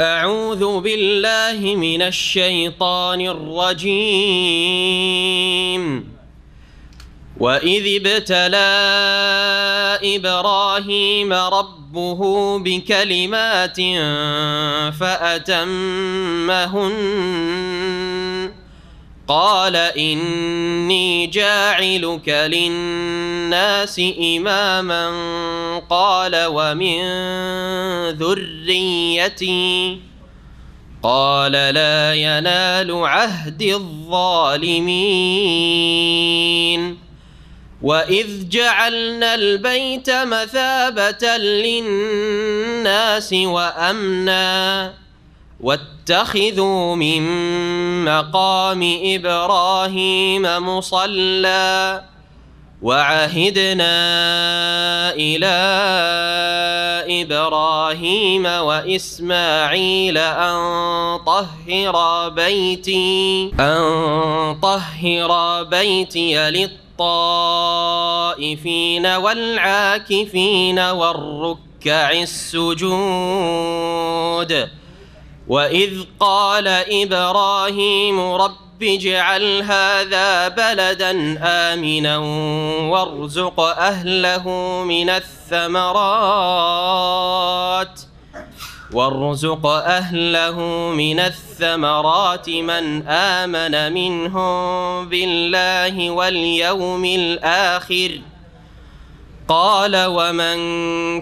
أعوذ بالله من الشيطان الرجيم. وإذ ابتلى إبراهيم ربه بكلمات فأتمهن قال إني جاعلك للناس إماما قال ومن ذريتي قال لا ينال عهد الظالمين. وإذ جعلنا البيت مثابة للناس وأمنا واتخذوا من مقام إبراهيم مصلى وعهدنا إلى إبراهيم وإسماعيل أن طهر بيتي للطائفين والعاكفين والركع السجود. وإذ قال إبراهيم رب اجعل هذا بلدا آمنا وارزق أهله من الثمرات من آمن منهم بالله واليوم الآخر قال ومن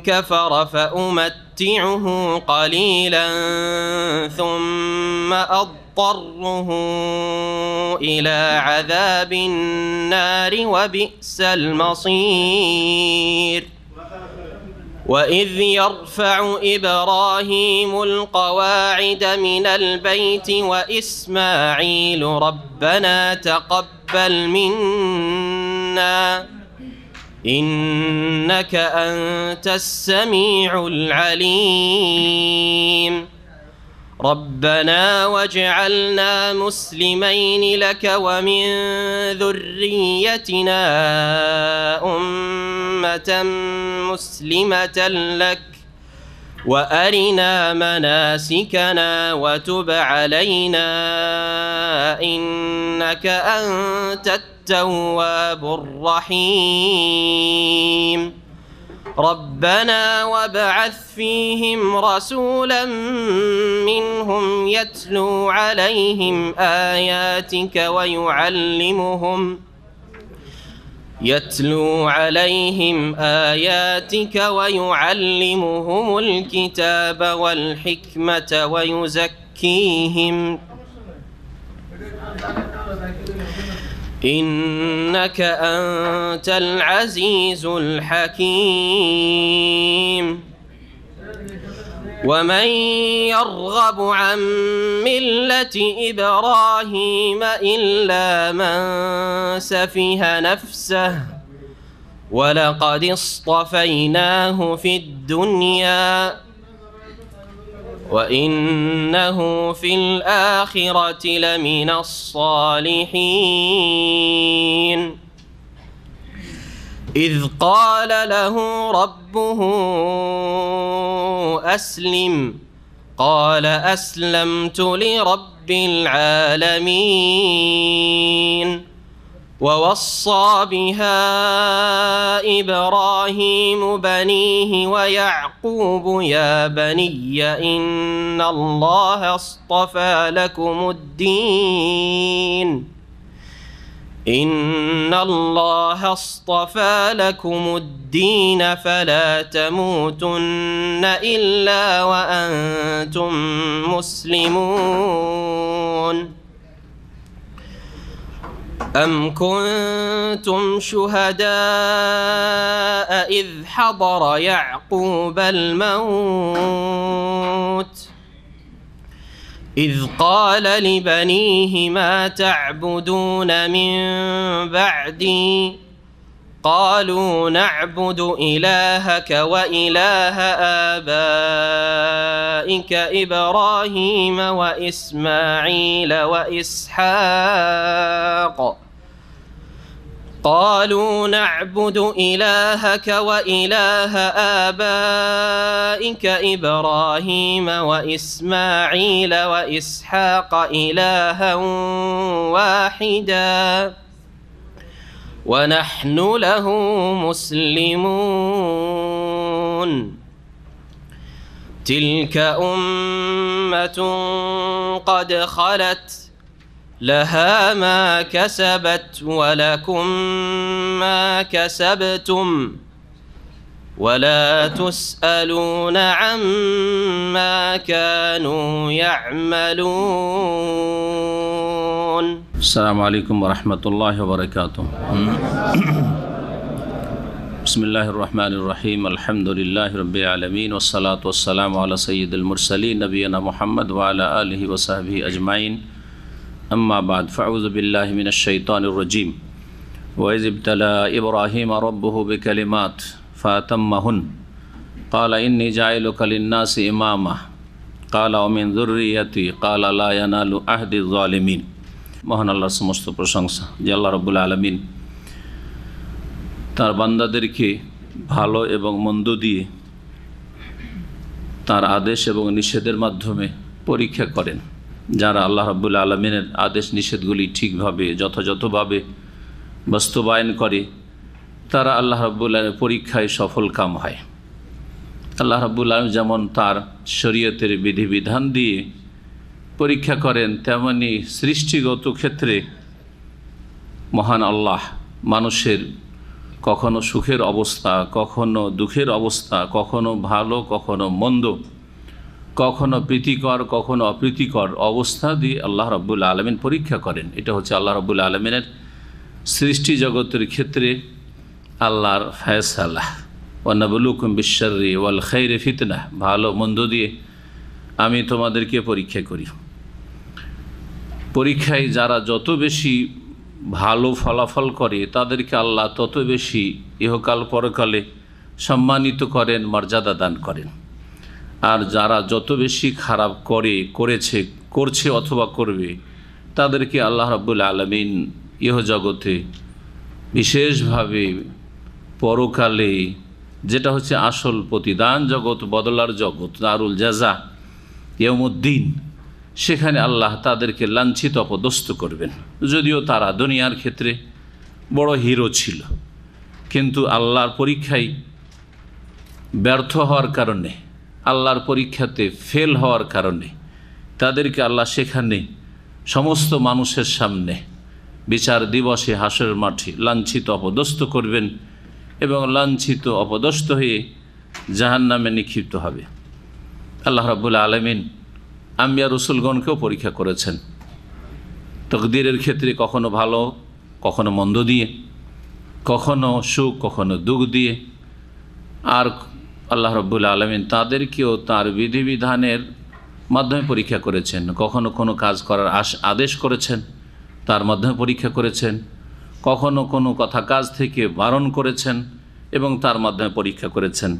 كفر فأمتعه قليلا ثم أضطره إلى عذاب النار وبئس المصير. وإذ يرفع إبراهيم القواعد من البيت وإسماعيل ربنا تقبل منا إنك أنت السميع العليم. ربنا واجعلنا مسلمين لك ومن ذريتنا أمة مسلمة لك وأرنا مناسكنا وتب علينا إنك أنت التواب الرحيم. ربنا وابعث فيهم رسولا منهم يتلو عليهم آياتك ويعلمهم الكتاب والحكمة ويزكيهم إنك أنت العزيز الحكيم. ومن يرغب عن ملة إبراهيم إلا من سفه نفسه ولقد اصطفيناه في الدنيا وإنه في الآخرة لمن الصالحين. إذ قال له ربه أسلم قال أسلمت لرب العالمين. ووصى بها إبراهيم بنيه ويعقوب يا بني إن الله اصطفى لكم الدين فلا تموتن إلا وأنتم مسلمون. أم كنتم شهداء إذ حضر يعقوب الموت إذ قال لبنيه ما تعبدون من بعدي قالوا نعبد إلهك وإله آبائك إبراهيم وإسماعيل وإسحاق قالوا نعبد إلهك وإله آبائك إبراهيم وإسماعيل وإسحاق إلها واحدا ونحن له مسلمون تلك أمة قد خلت لها ما كسبت ولكم ما كسبتم ولا تسألون عما كانوا يعملون. السلام عليكم ورحمة الله وبركاته. بسم الله الرحمن الرحيم. الحمد لله رب العالمين والصلاة والسلام على سيد المرسلين نبينا محمد وعلى آله وصحبه أجمعين. أما بعد فأعوذ بالله من الشيطان الرجيم. وإذ ابتلى إبراهيم ربه بكلمات فأتمهن قال إني جاعلك للناس إماما قال ومن ذريتي قال لا ينال عهد الظالمين. মহান আল্লাহর সমস্ত প্রশংসা যে আল্লাহ রাব্বুল আলামিন তার বান্দাদেরকে ভালো এবং মন্দ দিয়ে তার আদেশ এবং নিষেধের মাধ্যমে পরীক্ষা করেন। যারা আল্লাহ রাব্বুল আলামিনের আদেশ নিষেধগুলি ঠিকভাবে যথাযথভাবে বাস্তবায়ন করে তারা আল্লাহ রাব্বুল আলামিনের পরীক্ষায় সফল কাম হয়। আল্লাহ রাব্বুল আলামিন যেমন তার শরীয়তের বিধিবিধান দিয়ে পরীক্ষা করেন, তেমনি সৃষ্টিগত ক্ষেত্রে মহান আল্লাহ মানুষের কখনো সুখের অবস্থা, কখনো দুঃখের অবস্থা, কখনো ভালো কখনো মন্দ, কখনো প্রীতিকর কখনো অপ্রীতিকর অবস্থা দিয়ে আল্লাহ রাব্বুল আলামিন পরীক্ষা করেন। এটা হচ্ছে আল্লাহ রাব্বুল আলামিনের সৃষ্টি জগতের ক্ষেত্রে আল্লাহর ফায়সালা। ওয়া নাবলুকুম বিশ-শাররি ওয়াল খাইরি ফিতনাহ, ভালো মন্দ দিয়ে আমি তোমাদেরকে পরীক্ষা করি। পরীক্ষায় যারা যত বেশি ভালো ফলাফল করে তাদেরকে আল্লাহ তত বেশি ইহকাল পরকালে সম্মানিত করেন, মর্যাদা দান করেন। আর যারা যত বেশি খারাপ করছে অথবা করবে তাদেরকে আল্লাহ রাব্বুল আলামিন ইহজগতে বিশেষভাবে পরকালে, যেটা হচ্ছে আসল প্রতিদান জগৎ, বদলার জগৎ, দারুল জাযা, ইয়াউমুদ্দিন, সেখানে আল্লাহ তাদেরকে লাঞ্ছিত অপদস্থ করবেন। যদিও তারা দুনিয়ার ক্ষেত্রে বড় হিরো ছিল, কিন্তু আল্লাহর পরীক্ষায় ব্যর্থ হওয়ার কারণে, আল্লাহর পরীক্ষাতে ফেল হওয়ার কারণে তাদেরকে আল্লাহ সেখানে সমস্ত মানুষের সামনে বিচার দিবসে হাসরের মাঠে লাঞ্ছিত অপদস্থ করবেন এবং লাঞ্ছিত অপদস্থ হয়ে জাহান্নামে নিক্ষিপ্ত হবে। আল্লাহ রাব্বুল আলামিন আম্বিয়া রসুলগণকেও পরীক্ষা করেছেন তকদিরের ক্ষেত্রে, কখনো ভালো কখনো মন্দ দিয়ে, কখনো সুখ কখনো দুঃখ দিয়ে। আর আল্লাহ রাব্বুল আলামিন তাদেরকেও তার বিধিবিধানের মাধ্যমে পরীক্ষা করেছেন। কখনো কোনো কাজ করার আদেশ করেছেন, তার মাধ্যমে পরীক্ষা করেছেন। কখনো কোনো কথা কাজ থেকে বারণ করেছেন এবং তার মাধ্যমে পরীক্ষা করেছেন।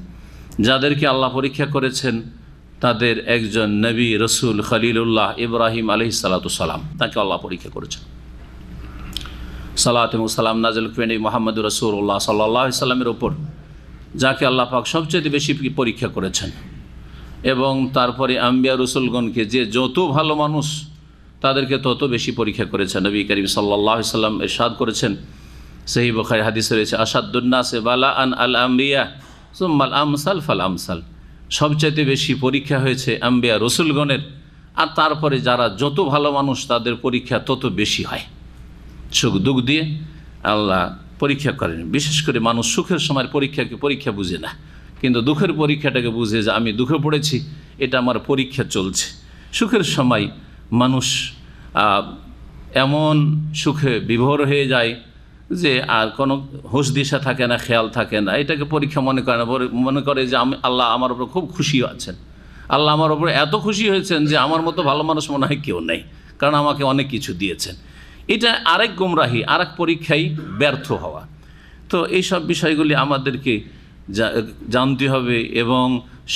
যাদেরকে আল্লাহ পরীক্ষা করেছেন তাদের একজন নবী রসুল খলিলুল্লাহ ইব্রাহিম আলাইহিসসালাতু সালাম, তাকে আল্লাহ পরীক্ষা করেছেন। সালাত এবং সালাম নাজিল করেন মুহাম্মদুর রাসূলুল্লাহ সাল্লাল্লাহু আলাইহি সাল্লামের ওপর, যাকে আল্লাহ পাক সবচেয়ে বেশি পরীক্ষা করেছেন। এবং তারপরে আম্বিয়া রসুলগণকে যে যত ভালো মানুষ তাদেরকে তত বেশি পরীক্ষা করেছেন। নবী করিম সাল্লাল্লাহু আলাইহি সাল্লাম ইরশাদ করেছেন, সহিহ বুখারী হাদিসে রয়েছে, আশাদ্দুন নাসি বালাআন আল আম্বিয়া সুম্মাল আমসাল ফাল আমসাল, সবচাইতে বেশি পরীক্ষা হয়েছে আম্বিয়া রসুলগণের, আর তারপরে যারা যত ভালো মানুষ তাদের পরীক্ষা তত বেশি হয়। সুখ দুঃখ দিয়ে আল্লাহ পরীক্ষা করেন। বিশেষ করে মানুষ সুখের সময় পরীক্ষা বুঝে না, কিন্তু দুঃখের পরীক্ষাটাকে বুঝে যে আমি দুঃখে পড়েছি, এটা আমার পরীক্ষা চলছে। সুখের সময় মানুষ এমন সুখে বিভোর হয়ে যায় যে আর কোনো হুঁশ দিশা থাকে না, খেয়াল থাকে না, এটাকে পরীক্ষা মনে করে না। মনে করে যে আল্লাহ আমার উপর খুব খুশি আছেন, আল্লাহ আমার উপর এত খুশি হয়েছেন যে আমার মতো ভালো মানুষ মনে হয় কেউ নেই, কারণ আমাকে অনেক কিছু দিয়েছেন। এটা আরেক গুমরাহি, আরেক পরীক্ষায় ব্যর্থ হওয়া। তো এইসব বিষয়গুলি আমাদেরকে জানতে হবে এবং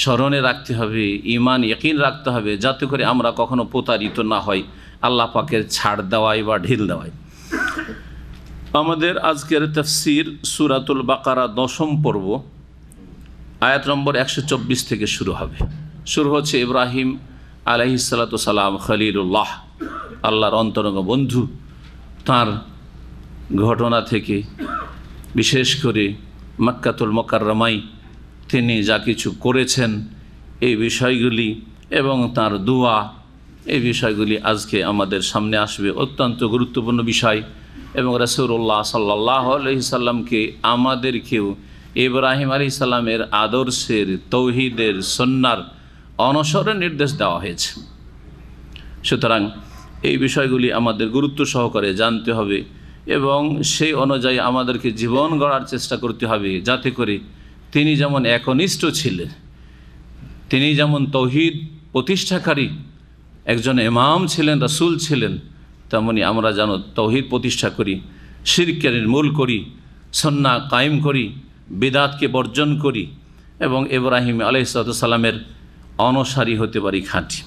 স্মরণে রাখতে হবে, ঈমান ইয়াকিন রাখতে হবে, যাতে করে আমরা কখনো প্রতারিত না হই আল্লাহ পাকের ছাড় দেওয়াই বা ঢিল দেওয়াই। আমাদের আজকের তাফসীর সূরাতুল বাকারা 10ম পর্ব, আয়াত নম্বর 124 থেকে শুরু হবে। শুরু হচ্ছে ইব্রাহিম আলাইহিস সালাতু সালাম খলিলুল্লাহ, আল্লাহর অন্তরঙ্গ বন্ধু, তার ঘটনা থেকে, বিশেষ করে মক্কাতুল মুকাররমায় তিনি যা কিছু করেছেন এই বিষয়গুলি এবং তার দোয়া, এই বিষয়গুলি আজকে আমাদের সামনে আসবে। অত্যন্ত গুরুত্বপূর্ণ বিষয় এবং রাসূলুল্লাহ সাল্লাল্লাহু আলাইহি সাল্লামকে আমাদেরকেও ইব্রাহিম আলাইহিস সালামের আদর্শের, তৌহিদের, সুন্নাহর অনুসরণের নির্দেশ দেওয়া হয়েছে। সুতরাং এই বিষয়গুলি আমাদের গুরুত্ব সহকারে জানতে হবে এবং সেই অনুযায়ী আমাদেরকে জীবন গড়ার চেষ্টা করতে হবে, যাতে করে তিনি যেমন একনিষ্ঠ ছিলেন, তিনি যেমন তৌহিদ প্রতিষ্ঠাকারী একজন ইমাম ছিলেন, রাসূল ছিলেন, তেমনি আমরা যেন তৌহিদ প্রতিষ্ঠা করি, শিরক নির্মূল করি, সুন্নাহ কায়েম করি, বিদআতকে বর্জন করি এবং ইব্রাহিম আলাইহিস সালামের অনুসারী হতে পারি খাঁটি।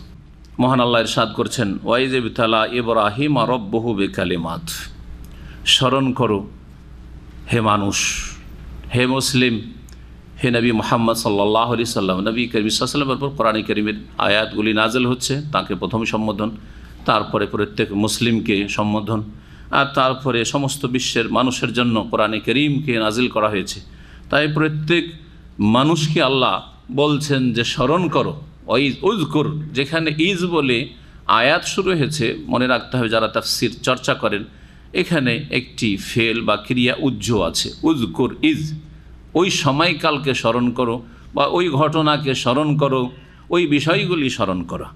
মহান আল্লাহ ইরশাদ করছেন, ওয়াইজ ইবতালা ইব্রাহিম রাব্বুহু বিকালিমাত। স্মরণ করো হে মানুষ, হে মুসলিম, হে নবী মুহাম্মদ সাল্লাল্লাহু আলাইহি সাল্লাম, নবী করিম সাল্লাল্লাহু আলাইহি সাল্লামের উপর কোরআন কারীমের আয়াতগুলি নাযিল হচ্ছে, তাকে প্রথম সম্বোধন, তারপরে প্রত্যেক মুসলিমকে সম্বোধন, আর তারপরে সমস্ত বিশ্বের মানুষের জন্য কোরআন কারীমকে নাযিল করা হয়েছে। তাই প্রত্যেক মানুষকে আল্লাহ বলছেন যে স্মরণ করো, উযকুর, যেখানে ইজ বলে আয়াত শুরু হয়েছে, মনে রাখতে হবে যারা তাফসীর চর্চা করেন, এখানে একটি ফেল বা ক্রিয়া উজ্জ আছে, উযকুর ইজ, ওই সময়কালকে স্মরণ করো বা ওই ঘটনাকে স্মরণ করো, ওই বিষয়গুলি স্মরণ করো।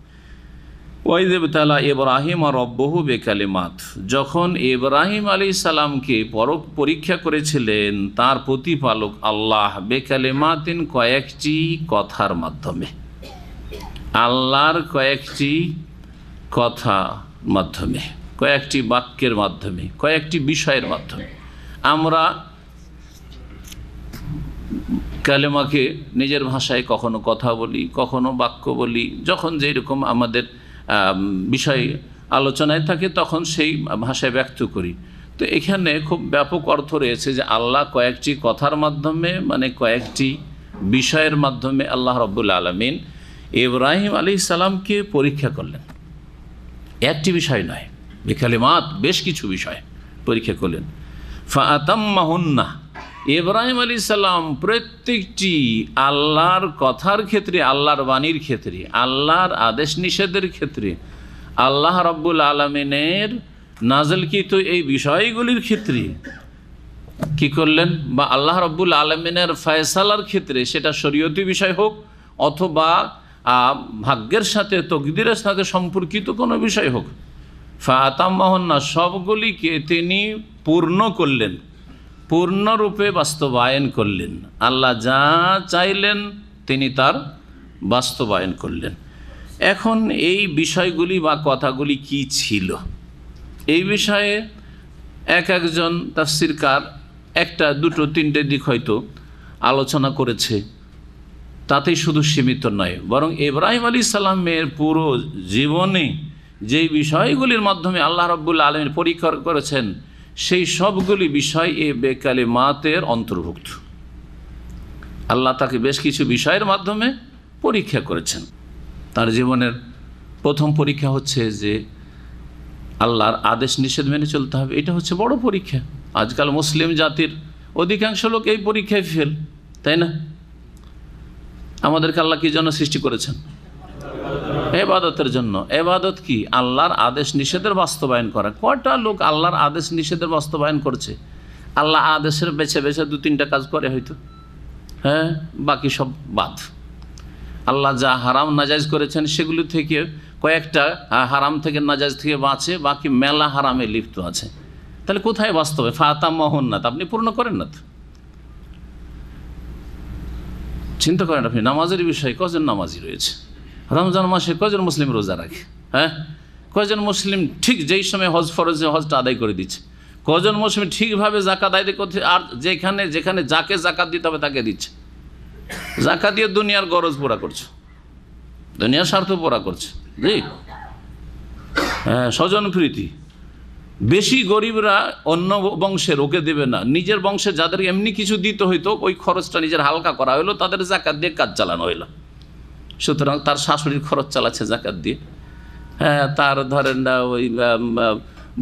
ওয়াইজ ইবতালা ইব্রাহিম রাব্বুহু বিকালিমাত, যখন ইব্রাহিম আলাইহিস সালামকে পরীক্ষা করেছিলেন তার প্রতিপালক আল্লাহ, বিকালিমাতিন, কয়েকটি কথার মাধ্যমে, আল্লাহর কয়েকটি কথার মাধ্যমে, কয়েকটি বাক্যের মাধ্যমে, কয়েকটি বিষয়ের মাধ্যমে। আমরা কালেমাকে নিজের ভাষায় কখনো কথা বলি, কখনো বাক্য বলি, যখন যেরকম আমাদের বিষয় আলোচনায় থাকে তখন সেই ভাষায় ব্যক্ত করি। তো এখানে খুব ব্যাপক অর্থ রয়েছে যে আল্লাহ কয়েকটি কথার মাধ্যমে, মানে কয়েকটি বিষয়ের মাধ্যমে আল্লাহ রাব্বুল আলামিন ইব্রাহিম আলাইহিস সালামকে পরীক্ষা করলেন। একটি বিষয় নয়, বিকালিমাত, বেশ কিছু বিষয় পরীক্ষা করলেন। ফাআতাম্মাহুন্না, ইব্রাহিম আলাইহিস সালাম প্রত্যেকটি আল্লাহর কথার ক্ষেত্রে, আল্লাহর বাণীর ক্ষেত্রে, আল্লাহর আদেশ নিষেধের ক্ষেত্রে, আল্লাহ রাব্বুল আলামিনের নাযিলকৃত এই বিষয়গুলির ক্ষেত্রে কি করলেন, বা আল্লাহ রাব্বুল আলামিনের ফয়সালার ক্ষেত্রে, সেটা শরীয়তি বিষয় হোক অথবা ভাগ্যের সাথে, তকদিরের সাথে সম্পর্কিত কোনো বিষয় হোক, ফাআতাম্মাহুন্না, সবগুলিকে তিনি পূর্ণ করলেন, পূর্ণরূপে বাস্তবায়ন করলেন। আল্লাহ যা চাইলেন তিনি তার বাস্তবায়ন করলেন। এখন এই বিষয়গুলি বা কথাগুলি কি ছিল, এই বিষয়ে এক একজন তাফসীরকার একটা, দুটো, তিনটে দিক হয়তো আলোচনা করেছে, তাতেই শুধু সীমিত নয়, বরং ইব্রাহিম আলাইহিস সালামের পুরো জীবনে যেই বিষয়গুলির মাধ্যমে আল্লাহ রাব্বুল আলামিন পরীক্ষা করেছেন, সেই সবগুলি বিষয় এ বেকালিমাতের অন্তর্ভুক্ত। আল্লাহ তাকে বেশ কিছু বিষয়ের মাধ্যমে পরীক্ষা করেছেন। তার জীবনের প্রথম পরীক্ষা হচ্ছে যে আল্লাহর আদেশ নিষেধ মেনে চলতে হবে, এটা হচ্ছে বড় পরীক্ষা। আজকাল মুসলিম জাতির অধিকাংশ লোক এই পরীক্ষায় ফেল, তাই না? আমাদেরকে আল্লাহ কি জন্য সৃষ্টি করেছেন? ইবাদতের জন্য। ইবাদত কি? আল্লাহর আদেশ নিষেধের বাস্তবায়ন করা। কয়টা লোক আল্লাহর আদেশ নিষেধের বাস্তবায়ন করছে? আল্লাহ আদেশের বেছে বেছে দু তিনটা কাজ করে হয়তো, হ্যাঁ, বাকি সব বাদ। আল্লাহ যা হারাম নাজাইজ করেছেন সেগুলি থেকে কয়েকটা হারাম থেকে নাজাইজ থেকে বাঁচে, বাকি মেলা হারামে লিপ্ত আছে। তাহলে কোথায় বাস্তবে? ফাতাম্মাহুন্না, আপনি পূর্ণ করেন না তো। চিন্তা করেন আপনি, নামাজের বিষয়ে কজন নামাজি রয়েছে? রমজান মাসে কজন মুসলিম রোজা রাখে? হ্যাঁ, কজন মুসলিম ঠিক যেই সময় হজ ফরজে হজটা আদায় করে দিচ্ছে? কজন মুসলিম ঠিকভাবে জাকাত আদায় করছে? আর যেখানে যেখানে যাকে জাকাত দিতে হবে তাকে দিচ্ছে। জাকাত দিয়ে দুনিয়ার গরজ পুরা করছে, দুনিয়ার স্বার্থ পুরা করছে। জি হ্যাঁ, স্বজন প্রীতি, বেশি গরিবরা অন্য বংশের ওকে দেবে না, নিজের বংশে যাদের এমনি কিছু দিতে হইতো ওই খরচটা নিজের হালকা করা হলো, তাদের জাকাত দিয়ে কাজ চালানো হইলো। সুতরাং তার শাশুড়ির খরচ চালাচ্ছে জাকাত দিয়ে, হ্যাঁ, তার ধরেন না ওই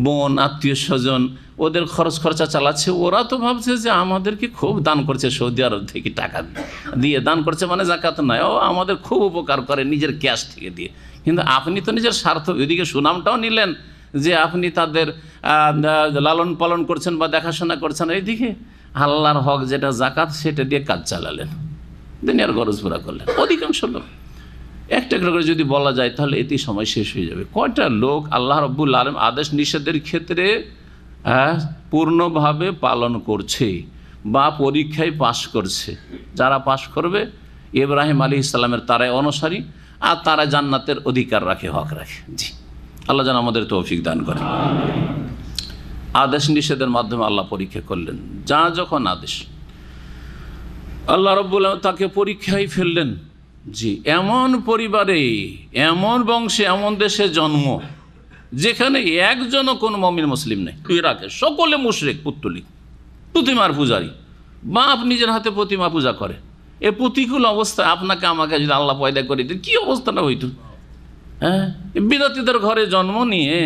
বোন আত্মীয় স্বজন ওদের খরচা চালাচ্ছে। ওরা তো ভাবছে যে আমাদেরকে খুব দান করছে, সৌদি আরব থেকে টাকা দিয়ে দান করছে, মানে জাকাত নয়, ও আমাদের খুব উপকার করে নিজের ক্যাশ থেকে দিয়ে। কিন্তু আপনি তো নিজের স্বার্থ, ওইদিকে সুনামটাও নিলেন যে আপনি তাদের লালন পালন করছেন বা দেখাশোনা করছেন, এইদিকে আল্লাহর হক যেটা জাকাত সেটা দিয়ে কাজ চালালেন, দুনিয়ার গরজ পুরা করলেন। অধিকাংশ লোক একটা করে যদি বলা যায় তাহলে এতেই সময় শেষ হয়ে যাবে। কয়টা লোক আল্লাহ রাব্বুল আলামিন আদেশ নিষেধের ক্ষেত্রে পূর্ণভাবে পালন করছে বা পরীক্ষায় পাশ করছে? যারা পাশ করবে ইব্রাহিম আলাইহিস সালামের তারাই অনুসারী, আর তারা জান্নাতের অধিকার রাখে, হক রাখে। জি, আল্লাহ যেন আমাদের তৌফিক দান করেন। আদেশ নিষেধের মাধ্যমে আল্লাহ পরীক্ষা করলেন, যা যখন আদেশ আল্লাহ রাব্বুল আলামিন তাকে পরীক্ষায় ফেললেন। জি, এমন পরিবারে, এমন বংশে, এমন দেশে জন্ম যেখানে একজনও কোনো মুমিন মুসলিম নেই। ইরাকে সকলে মুশরিক, পুত্তলিক, প্রতিমার পূজারী, বাপ নিজের হাতে প্রতিমা পূজা করে। এ প্রতিকূল অবস্থায় আপনাকে আমাকে যদি আল্লাহ পয়দা করে দিন, কী অবস্থাটা হইতো? হ্যাঁ, বিদাতীদের ঘরে জন্ম নিয়ে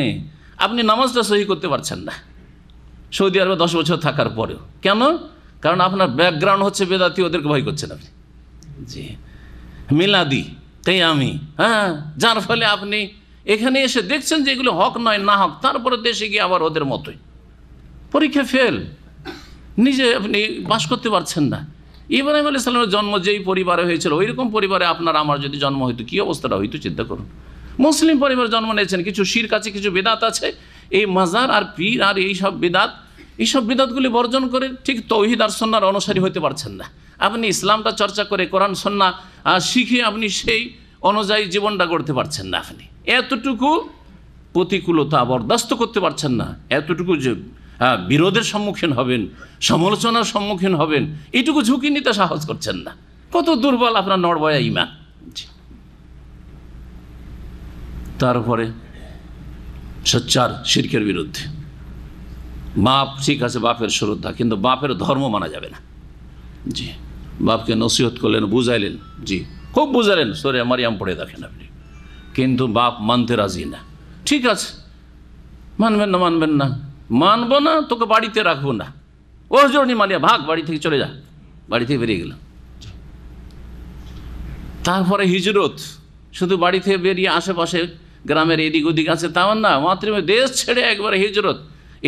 আপনি নামাজটা সহি করতে পারছেন না সৌদি আরবে 10 বছর থাকার পরেও। কেন? কারণ আপনার ব্যাকগ্রাউন্ড হচ্ছে বেদাতি, ওদেরকে ভয় করছেন আপনি। জি, মিলাদি, তাই আমি, হ্যাঁ, যার ফলে আপনি এখানে এসে দেখছেন যে এগুলো হক নয়, না হক, তারপরে দেশে গিয়ে আবার ওদের মতোই পরীক্ষা ফেল, নিজে আপনি বাস করতে পারছেন না। ইব্রাহিম আলাইহিস সালামের জন্ম যেই পরিবারে হয়েছিল, ওই রকম পরিবারে আপনার আমার যদি জন্ম হইতো, কী অবস্থাটা হইতো চিন্তা করুন। মুসলিম পরিবারে জন্ম নিয়েছেন, কিছু শিরক আছে, কিছু বিদাত আছে, এই মাজার আর পীর আর এইসব বিদাতগুলি বর্জন করে ঠিক তৌহিদ আর সুন্নাহর অনুসারী হতে পারছেন না। আপনি ইসলামটা চর্চা করে কোরআন সুন্নাহ শিখে আপনি সেই অনুযায়ী জীবনটা গড়তে পারছেন না। আপনি এতটুকু প্রতিকূলতা বরদাস্ত করতে পারছেন না, এতটুকু যে বিরোধের সম্মুখীন হবেন, সমালোচনার সম্মুখীন হবেন, এইটুকু ঝুঁকি নিতে সাহস করছেন না। কত দুর্বল আপনার নড়বয়া ঈমান। তারপরে সোচ্চার শিরকের বিরুদ্ধে। বাপ ঠিক আছে, বাপের শ্রদ্ধা, কিন্তু বাপের ধর্ম মানা যাবে না। জি, বাপকে নসিহত করলেন, বুঝাইলেন, জি খুব বুঝালেন, সূরা মারিয়াম পড়ে দেখেন আপনি, কিন্তু বাপ মানতে রাজি না। ঠিক আছে, মানবেন না, মানবো না, তোকে বাড়িতে রাখবো না, ও জনি মালিয়া ভাগ, বাড়ি থেকে চলে যা, বাড়ি থেকে বেরিয়ে গেল। তারপরে হিজরত, শুধু বাড়ি থেকে বেরিয়ে আশেপাশে গ্রামের এদিক ওদিক আছে তাও না, মাত্র দেশ ছেড়ে একবারে হিজরত,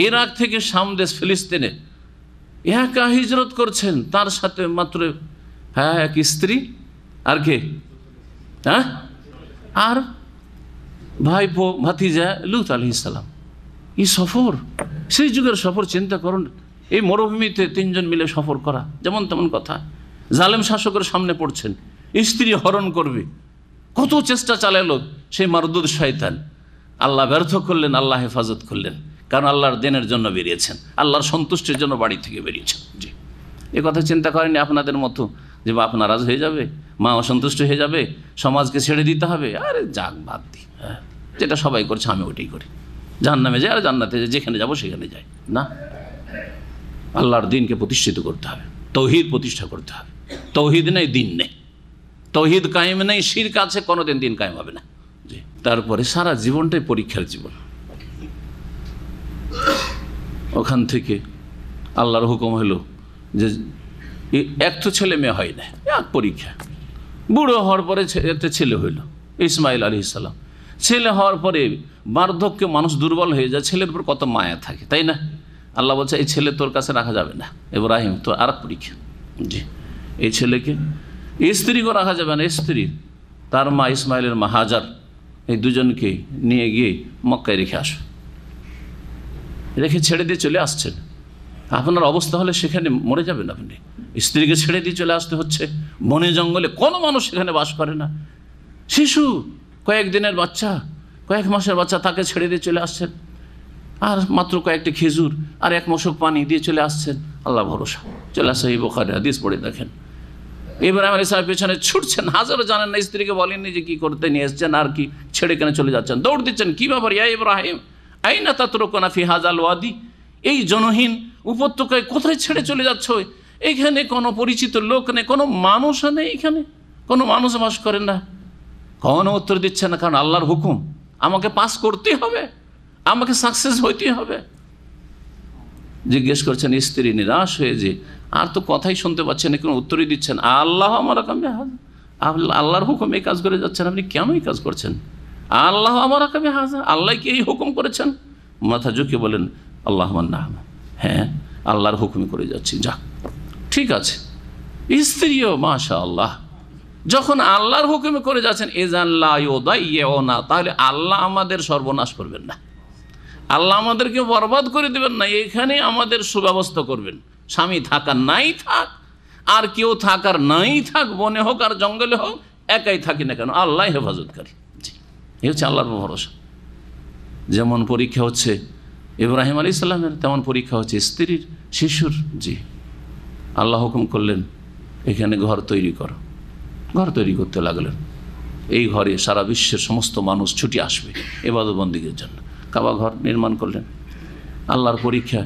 ইরাক থেকে সামদেশ ফিলিস্তিনে একা হিজরত করছেন, তার সাথে মাত্র এক স্ত্রী, আর কে, হ্যাঁ, আর ভাইপো ভাতিজা লূত আলাইহিস সালাম। এই সফর, সেই যুগের সফর চিন্তা করুন। এই মরুভূমিতে 3 জন মিলে সফর করা, যেমন তেমন কথা। জালেম শাসকের সামনে পড়ছেন, স্ত্রী হরণ করবে, কত চেষ্টা চালালো সেই মারদুদ শয়তান। আল্লাহ ব্যর্থ করলেন, আল্লাহ হেফাজত করলেন, কারণ আল্লাহর দিনের জন্য বেরিয়েছেন, আল্লাহর সন্তুষ্টির জন্য বাড়ি থেকে বেরিয়েছেন। জি, এ কথা চিন্তা করেনি আপনাদের মতো যে বাপ নারাজ হয়ে যাবে, মা অসন্তুষ্ট হয়ে যাবে, সমাজকে ছেড়ে দিতে হবে। আরে যাক, বাদ দিই, হ্যাঁ, যেটা সবাই করছে আমি ওইটাই করি, জাহান্নামে যাই আর জান্নাতে যাই, যেখানে যাবো সেখানে যাই না। আল্লাহর দিনকে প্রতিষ্ঠিত করতে হবে, তৌহিদ প্রতিষ্ঠা করতে হবে। তৌহিদ নেই দিন নেই, তৌহিদ কায়েম নেই, শিরক আছে, কোনোদিন দিন কায়েম হবে না। জি, তারপরে সারা জীবনটাই পরীক্ষার জীবন। ওখান থেকে আল্লাহর হুকুম হলো যে এক তো ছেলে মেয়ে হয় না, এক পরীক্ষা। বুড়ো হওয়ার পরে একটা ছেলে হইল, ইসমাইল আলাইহিস সালাম। ছেলে হওয়ার পরে বার্ধক্যে মানুষ দুর্বল হয়ে যায়, ছেলের উপর কত মায়া থাকে, তাই না? আল্লাহ বলছে এই ছেলে তোর কাছে রাখা যাবে না, ইব্রাহিম তো আর পরীক্ষা। জি, এই ছেলেকে স্ত্রীকেও রাখা যাবে না, স্ত্রী তার মা ইসমাইলের মা হাজার, এই দুজনকে নিয়ে গিয়ে মক্কায় রেখে আসো, রেখে ছেড়ে দিয়ে চলে আসছেন। আপনার অবস্থা হলে সেখানে মরে যাবেন আপনি। স্ত্রীকে ছেড়ে দিয়ে চলে আসতে হচ্ছে বনে জঙ্গলে, কোনো মানুষ সেখানে বাস করে না। শিশু, কয়েকদিনের বাচ্চা, কয়েক মাসের বাচ্চা, তাকে ছেড়ে দিয়ে চলে আসছেন, আর মাত্র কয়েকটি খেজুর আর 1 মশক পানি দিয়ে চলে আসছেন। আল্লাহ ভরসা, চলে আসে। এই বুখারী হাদিস পড়ে দেখেন, ইব্রাহিম আলাইহিস সালামের পেছনে ছুটছেন, হাজারও জানেন না, স্ত্রীকে বলেননি যে কী করতে নিয়ে এসছেন আর কি, ছেড়ে কেন চলে যাচ্ছেন, দৌড় দিচ্ছেন, কী ব্যাপার ইয়া ইব্রাহিম, আইনা তাতরুকুনা ফি হাযাল ওয়াদি, এই জনহীন উপত্যকায় কোথায় ছেড়ে চলে যাচ্ছ? এখানে কোনো পরিচিত লোক নেই, কোনো মানুষ নেই, এখানে কোনো মানুষ বাস করে না। কোনো উত্তর দিচ্ছে না, কারণ আল্লাহর হুকুম, আমাকে পাস করতেই হবে, আমাকে সাকসেস হইতেই হবে। জিজ্ঞেস করছেন স্ত্রী নিরাশ হয়ে, যে আর তো কথাই শুনতে পাচ্ছেন না, কোনো উত্তরই দিচ্ছেন। আল্লাহ আমার কামে হাজা, আল্লাহর হুকুম এই কাজ করে যাচ্ছেন, আপনি কেন এই কাজ করছেন? আল্লাহ আমার কামে হাজা, আল্লাহ কি এই হুকুম করেছেন? মাথা ঝুঁকে বলেন আল্লাহ মান্না, হ্যাঁ আল্লাহর হুকুমে করে যাচ্ছি, যাক ঠিক আছে। স্ত্রীও মাশা আল্লাহ, যখন আল্লাহর হুকুমে করে যাচ্ছেন, না, তাহলে আল্লাহ আমাদের সর্বনাশ করবেন না, আল্লাহ আমাদেরকে বরবাদ করে দেবেন না, এখানে আমাদের সুব্যবস্থা করবেন। স্বামী থাকার নাই থাক, আর কেউ থাকার নাই থাক, বনে হোক আর জঙ্গলে হোক, একাই থাকি না কেন, আল্লাহ হেফাজতকারী। জি, এই হচ্ছে আল্লাহর ভরসা। যেমন পরীক্ষা হচ্ছে ইব্রাহিম আলাইহিস সালামের, তেমন পরীক্ষা হচ্ছে স্ত্রীর, শিশুর। জি, আল্লাহ হুকুম করলেন এখানে ঘর তৈরি করো, ঘর তৈরি করতে লাগলেন। এই ঘরে সারা বিশ্বের সমস্ত মানুষ ছুটে আসবে ইবাদত বন্দেগীর জন্য। কাবা ঘর নির্মাণ করলেন। আল্লাহর পরীক্ষা,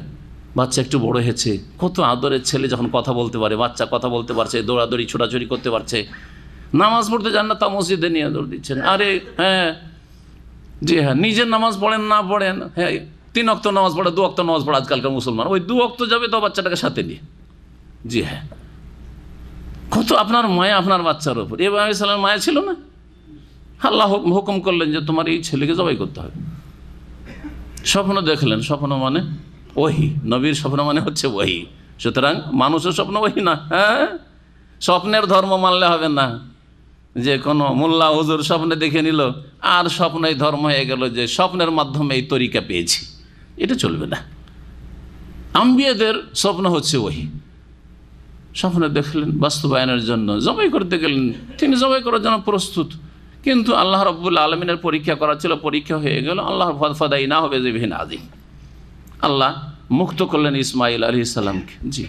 বাচ্চা একটু বড় হয়েছে, কত আদরের ছেলে যখন কথা বলতে পারে, বাচ্চা কথা বলতে পারছে, দৌড়াদৌড়ি ছোটাছুটি করতে পারছে, নামাজ পড়তে যান না তা মসজিদে নিয়ে দৌড় দিচ্ছেন। আরে হ্যাঁ, জি হ্যাঁ, নিজের নামাজ পড়েন না পড়েন, হ্যাঁ 3 ওয়াক্ত নামাজ পড়ে, 2 ওয়াক্ত নামাজ পড়ে আজকালকার মুসলমান, ওই 2 ওয়াক্ত যাবে তো বাচ্চাটাকে সাথে নিয়ে। জি হ্যাঁ, কত আপনার মায়া আপনার বাচ্চার ওপর। ইব্রাহিম আলাইহিস সালামের মায়া ছিল না? আল্লাহ হুকুম করলেন যে তোমার এই ছেলেকে জবাই করতে হবে। স্বপ্ন দেখলেন, স্বপ্ন মানে ওহী, নবীর স্বপ্ন মানে হচ্ছে ওহী। সুতরাং মানুষের স্বপ্ন ওহী না। হ্যাঁ, স্বপ্নের ধর্ম মানলে হবে না, যে কোনো মোল্লা হুজুর স্বপ্নে দেখে নিল আর স্বপ্নই ধর্ম হয়ে গেল, যে স্বপ্নের মাধ্যমে এই তরিকা পেয়েছি, এটা চলবে না। আম্বিয়াদের স্বপ্ন হচ্ছে ওহী। স্বপ্নে দেখলেন, বাস্তবায়নের জন্য জবাই করতে গেলেন, তিনি জবাই করার জন্য প্রস্তুত, কিন্তু আল্লাহ রাব্বুল আলামিনের পরীক্ষা করা ছিল, পরীক্ষা হয়ে গেল। আল্লাহ ফাদাই না হবে যিবিহিন আযীম, আল্লাহ মুক্ত করলেন ইসমাইল আলাইহিস সালামকে। জি,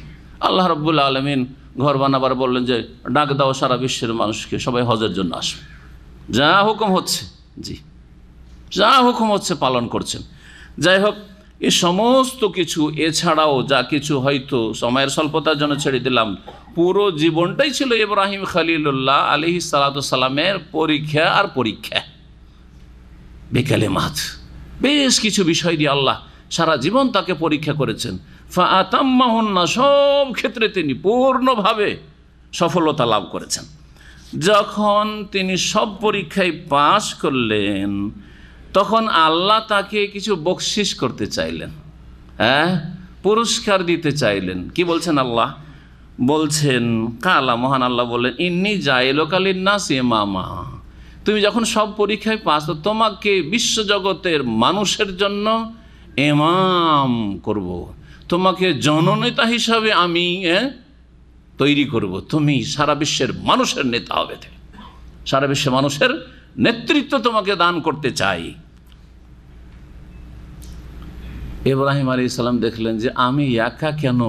আল্লাহ রাব্বুল আলামিন ঘর বানাবার বললেন যে ডাক দাও সারা বিশ্বের মানুষকে, সবাই হজের জন্য আসবে। যা হুকুম হচ্ছে, জি যা হুকুম হচ্ছে পালন করছেন। যাই হোক, এ সমস্ত কিছু এছাড়াও যা কিছু হয়তো সময়ের স্বল্পতার জন্য ছেড়ে দিলাম, পুরো জীবনটাই ছিল ইব্রাহিম খলিলুল্লাহ আলাইহিস সালাতু সালামের পরীক্ষা আর পরীক্ষা। বিকালিমাত, বেশ কিছু বিষয় দিয়ে আল্লাহ সারা জীবন তাকে পরীক্ষা করেছেন। ফাআতাম্মাহুন্না, সব ক্ষেত্রে তিনি পূর্ণভাবে সফলতা লাভ করেছেন। যখন তিনি সব পরীক্ষায় পাশ করলেন, তখন আল্লাহ তাকে কিছু বকশিস করতে চাইলেন, হ্যাঁ পুরস্কার দিতে চাইলেন। কি বলছেন আল্লাহ? বলছেন কালা, মহান আল্লাহ বললেন ইন্নী জাইলুকা লিন্নাসি ইমামা, তুমি যখন সব পরীক্ষায় পাস, তোমাকে বিশ্বজগতের মানুষের জন্য ইমাম করব, তোমাকে জননেতা হিসাবে আমি তৈরি করব, তুমি সারা বিশ্বের মানুষের নেতা হবে, সারা বিশ্বের মানুষের নেতৃত্ব তোমাকে দান করতে চাই। ইব্রাহিম আলাইহিস সালাম দেখলেন যে আমি একা কেন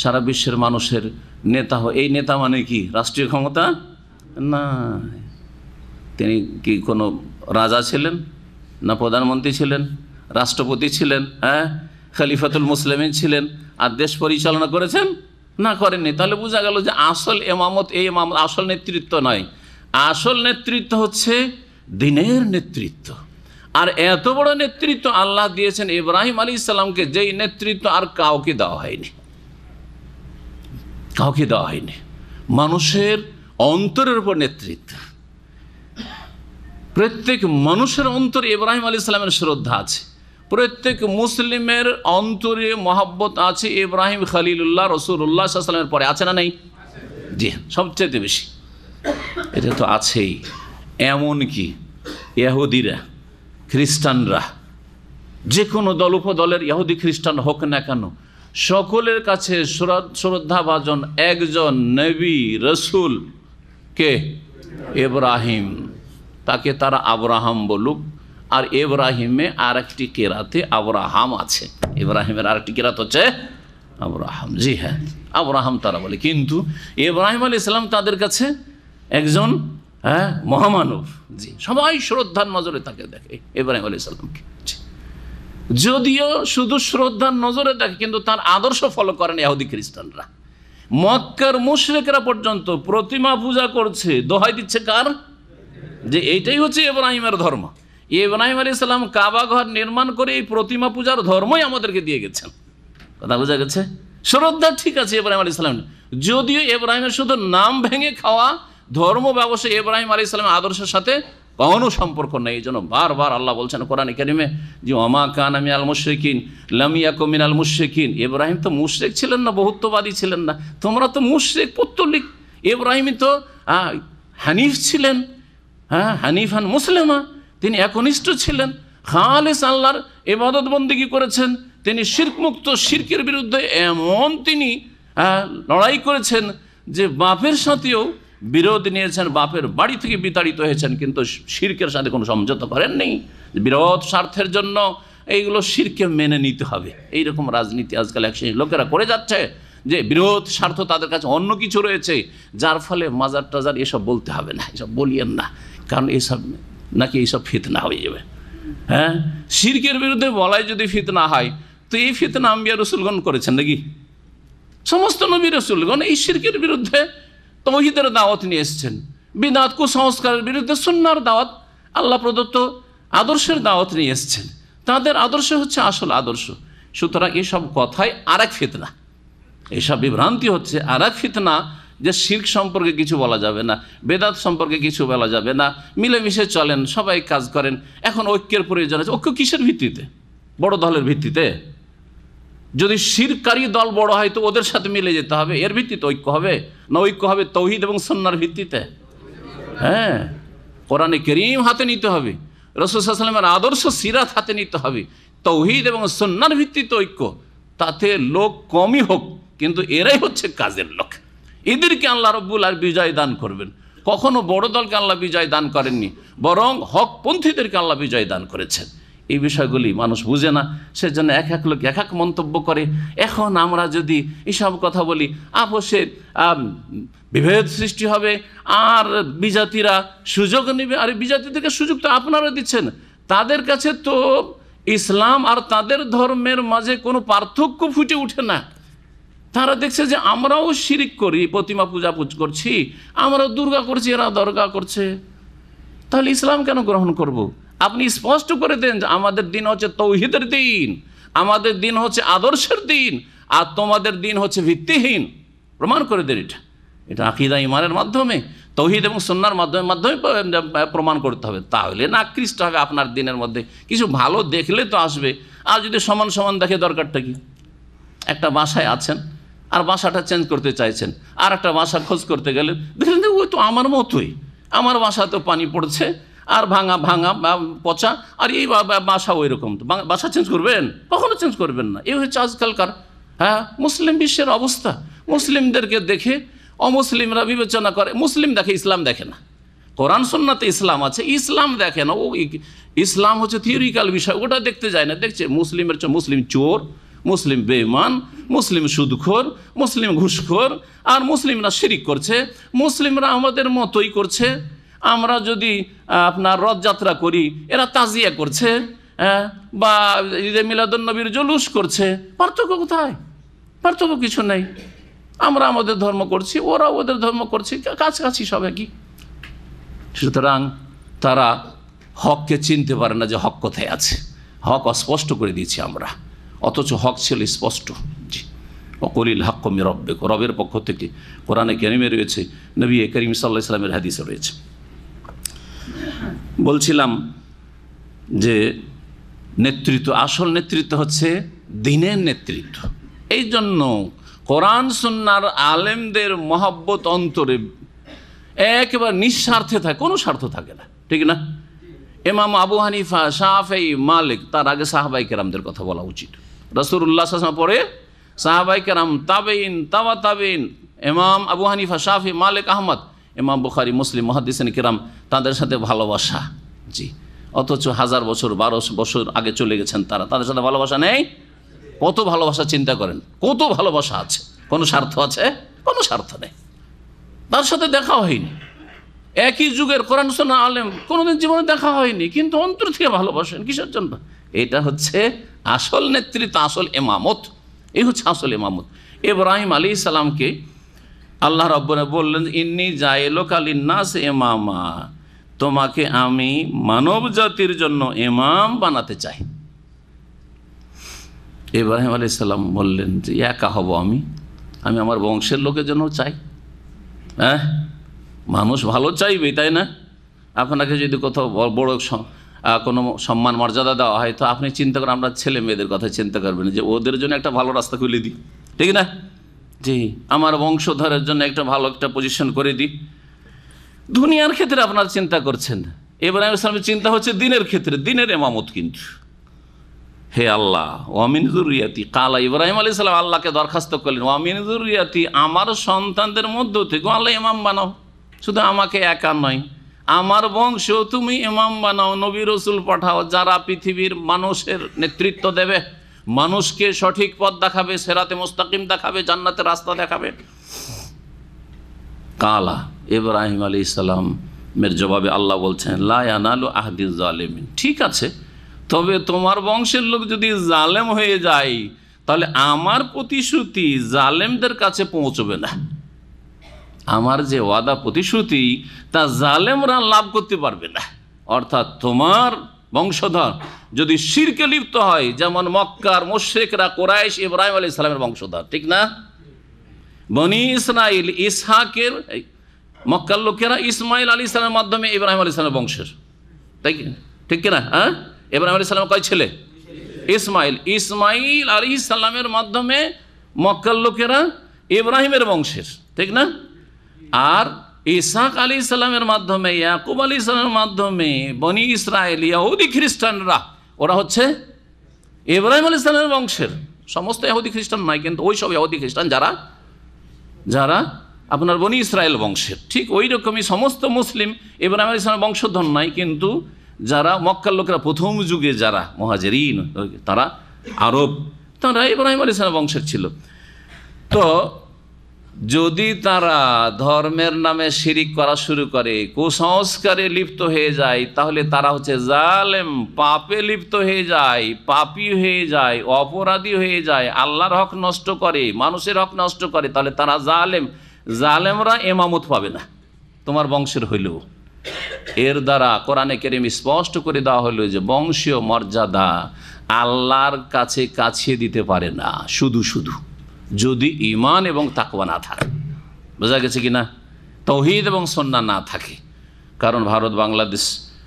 সারা বিশ্বের মানুষের নেতা হই? এই নেতা মানে কি রাষ্ট্রীয় ক্ষমতা না, তিনি কি কোনো রাজা ছিলেন না প্রধানমন্ত্রী ছিলেন, রাষ্ট্রপতি ছিলেন, হ্যাঁ খলিফাতুল মুসলিমিন ছিলেন, আর দেশ পরিচালনা করেছেন না, করেননি? তাহলে বোঝা গেল যে আসল ইমামত, এই ইমামত আসল নেতৃত্ব নয়, আসল নেতৃত্ব হচ্ছে দিনের নেতৃত্ব। আর এত বড় নেতৃত্ব আল্লাহ দিয়েছেন ইব্রাহিম আলাইহিস সালামকে, যেই নেতৃত্ব আর কাউকে দেওয়া হয়নি, কাউকে দেওয়া হয়নি। মানুষের অন্তরের উপর নেতৃত্ব, প্রত্যেক মানুষের অন্তরে ইব্রাহিম আলাইহিস সালামের শ্রদ্ধা আছে, প্রত্যেক মুসলিমের অন্তরে মহব্বত আছে ইব্রাহিম খলিলুল্লাহ রাসূলুল্লাহ সাল্লাল্লাহু আলাইহি ওয়াসাল্লামের পরে, আছে না নেই? জি, সবচেয়ে বেশি এটা তো আছেই। এমনকি ইহুদিরা, খ্রিস্টানরা, যে কোনো দল উপদলের ইহুদি খ্রিস্টান হোক না কেন, সকলের কাছে শ্রদ্ধাভাজন একজন নবী রসুল কে? ইব্রাহিম। তাকে তারা আব্রাহাম বলুক, আর ইব্রাহিমে আর একটি কেরাতে আব্রাহাম আছে, ইব্রাহিমের আর একটি কেরাত হচ্ছে আব্রাহাম। জি হ্যাঁ, আব্রাহাম তারা বলে, কিন্তু ইব্রাহিম আলাইহিস সালাম তাদের কাছে একজন মহামানব। জি, সবাই শ্রদ্ধার নজরে তাকে দেখে ইব্রাহিম আলাইহিস সালামকে। যদিও শুধু শ্রদ্ধার নজরে দেখে, কিন্তু তার আদর্শ ফলো করেন ইহুদি খ্রিস্টানরা। মক্কার মুশরিকরা পর্যন্ত প্রতিমা পূজা করছে, দোহাই দিচ্ছে কার? যে এইটাই হচ্ছে ইব্রাহিমের ধর্ম। ইব্রাহিম আলাইহিস সালাম কাবা ঘর নির্মাণ করে এই প্রতিমা পূজার ধর্মই আমাদেরকে দিয়ে গেছেন। কথা বোঝা গেছে? শ্রদ্ধা ঠিক আছে ইব্রাহিম আলাইহিস সালাম, যদিও ইব্রাহিমের শুধু নাম ভেঙে খাওয়া ধর্ম ব্যবসায়ী ইব্রাহিম আলাইহিস সালামের আদর্শের সাথে কোনো সম্পর্ক নেই। এই জন্য বারবার আল্লাহ বলছেন কোরআনে কারিমে যে ওমা কানা মিনাল মুশরিকিন লাম ইয়াকুম মিনাল মুশরিকিন। ইব্রাহিম তো মুশরিক ছিলেন না, বহুত্ববাদী ছিলেন না। তোমরা তো মুশরিক পৌত্তলিক। ইব্রাহিম তো হানিফ ছিলেন, হ্যাঁ, হানিফান মুসলিমা। তিনি একনিষ্ঠ ছিলেন, খালেস আল্লাহর ইবাদত বন্দেগী করেছেন। তিনি শিরক মুক্ত, শিরকের বিরুদ্ধে এমন তিনি লড়াই করেছেন যে বাপের সাথেও বিরোধ নিয়েছেন, বাপের বাড়ি থেকে বিতাড়িত হয়েছেন, কিন্তু শিরকের সাথে কোনো সমঝোতা করেননি। বিরোধ স্বার্থের জন্য এইগুলো শিরকে মেনে নিতে হবে। এইরকম রাজনীতি আজকাল এক শ্রেণীর লোকেরা করে যাচ্ছে, যে বিরোধ স্বার্থ তাদের কাছে অন্য কিছু রয়েছে, যার ফলে মাজার টাজার এসব বলতে হবে না, এসব বলিয়েন না, কারণ এইসব নাকি এইসব ফিতনা হয়ে যাবে। হ্যাঁ, শিরকের বিরুদ্ধে বলাই যদি ফিতনা হয়, তো এই ফিতনা আম্বিয়া রসুলগণ করেছেন নাকি? সমস্ত নবী রসুলগণ এই শিরকের বিরুদ্ধে তৌহিদের দাওয়াত নিয়ে এসেছেন, বিদআত কুসংস্কারের বিরুদ্ধে সুন্নাহর দাওয়াত, আল্লাহ প্রদত্ত আদর্শের দাওয়াত নিয়ে এসেছেন। তাদের আদর্শ হচ্ছে আসল আদর্শ। সুতরাং এইসব কথাই আর এক ফিতনা, এইসব বিভ্রান্তি হচ্ছে আর এক ফিতনা, যে শিরক সম্পর্কে কিছু বলা যাবে না, বেদাত সম্পর্কে কিছু বলা যাবে না, মিলেমিশে চলেন, সবাই কাজ করেন। এখন ঐক্যের প্রয়োজন আছে। ঐক্য কিসের ভিত্তিতে? বড় দলের ভিত্তিতে? যদি শিরকারী দল বড় হয় তো ওদের সাথে মিলে যেতে হবে, এর ভিত্তিতে ঐক্য হবে না? ঐক্য হবে তৌহিদ এবং সুন্নাহর ভিত্তিতে। হ্যাঁ, কোরআনে কারীম হাতে নিতে হবে, রাসূল সাল্লাল্লাহু আলাইহি ওয়াসাল্লামের আদর্শ সিরাত হাতে নিতে হবে, তৌহিদ এবং সুন্নাহর ভিত্তিতে ঐক্য। তাতে লোক কমই হোক, কিন্তু এরাই হচ্ছে কাজের লোক। এদেরকে আল্লাহ রাব্বুল আলামিন বিজয় দান করবেন। কখনো বড় দলকে আল্লাহ বিজয় দান করেননি, বরং হকপন্থীদেরকে আল্লাহ বিজয় দান করেছেন। এই বিষয়গুলি মানুষ বুঝে না, সেজন্য এক এক লোক এক এক মন্তব্য করে। এখন আমরা যদি এসব কথা বলি, আপোষের বিভেদ সৃষ্টি হবে, আর বিজাতিরা সুযোগ নেবে। আর বিজাতিদেরকে সুযোগ তো আপনারা দিচ্ছেন। তাদের কাছে তো ইসলাম আর তাদের ধর্মের মাঝে কোনো পার্থক্য ফুটে ওঠে না। তারা দেখছে যে আমরাও শিরিক করি, প্রতিমা পূজা করছি, আমরাও দুর্গা করছি, এরা দরগা করছে, তাহলে ইসলাম কেন গ্রহণ করব? আপনি স্পষ্ট করে দেন যে আমাদের দিন হচ্ছে তৌহিদের দিন, আমাদের দিন হচ্ছে আদর্শের দিন, আর তোমাদের দিন হচ্ছে ভিত্তিহীন। প্রমাণ করে দেন এটা। এটা আকীদা ঈমানের মাধ্যমে, তৌহিদ এবং সুন্নাহর মাধ্যমে প্রমাণ করতে হবে। তাহলে না আকৃষ্ট হবে আপনার দিনের মধ্যে। কিছু ভালো দেখলে তো আসবে। আর যদি সমান সমান দেখে, দরকারটা কি? একটা বাসায় আছেন, আর বাসাটা চেঞ্জ করতে চাইছেন, আর একটা বাসা খোঁজ করতে গেলে দেখলেন যে ওই তো আমার মতোই, আমার বাসাতেও পানি পড়ছে, আর ভাঙা ভাঙা পচা, আর এই বাসা ওই রকম। তো বাসা চেঞ্জ করবেন? কখনো চেঞ্জ করবেন না। এই হচ্ছে আজকালকার মুসলিম বিশ্বের অবস্থা। মুসলিমদেরকে দেখে অমুসলিমরা বিবেচনা করে। মুসলিম দেখে, ইসলাম দেখে না। কোরআন সুন্নাতে ইসলাম আছে, ইসলাম দেখে না। ও ইসলাম হচ্ছে থিওরিক্যাল বিষয়, ওটা দেখতে যায় না। দেখছে মুসলিমের মুসলিম চোর, মুসলিম বেঈমান, মুসলিম সুদখোর, মুসলিম ঘুষখোর, আর মুসলিমরা শিরিক করছে, মুসলিমরা আমাদের মতোই করছে। আমরা যদি আপনার রথযাত্রা করি, এরা তাজিয়া করছে, বা ঈদে মিলাদুন্নবীর জুলুস করছে। পার্থক্য কোথায়? পার্থক্য কিছু নেই। আমরা আমাদের ধর্ম করছি, ওরা ওদের ধর্ম করছে, কাছাকাছি সব একই। সুতরাং তারা হককে চিনতে পারে না যে হক কোথায় আছে। হক অস্পষ্ট করে দিয়েছি আমরা, অথচ হক ছিল স্পষ্ট। জি, ওয়াকুলিল হাক্কু মির রাব্বিক, রবের পক্ষ থেকে কোরআনে কারিমে রয়েছে, নবী করিম সাল্লাল্লাহু আলাইহি ওয়াসাল্লামের হাদিসে রয়েছে। বলছিলাম যে নেতৃত্ব, আসল নেতৃত্ব হচ্ছে দ্বীনের নেতৃত্ব। এই জন্য কোরআন সুন্নাহর আলেমদের মহব্বত অন্তরে একেবারে নিঃস্বার্থে থাকে, কোনো স্বার্থ থাকে না, ঠিক না? ইমাম আবু হানিফা, শাফেঈ, মালিক, তার আগে সাহাবায়ে কেরামদের কথা বলা উচিত। রাসূলুল্লাহ সাল্লাল্লাহু আলাইহি ওয়াসাল্লাম পরে সাহাবায়ে কেরাম, তাবেঈন, তাবা তাবেঈন, ইমাম আবু হানিফা, শাফি, মালিক, আহমদ, ইমাম বুখারী, মুসলিম, মুহাদ্দিসিন কিরাম, তাদের সাথে ভালোবাসা। জি, অথচ 1000 বছর 1200 বছর আগে চলে গেছেন তারা, তাদের সাথে ভালোবাসা নেই? কত ভালোবাসা চিন্তা করেন, কত ভালোবাসা আছে। কোনো স্বার্থ আছে? কোনো স্বার্থ নেই। তার সাথে দেখা হয়নি, একই যুগের কোরআন সুন্নাহ আলেম, কোনোদিন জীবনে দেখা হয়নি, কিন্তু অন্তর থেকে ভালোবাসেন। কিসের জন্য? এটা হচ্ছে আসল নেতৃত্ব, আসল এমামত, এই হচ্ছে আসল এমামত। ইব্রাহিম আলাইহিস সালামকে আল্লাহ রাব্বুল বললেন, ইন্নী জাইলুকা লিন্নাস ইমামা, তোমাকে আমি মানব জাতির জন্য ইমাম বানাতে চাই। ইব্রাহিম আলাইহিস সালাম বললেন যে একা হব আমি আমার বংশের লোকের জন্য চাই। হ্যাঁ, মানুষ ভালো চাইবে, তাই না? আপনাকে যদি কোথাও বড় কোনো সম্মান মর্যাদা দেওয়া হয় তো আপনি চিন্তা করেন, আমরা ছেলে মেয়েদের কথা চিন্তা করবেন যে ওদের জন্য একটা ভালো রাস্তা খুলে দিই, ঠিক না? জি, আমার বংশধরের জন্য একটা ভালো একটা পজিশন করে দিই। দুনিয়ার ক্ষেত্রে আপনারা চিন্তা করছেন, ইব্রাহিম আলাইহিস সালামের চিন্তা হচ্ছে দিনের ক্ষেত্রে, দিনের ইমামত। কিন্তু হে আল্লাহ, ওয়ামিন যুররিয়াতি, কালা ইব্রাহিম আলাইহিস সালাম আল্লাহকে দরখাস্ত করলেন, ওয়ামিন যুররিয়াতি, আমার সন্তানদের মধ্য থেকে আল্লাহ ইমাম বানাও। শুধু আমাকে একা নয়, আমার বংশেও তুমি ইমাম বানাও, নবী রসুল পাঠাও, যারা পৃথিবীর মানুষের নেতৃত্ব দেবে, মানুষকে সঠিক পথ দেখাবে, সিরাতে মুস্তাকিম দেখাবে, জান্নাতের রাস্তা দেখাবে। কালা ইব্রাহিম আলাইহিস সালামের জবাবে আল্লাহ বলছেন, লা ইয়ানালু আহদিজ জালিমিন, ঠিক আছে, তবে তোমার বংশের লোক যদি জালেম হয়ে যায় তাহলে আমার প্রতিশ্রুতি জালেমদের কাছে পৌঁছবে না। আমার যে ওয়াদা প্রতিশ্রুতি তা জালেমরা লাভ করতে পারবে না। অর্থাৎ তোমার বংশধর যদি শিরকে লিপ্ত হয়, যেমন মক্কার মুশরিকরা কুরাইশ ইব্রাহিম আলাইহিস সালামের বংশধর, ঠিক না? বনি ইসরাইল ইসহাকের, মক্কার লোকেরা ইসমাইল আলাইহিস সালামের মাধ্যমে ইব্রাহিম আলাইহিস সালামের বংশের, তাই কি? ঠিক কিনা? হ্যাঁ, ইব্রাহিম আলাইহিস সালামের কয় ছেলে? ইসমাইল আলাইহিস সালামের মাধ্যমে মক্কার লোকেরা ইব্রাহিমের বংশের, ঠিক না? আর ইসহাক আলাইহিস সালামের মাধ্যমে, ইয়াকুব আলাইহিস সালামের মাধ্যমে বনি ইসরায়েল ইহুদি খ্রিস্টানরা, ওরা হচ্ছে ইব্রাহিম আলাইহিস সালামের বংশের। সমস্ত ইহুদি খ্রিস্টান নয়, কিন্তু ওই সব ইহুদি খ্রিস্টান যারা আপনার বনি ইসরায়েল বংশের, ঠিক ওই রকমই সমস্ত মুসলিম ইব্রাহিম আলাইহিস সালামের বংশধর নয়, কিন্তু যারা মক্কার লোকেরা প্রথম যুগে যারা মুহাজিরিন, তারা আরব, তারা ইব্রাহিম আলাইহিস সালামের বংশের ছিল। তো যদি তারা ধর্মের নামে শিরিক করা শুরু করে, কুসংস্কারে লিপ্ত হয়ে যায়, তাহলে তারা হচ্ছে জালেম, পাপে লিপ্ত হয়ে যায়, পাপী হয়ে যায়, অপরাধী হয়ে যায়, আল্লাহর হক নষ্ট করে, মানুষের হক নষ্ট করে, তাহলে তারা জালেম। জালেমরা ইমামত পাবে না তোমার বংশের হইলেও। এর দ্বারা কোরআনে কারীম স্পষ্ট করে দেওয়া হলো যে বংশীয় মর্যাদা আল্লাহর কাছে কাছিয়ে দিতে পারে না শুধু শুধু যদি ঈমান এবং তাকওয়া না থাকে। বোঝা গেছে কিনা? তাওহীদ এবং সুন্নাহ না থাকে। কারণ ভারত, বাংলাদেশ,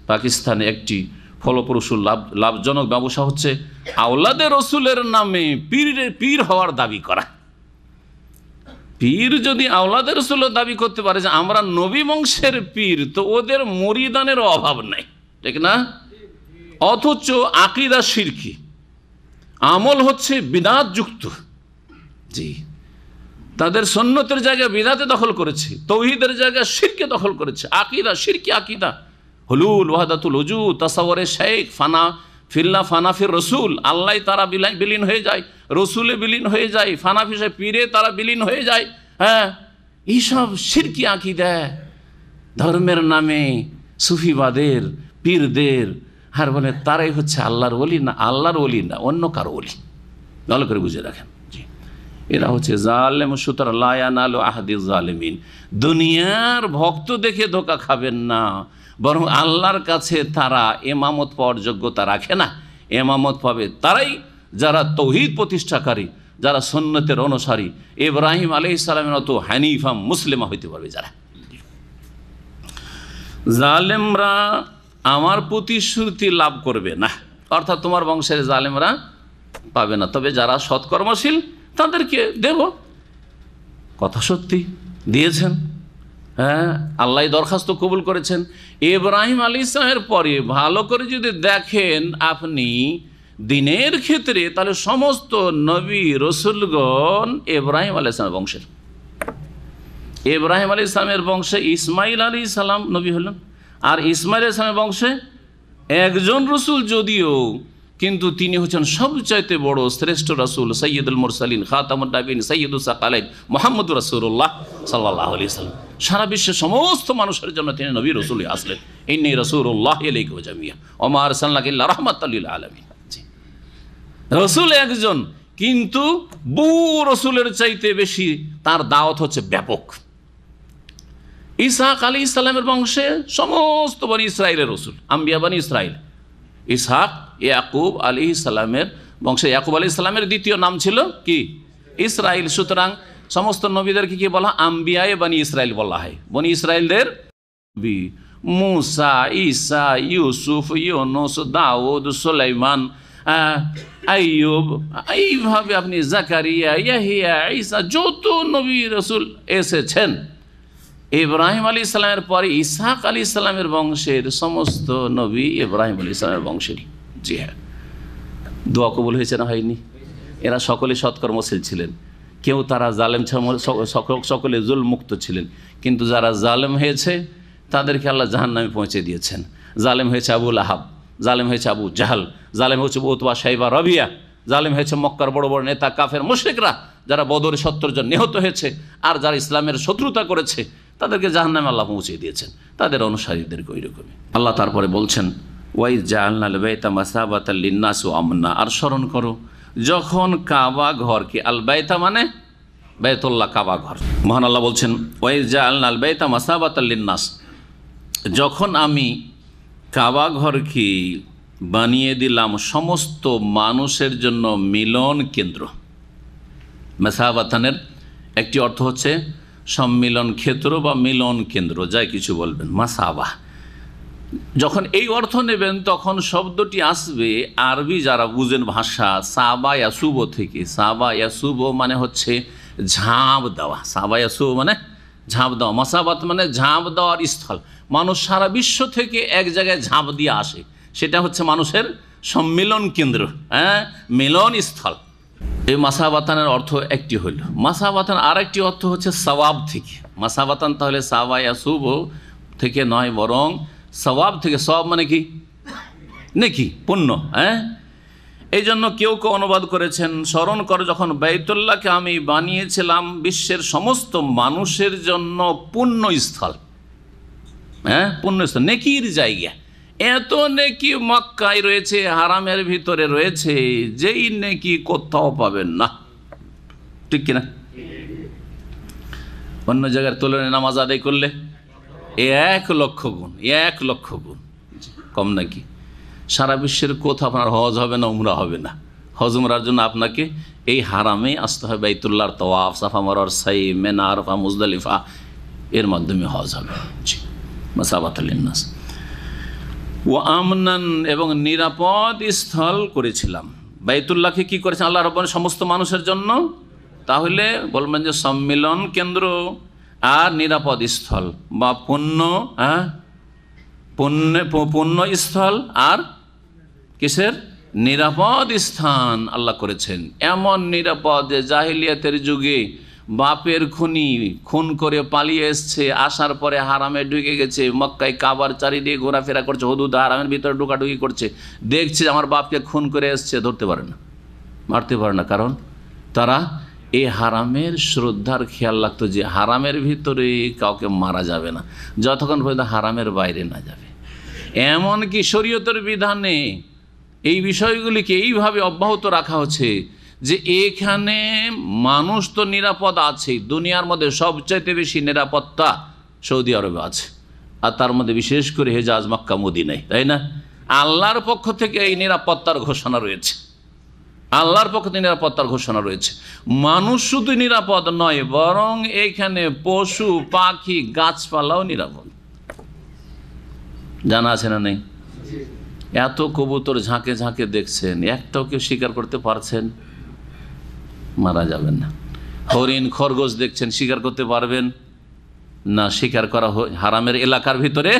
পাকিস্তানে একটি ফলপ্রসূ লাভজনক ব্যবসা হচ্ছে আওলাদে রসুলের নামে পীর হওয়ার দাবি করা। পীর যদি আওলাদে রসুলের দাবি করতে পারে যে আমরা নবী বংশের পীর, তো ওদের মুরিদানের অভাব নাই, ঠিক না? অথচ আকীদা শিরকি, আমল হচ্ছে বিদআত যুক্ত। জি, তাদের সুন্নতের জায়গায় বিদআতে দখল করেছে, তাওহীদের জায়গায় শিরকে দখল করেছে। আকীদা শিরকি আকীদা, হুলুল ওয়াহদাতুল ওজুদ, তাসাউরে শেখ, ফানা ফিল্লাহ, ফানা ফির রসুল, আল্লাহ তারা বিলীন হয়ে যায়, রসুলে বিলীন হয়ে যায়, ফানা ফিসে পীরে তারা বিলীন হয়ে যায়। হ্যাঁ, এইসব শিরকি আকীদা ধর্মের নামে সুফিবাদের, পীরদের, আর বলে তারাই হচ্ছে আল্লাহর ওলি। না, আল্লাহর ওলি না, অন্য কারো ওলি। ভালো করে বুঝে রাখেন। জি, এরা হচ্ছে জালেম। সুতরাং লা ইয়ানালু আহদিজ জালিমিন, দুনিয়ার ভক্ত দেখে ধোঁকা খাবেন না, বরং আল্লাহর কাছে তারা ইমামত পাওয়ার যোগ্যতা রাখে না। ইমামত পাবে তারাই যারা তাওহীদ প্রতিষ্ঠাকারী, যারা সুন্নতের অনুসারী, ইব্রাহিম আলাইহিস সালামের মতো হানিফা মুসলিমা হইতে পারবে যারা। জালেমরা আমার প্রতিশ্রুতি লাভ করবে না, অর্থাৎ তোমার বংশের জালেমরা পাবে না। তবে যারা সৎকর্মশীল তাদেরকে দেব। কথা সত্যি দিয়েছেন। হ্যাঁ, আল্লাহ দরখাস্ত কবুল করেছেন। ইব্রাহিম আলাইহিস সালামের পরে ভালো করে যদি দেখেন আপনি দিনের ক্ষেত্রে, তাহলে সমস্ত নবী রসুলগণ ইব্রাহিম আলাইহিস সালামের বংশের। ইব্রাহিম আলাইহিস সালামের বংশে ইসমাইল আলাইহিস সালাম নবী হলেন, আর ইসমাইল আলাইহিস সালামের বংশে একজন রসুল যদিও, কিন্তু তিনি হচ্ছেন সবচাইতে বড় শ্রেষ্ঠ রাসূল, সাইয়্যিদুল মুরসালিন, খাতামুন নাবিয়িন, সাইয়্যিদুস সাকালাইন, মুহাম্মদুর রাসূলুল্লাহ সাল্লাল্লাহু আলাইহি ওয়াসাল্লাম। সারা বিশ্বের সমস্ত মানুষের জন্য তিনি নবী রসুল আসলেন। ইন্নী রাসূলুল্লাহি ইলাইকুম জামিয়া ওয়া মা আরসালনাকা ইল্লা রাহমাতাল লিল আলামিন। রসুল একজন, কিন্তু বহু রসুলের চাইতে বেশি তার দাওয়াত হচ্ছে ব্যাপক। ইসহাক আলী ইসলামের বংশে সমস্ত বনি ইসরায়েলের রসুল, আম্বিয়া বনি ইসরায়েল। ইসহাক ইয়াকুব আলী ইসলামের বংশে, ইয়াকুব আলী ইসলামের দ্বিতীয় নাম ছিল কি? ইসরায়েল। সুতরাং সমস্ত নবীদেরকে কি বলা? আম্বিয়ায়ে বনি ইসরায়েল বলা হয়। বনি ইসরায়েলদের মুসা, ঈসা, ইউসুফ, ইউনুস, দাউদ, সুলাইমান, আইয়ুব, এইভাবে আপনি জাকারিয়া, ইয়াহিয়া, ঈসা, যত নবী রসুল এসেছেন, ইব্রাহিম আলী ইসলামের পরে ইসহাক আলী ইসলামের বংশের সমস্ত নবী ইব্রাহিম আলী ইসলামের বংশেরই। জি হ্যাঁ, দোয়া কবুল হয়েছে না হয়নি? এরা সকলে সৎকর্মশীল ছিলেন, কেউ তারা জালেম, সকলে জুল মুক্ত ছিলেন। কিন্তু যারা জালেম হয়েছে তাদেরকে আল্লাহ জাহান্নামে পৌঁছে দিয়েছেন। জালেম হয়েছে আবুল আহাব, জালেম হয়েছে আবু জাহাল, জালেম হচ্ছে উতবা, শাইবা, রবিয়া, জালেম হয়েছে মক্কার বড় বড় নেতা কাফের মুশরিকরা, যারা বদরে 70 জন নিহত হয়েছে। আর যারা ইসলামের শত্রুতা করেছে তাদেরকে জাহান্নামে আল্লাহ পৌঁছে দিয়েছেন, তাদের অনুসারীদেরকে ওই রকমই। আল্লাহ তারপরে বলছেন, ওয়াইজ জাআলনাল বাইতা মাসাবাতাল লিন্নাস ওয়া আমনা, আর স্মরণ করো যখন কাবা ঘরকে, আল বাইতা মানে বাইতুল্লাহ, কাবা ঘর। মহান আল্লাহ বলছেন, ওয়াইজ জাআলনাল বাইতা মাসাবাতাল লিন্নাস, যখন আমি কাবা ঘরকে বানিয়ে দিলাম সমস্ত মানুষের জন্য মিলন কেন্দ্র। মাসাবাতানের একটি অর্থ হচ্ছে সম্মিলন ক্ষেত্র বা মিলন কেন্দ্র, যাই কিছু বলবেন। মাসাবা যখন এই অর্থ নেবেন তখন শব্দটি আসবে আরবি যারা বুঝেন ভাষা, সাবা ইয়াসুবো থেকে। সাবা ইয়াসুবো মানে হচ্ছে ঝাঁপ দেওয়া, সাবা ইয়াসুবো মানে ঝাঁপ দেওয়া, মাসাবাত মানে ঝাঁপ দেওয়ার স্থল। মানুষ সারা বিশ্ব থেকে এক জায়গায় ঝাঁপ দিয়ে আসে, সেটা হচ্ছে মানুষের সম্মিলন কেন্দ্র, মিলন স্থল। এই মাসাবাতানের অর্থ একটি হইল। মাসাবাতান আর একটি অর্থ হচ্ছে সওয়াব থেকে। মাসাবাতান তাহলে সাবা ইয়াসুবো থেকে নয়, বরং সওয়াব থেকে। সওয়াব মানে কি? নেকি, পুণ্য। এই জন্য কেউ কেউ অনুবাদ করেছেন, স্মরণ করো যখন বাইতুল্লাহকে আমি বানিয়েছিলাম বিশ্বের সমস্ত মানুষের জন্য পুণ্যস্থল। পুণ্যস্থল, নেকির জায়গা। এত নেকি মক্কায় রয়েছে, হারামের ভিতরে রয়েছে, যেই নেকি কোথাও পাবেন না, ঠিক কিনা? অন্য জায়গার তুলনায় নামাজ আদায় করলে 1 লক্ষ গুণ, 1 লক্ষ গুণ কম নাকি? সারা বিশ্বের কোথাও আপনার হজ হবে না, উমরা হবে না। হজ উমরার জন্য আপনাকে এই হারামে আসতে হবে। বাইতুল্লাহর তওয়াফ, সাফা মারওয়ার সাই, মিনা, আরাফা, মুজদালিফা, এর মাধ্যমে হজ হবে। জি, মাসাবাতুল লিন্নাস ও আমনান, এবং নিরাপদ স্থল করেছিলাম। বাইতুল্লাহকে কি করেছেন আল্লাহ রাব্বুল আলামিন? সমস্ত মানুষের জন্য। তাহলে বলবেন যে সম্মিলন কেন্দ্র আর নিরাপদ স্থল বা পুণ্য স্থল আর কিসের? নিরাপদ স্থান আল্লাহ করেছেন। এমন নিরাপদ যে জাহিলিয়াতের যুগে বাপের খুন করে পালিয়ে এসছে, আসার পরে হারামে ঢুকে গেছে, মক্কায় কাবার চারিদিকে ঘোরাফেরা করছে, হুদুদ হারামের ভিতরে ঢুকাঢুকি করছে, দেখছে আমার বাপকে খুন করে এসছে, ধরতে পারে না, মারতে পারে না। কারণ তারা এই হারামের শ্রদ্ধার খেয়াল রাখতো যে হারামের ভিতরে কাউকে মারা যাবে না যতক্ষণ পর্যন্ত হারামের বাইরে না যাবে। এমনকি শরীয়তের বিধানে এই বিষয়গুলিকে এইভাবে অব্যাহত রাখা হচ্ছে যে এখানে মানুষ তো নিরাপদ আছে, দুনিয়ার মধ্যে সবচাইতে বেশি নিরাপত্তা সৌদি আরবে আছে, আর তার মধ্যে বিশেষ করে হেজাজ, মক্কা, মদিনায়, তাই না? আল্লাহর পক্ষ থেকে এই নিরাপত্তার ঘোষণা রয়েছে, আল্লাহর পক্ষ থেকে নিরাপত্তার ঘোষণা রয়েছে। মানুষ শুধু নিরাপদ নয়, বরং এখানে পশু পাখি গাছপালাও নিরাপদ। জানা আছে না নেই? এত কবুতর ঝাঁকে ঝাঁকে দেখছেন, একটাও কেউ শিকার করতে পারছেন? মারা যাবেন না। হরিণ, খরগোশ দেখছেন, শিকার করতে পারবেন না? শিকার করা হারামের এলাকার ভিতরে,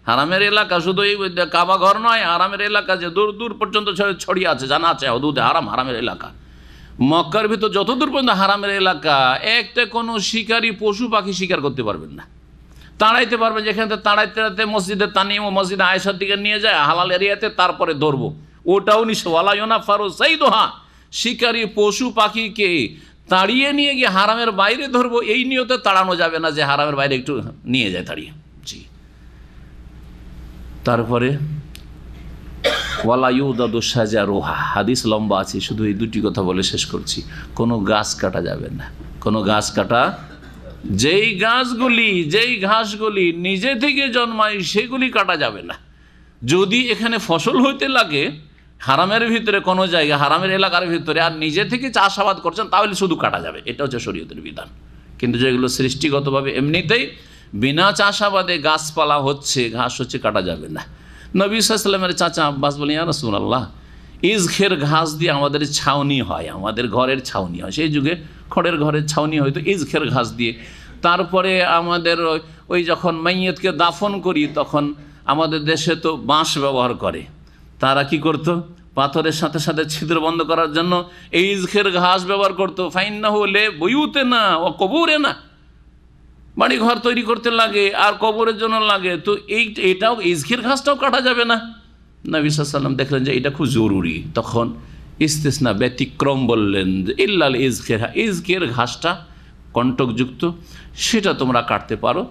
হারামের এলাকা শুধু এই কাবা ঘর নয়, হারামের এলাকা যে দূর দূর পর্যন্ত ছড়িয়ে আছে, জানা আছে হুদুদে হারাম, হারামের এলাকা। মক্কার ভিতর যত দূর পর্যন্ত হারামের এলাকা, একটা কোনো শিকারী পশু পাখি শিকার করতে পারবেন না। তাড়াইতে পারবেন, যেখানে তাড়াইতে তাড়াইতে মসজিদে তানিম ও মসজিদে আয়েশার দিকে নিয়ে যায় হালাল এরিয়াতে, তারপরে ধরবো, ওটাও নিঃসওয়ালায়না ফারো সেই দোহা। শিকারী পশু পাখিকে তাড়িয়ে নিয়ে গিয়ে হারামের বাইরে ধরবো, এই নিয়তে তাড়ানো যাবে না যে হারামের বাইরে একটু নিয়ে যায় তাড়িয়ে। জি, তারপরে ওয়ালা ইউদাদু শাজারুহা, হাদিস লম্বা আছে, শুধু এই দুটি কথা বলে শেষ করছি। কোনো গাছ কাটা যাবে না, কোনো গাছ কাটা, যেই ঘাসগুলি নিজে থেকে জন্মায় সেগুলি কাটা যাবে না। যদি এখানে ফসল হইতে লাগে হারামের ভিতরে, কোনো জায়গায় হারামের এলাকার ভিতরে, আর নিজে থেকে চাষাবাদ করছেন, তাহলে শুধু কাটা যাবে। এটা হচ্ছে শরীয়তের বিধান। কিন্তু যেগুলো সৃষ্টিগতভাবে এমনিতেই বিনা চাষাবাদে গাছপালা হচ্ছে, ঘাস হচ্ছে, কাটা যাবে না। নবী সাল্লাল্লাহু আলাইহি ওয়াসাল্লামের চাচা আব্বাস বলেন, ইয়া রাসূলুল্লাহ, ইজখের ঘাস দিয়ে আমাদের ছাউনি হয়, আমাদের ঘরের ছাউনি হয়। সেই যুগে খড়ের ঘরের ছাউনি হয়তো ইজখের ঘাস দিয়ে। তারপরে আমাদের ওই যখন মাইয়তকে দাফন করি, তখন আমাদের দেশে তো বাঁশ ব্যবহার করে। তারা কি করতো? পাথরের সাথে সাথে ছিদ্র বন্ধ করার জন্য এই ইজখের ঘাস ব্যবহার করতো। ফাইন্নাহু লিবুয়ুতিনা ওয়া কুবুরিনা, বাড়ি ঘর তৈরি করতে লাগে আর কবরের জন্য লাগে। তো এটাও ইজখের ঘাসটাও কাটা যাবে না। নবী সাল্লাল্লাহু আলাইহি ওয়াসাল্লাম দেখলেন যে এটা খুব জরুরি, তখন ইস্তিসনা, ব্যতিক্রম বললেন যে ইল্লাল ইজখের ঘাসটা কণ্টকযুক্ত, সেটা তোমরা কাটতে পারো,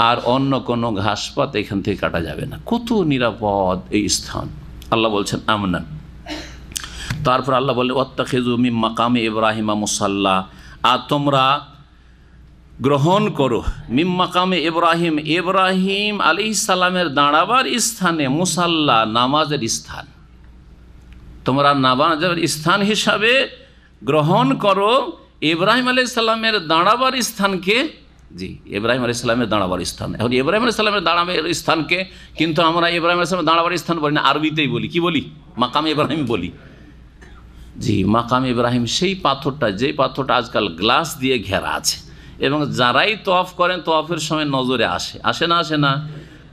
আর অন্য কোনো ঘাসপাত এখান থেকে কাটা যাবে না। কত নিরাপদ এই স্থান! আল্লাহ বলছেন আমনান। তারপর আল্লাহ বলে ওয়াত্তাখিযু মিন মাকামে ইব্রাহিমা মুসাল্লা, আর তোমরা গ্রহণ করো মিন মাকামে ইব্রাহিম আলাইহিস সালামের দাঁড়াবার স্থানে মুসাল্লা, নামাজের স্থান। তোমরা নামাজের স্থান হিসাবে গ্রহণ করো ইব্রাহিম আলাইহিস সালামের দাঁড়াবার স্থানকে। জি, ইব্রাহিম আলাইহিস সালামের দাঁড়াবার স্থান। এখন ইব্রাহিম আলাইহিস সালামের দাঁড়াবার স্থানকে কিন্তু আমরা ইব্রাহিম আলাইহিস সালামের দাঁড়াবার স্থান বলি না, আরবিতেই বলি। কি বলি? মাকামে ইব্রাহিম বলি। জি, মাকামে ইব্রাহিম সেই পাথরটা, যে পাথরটা আজকাল গ্লাস দিয়ে ঘেরা আছে, এবং যারাই তওয়াফ করেন তওয়াফের সময় নজরে আসে না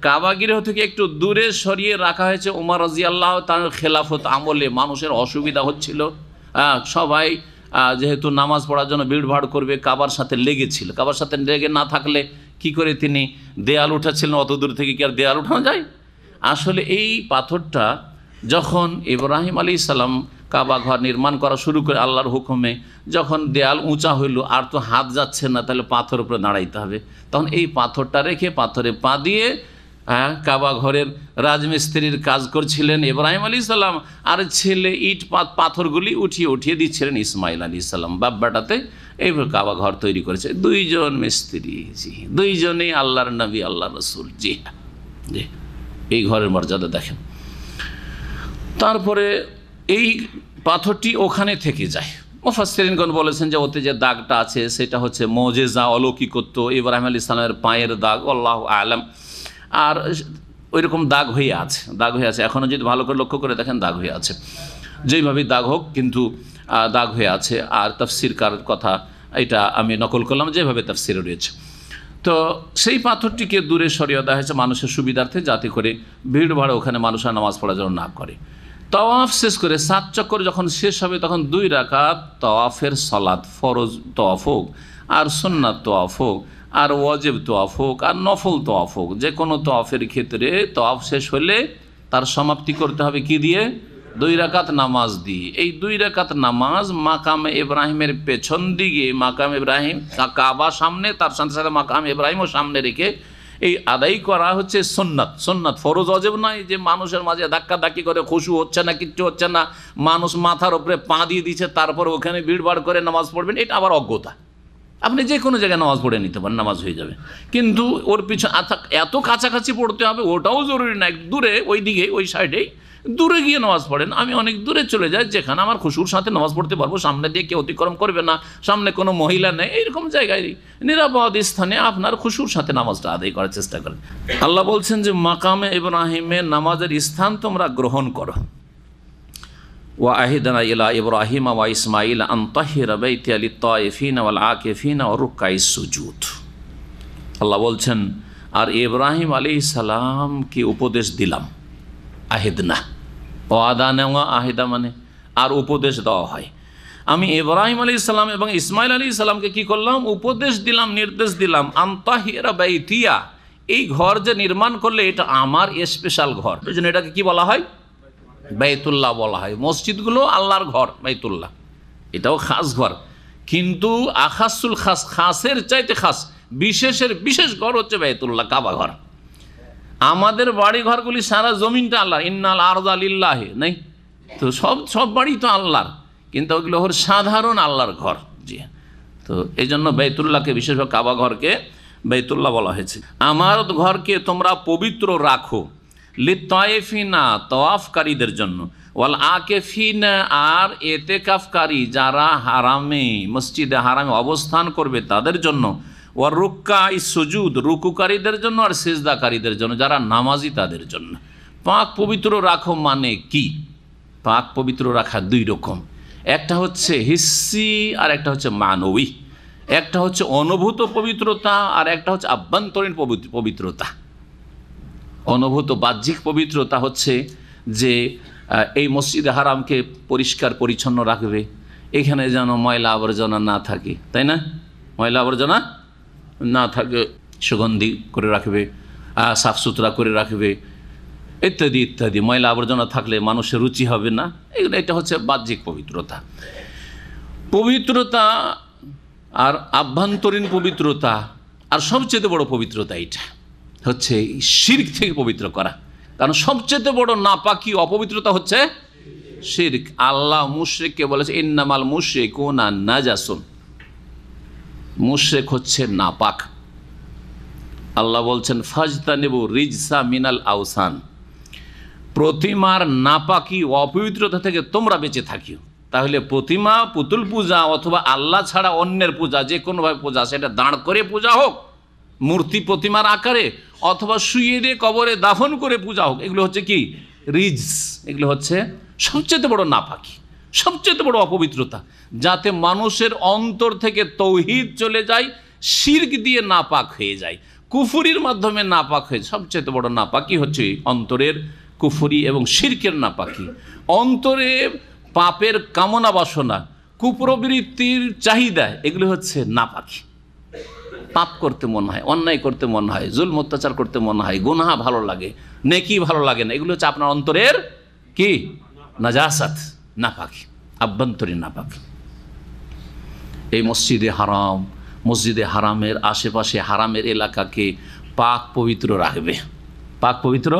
কাবাগৃহ থেকে একটু দূরে সরিয়ে রাখা হয়েছে। ওমর রাদিয়াল্লাহু তাআলার খেলাফত আমলে মানুষের অসুবিধা হচ্ছিল, সবাই যেহেতু নামাজ পড়ার জন্য ভিড়ভাড় করবে, কাবার সাথে লেগেছিল। কাবার সাথে লেগে না থাকলে কি করে তিনি দেয়াল উঠাচ্ছিলেন? অত দূর থেকে কি আর দেয়াল উঠানো যায়? আসলে এই পাথরটা যখন ইব্রাহিম আলাইহিস সালাম কাবা ঘর নির্মাণ করা শুরু করে আল্লাহর হুকুমে, যখন দেয়াল উঁচা হইল, আর তো হাত যাচ্ছে না, তাহলে পাথর উপরে দাঁড়াইতে হবে। তখন এই পাথরটা রেখে পাথরে পা দিয়ে কাবা ঘরের রাজমিস্ত্রির কাজ করছিলেন ইব্রাহিম আলাইহিস সালাম, আর ছেলে ইট পাথরগুলি উঠিয়ে দিচ্ছিলেন ইসমাইল আলাইহিস সালাম। বাপ বেটাতে এইভাবে কাবা ঘর তৈরি করেছে দুইজন মিস্ত্রি। জি, দুইজনেই আল্লাহর নবী, আল্লাহ রসুল। জি জি, এই ঘরের মর্যাদা দেখেন। তারপরে এই পাথরটি ওখানে থেকে যায়। মুফাসসিরিনগণ বলেছেন যে ওতে যে দাগটা আছে সেটা হচ্ছে মুজিজা, অলৌকিকত্ব, ইব্রাহিম আলাইহিস সালামের পায়ের দাগ, আল্লাহু আ'লাম। আর ওইরকম দাগ হয়ে আছে, এখনও যদি ভালো করে লক্ষ্য করে দেখেন দাগ হয়ে আছে। যেইভাবেই দাগ হোক, কিন্তু দাগ হয়ে আছে। আর তাফসীরকার কথা এটা আমি নকল করলাম, যেভাবে তাফসীরে রয়েছে। তো সেই পাথরটিকে দূরে সরিয়ে দেওয়া হয়েছে মানুষের সুবিধার্থে, যাতে করে ভিড়ভাড় ওখানে মানুষরা নামাজ পড়ার জন্য না করে। তওয়াফ শেষ করে 7 চক্কর যখন শেষ হবে, তখন 2 রাকাত তওয়াফের সালাত, ফরজ তওয়াফ হোক আর সুন্নাত তওয়াফ হোক আর ওয়াজিব তওয়াফ হোক আর নফল তওয়াফ হোক, যে কোনো তওয়াফের ক্ষেত্রে তওয়াফ শেষ হলে তার সমাপ্তি করতে হবে কি দিয়ে? 2 রাকাত নামাজ দিয়ে। এই 2 রাকাত নামাজ মাকামে ইব্রাহিমের পেছন দিকে, মাকামে ইব্রাহিম কাবা সামনে, তার সাথে সাথে মাকামে ইব্রাহিমও সামনে রেখে এই আদায় করা হচ্ছে সুন্নাত, ফরজ অজেব নয় যে মানুষের মাঝে ধাক্কাধাক্কি করে খুশু হচ্ছে না, কিচ্ছু হচ্ছে না, মানুষ মাথার উপরে পা দিয়ে দিচ্ছে, তারপর ওখানে ভিড়ভাড় করে নামাজ পড়বেন, এটা আবার অজ্ঞতা। আপনি যে কোনো জায়গায় নামাজ পড়ে নিতে পারেন, নামাজ হয়ে যাবে। কিন্তু ওর পিছনে এত কাছাকাছি পড়তে হবে ওটাও জরুরি না। দূরে ওই দিকে, ওই সাইডেই দূরে গিয়ে নামাজ পড়েন। আমি অনেক দূরে চলে যাই, যেখানে আমার খুশুর সাথে নামাজ পড়তে পারবো, সামনে দিয়ে কেউ অতিক্রম করবে না, সামনে কোনো মহিলা নেই, এইরকম জায়গায় নিরাপদ স্থানে আপনার খুশুর সাথে নামাজটা আদায় করার চেষ্টা করেন। আল্লাহ বলছেন যে মাকামে ইব্রাহিমের নামাজের স্থান তোমরা গ্রহণ করো। ওয়া আহিদানা ইলা ইব্রাহিম ওয়া ইসমাইল আন তাহিরা বাইতিয়া লিত-তাইফিনা ওয়াল আকিফিনা ওয়া রুকআইস সুজুদ। আল্লাহ বলছেন, আর ইব্রাহিম আলাইহিস সালামকে উপদেশ দিলাম। আহিদনা, ওয়াদা নেওয়া, আহিদা মানে আর উপদেশ দেওয়া হয়। আমি ইব্রাহিম আলাইহিস সালাম এবং ইসমাইল আলাইহিস সালামকে কি করলাম? উপদেশ দিলাম, নির্দেশ দিলাম। আন তাহিরা বাইতিয়া, এই ঘর যে নির্মাণ করলে এটা আমার স্পেশাল ঘর, এই জন্য এটাকে কি বলা হয়? বাইতুল্লাহ বলা হয়। মসজিদগুলো আল্লাহর ঘর, বাইতুল্লাহ এটাও খাস ঘর, কিন্তু আখাসুল খাস, খাসের চাইতে খাস, বিশেষের বিশেষ ঘর হচ্ছে বাইতুল্লাহ, কাবা ঘর। আমাদের বাড়ি ঘরগুলি সারা জমিনটা আল্লাহ, ইন্নাল আরদা লিল্লাহি, নেই তো সব বাড়ি তো আল্লাহর, কিন্তু ওগুলো হল সাধারণ আল্লাহর ঘর। জি, তো এই জন্য বাইতুল্লাহকে, বিশেষভাবে কাবা ঘরকে বাইতুল্লাহ বলা হয়েছে। আমার ঘরকে তোমরা পবিত্র রাখো, লিত্তায়েফিনা, তওয়াফকারীদের জন্য, ওয়াল আকেফিনা, আর এতেকাফকারী যারা হারামে, মসজিদে হারামে অবস্থান করবে তাদের জন্য, ওয়ার রুক্কাই সুজুদ, রুকুকারীদের জন্য, আর সিজদাকারীদের জন্য, যারা নামাজি তাদের জন্য। পাক পবিত্র রাখো মানে কি? পাক পবিত্র রাখা দুই রকম, একটা হচ্ছে হিস্সি আর একটা হচ্ছে মানবী। একটা হচ্ছে অনুভূত পবিত্রতা আর একটা হচ্ছে আভ্যন্তরীণ পবিত্রতা। অনুভূত বাহ্যিক পবিত্রতা হচ্ছে যে এই মসজিদে হারামকে পরিষ্কার পরিচ্ছন্ন রাখবে, এখানে যেন ময়লা আবর্জনা না থাকে, তাই না? ময়লা আবর্জনা না থাকে, সুগন্ধি করে রাখবে, সাফ সুতরা করে রাখবে, ইত্যাদি ইত্যাদি। ময়লা আবর্জনা থাকলে মানুষের রুচি হবে না, এগুলো, এটা হচ্ছে বাহ্যিক পবিত্রতা। পবিত্রতা আর আভ্যন্তরীণ পবিত্রতা, আর সবচেয়ে বড় পবিত্রতা এটা হচ্ছে শিরক থেকে পবিত্র করা। কারণ সবচেয়ে বড় নাপাকি অপবিত্রতা হচ্ছে শিরক। আল্লাহ মুশরিককে বলেছে ইন্নামাল মুশরিকুনা নাজাসুন, মুশরিক হচ্ছে নাপাক। আল্লাহ বলছেন ফাজতানিবু রিজসা মিনাল আওসান, প্রতিমার নাপাকি অপবিত্রতা থেকে তোমরা বেঁচে থাকিও। তাহলে প্রতিমা, পুতুল পূজা অথবা আল্লাহ ছাড়া অন্যের পূজা, যে কোনোভাবে পূজা, সেটা দাঁড় করে পূজা হোক, মূর্তি প্রতিমার আকারে, অথবা শুইয়ে দিয়ে কবরে দাফন করে পূজা হোক, এগুলো হচ্ছে কি? রিজস। এগুলো হচ্ছে সবচেয়ে বড় নাপাকি, সবচেয়ে বড় অপবিত্রতা, যাতে মানুষের অন্তর থেকে তৌহিদ চলে যায়, শিরক দিয়ে নাপাক হয়ে যায়, কুফুরির মাধ্যমে নাপাক হয়ে যায়। সবচেয়ে বড় নাপাকি হচ্ছে অন্তরের কুফুরি এবং শিরকের নাপাকি। অন্তরে পাপের কামনা বাসনা, কুপ্রবৃত্তির চাহিদা, এগুলো হচ্ছে নাপাকি। পাপ করতে মন হয়, অন্যায় করতে মন হয়, জুলম অত্যাচার করতে মন হয়, গুনাহ ভালো লাগে, নেকি ভালো লাগে না, এগুলো হচ্ছে আপনার অন্তরের কি? নাজাসাত, নাপাকি, আভ্যন্তরীণ নাপাকি। এই মসজিদে হারাম, মসজিদে হারামের আশেপাশে হারামের এলাকাকে পাক পবিত্র রাখবে, পাক পবিত্র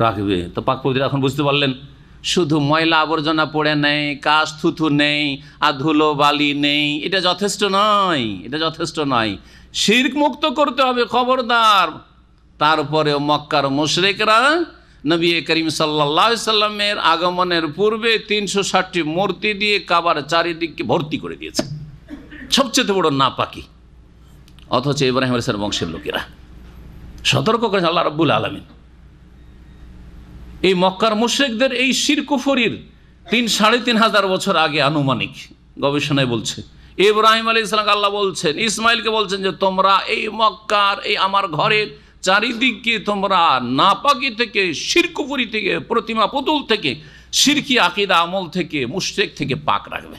রাখবে। তো পাক পবিত্র এখন বুঝতে পারলেন, শুধু ময়লা আবর্জনা পড়ে নেই, কাশ থুথু নেই, আর ধুলো বালি নেই, এটা যথেষ্ট নয়, এটা যথেষ্ট নয়। শিরক মুক্ত করতে হবে, খবরদার। তারপরেও মক্কার মুশরিকরা নবী করিম সাল্লাল্লাহু আলাইহি সাল্লামের আগমনের পূর্বে 360টি মূর্তি দিয়ে কাবার চারিদিকে ভর্তি করে দিয়েছে, সবচেয়ে বড় নাপাকি। অথচ ইব্রাহিম আলাইহিস সালামের বংশের লোকেরা সতর্ক করেছে আল্লাহ রাব্বুল আলামিন। এই মক্কার মুশরিকদের এই শিরক কুফরির 3,500 বছর আগে, আনুমানিক গবেষণায় বলছে, ইব্রাহিম আলাইহিস সালাম আল্লাহ বলছেন, ইসমাইলকে বলছেন যে তোমরা এই মক্কার, এই আমার ঘরের চারিদিকে তোমরা নাপাকি থেকে, শিরক কুফরি থেকে, প্রতিমা পুতুল থেকে, শিরকি আকীদা আমল থেকে, মুশরিক থেকে পাক রাখবে।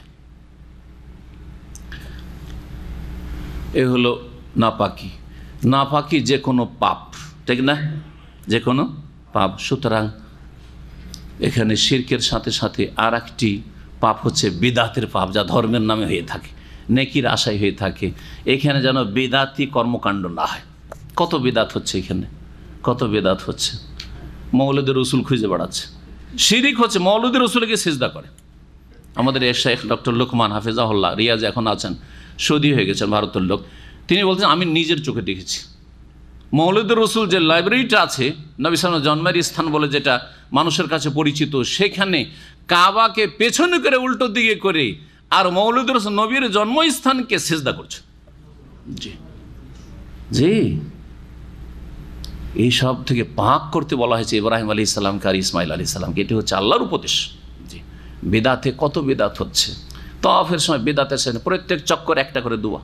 এ হলো নাপাকি। নাপাকি যে কোনো পাপ, ঠিক না? যে কোনো পাপ। সুতরাং এখানে শিরকের সাথে সাথে আর একটি পাপ হচ্ছে বিদাতের পাপ, যা ধর্মের নামে হয়ে থাকে, নেকির আশায় হয়ে থাকে। এখানে যেন বিদাতি কর্মকাণ্ড না হয়। কত বিদাত হচ্ছে এখানে, কত বিদাত হচ্ছে। মৌলুদ রসুল খুঁজে বেড়াচ্ছে। শিরিক হচ্ছে মৌলুদ রসুলকে সিজদা করে। আমাদের শেখ ডক্টর লোকমান হাফিজাহুল্লাহ রিয়াজে এখন আছেন, সৌদি হয়ে গেছেন, ভারতের লোক। তিনি বলছেন আমি নিজের চোখে দেখেছি মৌলুদ রসুল যে লাইব্রেরিটা আছে, নবী সাল্লাল্লাহু জন্মের স্থান বলে যেটা মানুষের কাছে পরিচিত, সেখানে কাবাকে পেছনে করে উল্টো দিকে করে আর মৌলুদ রসুল নবীর জন্মস্থানকে সিজদা করছে। জি জি, এই সব থেকে পাক করতে বলা হয়েছে ইব্রাহিম আলাইহিস সালামকে আর ইসমাইল আলাইহিস সালামকে। এটি হচ্ছে আল্লাহর উপদেশ। জি, বিদাতে কত বিদাত হচ্ছে। তাওয়াফের সময় বিদাতের সাথে প্রত্যেক চক্কর একটা করে দোয়া,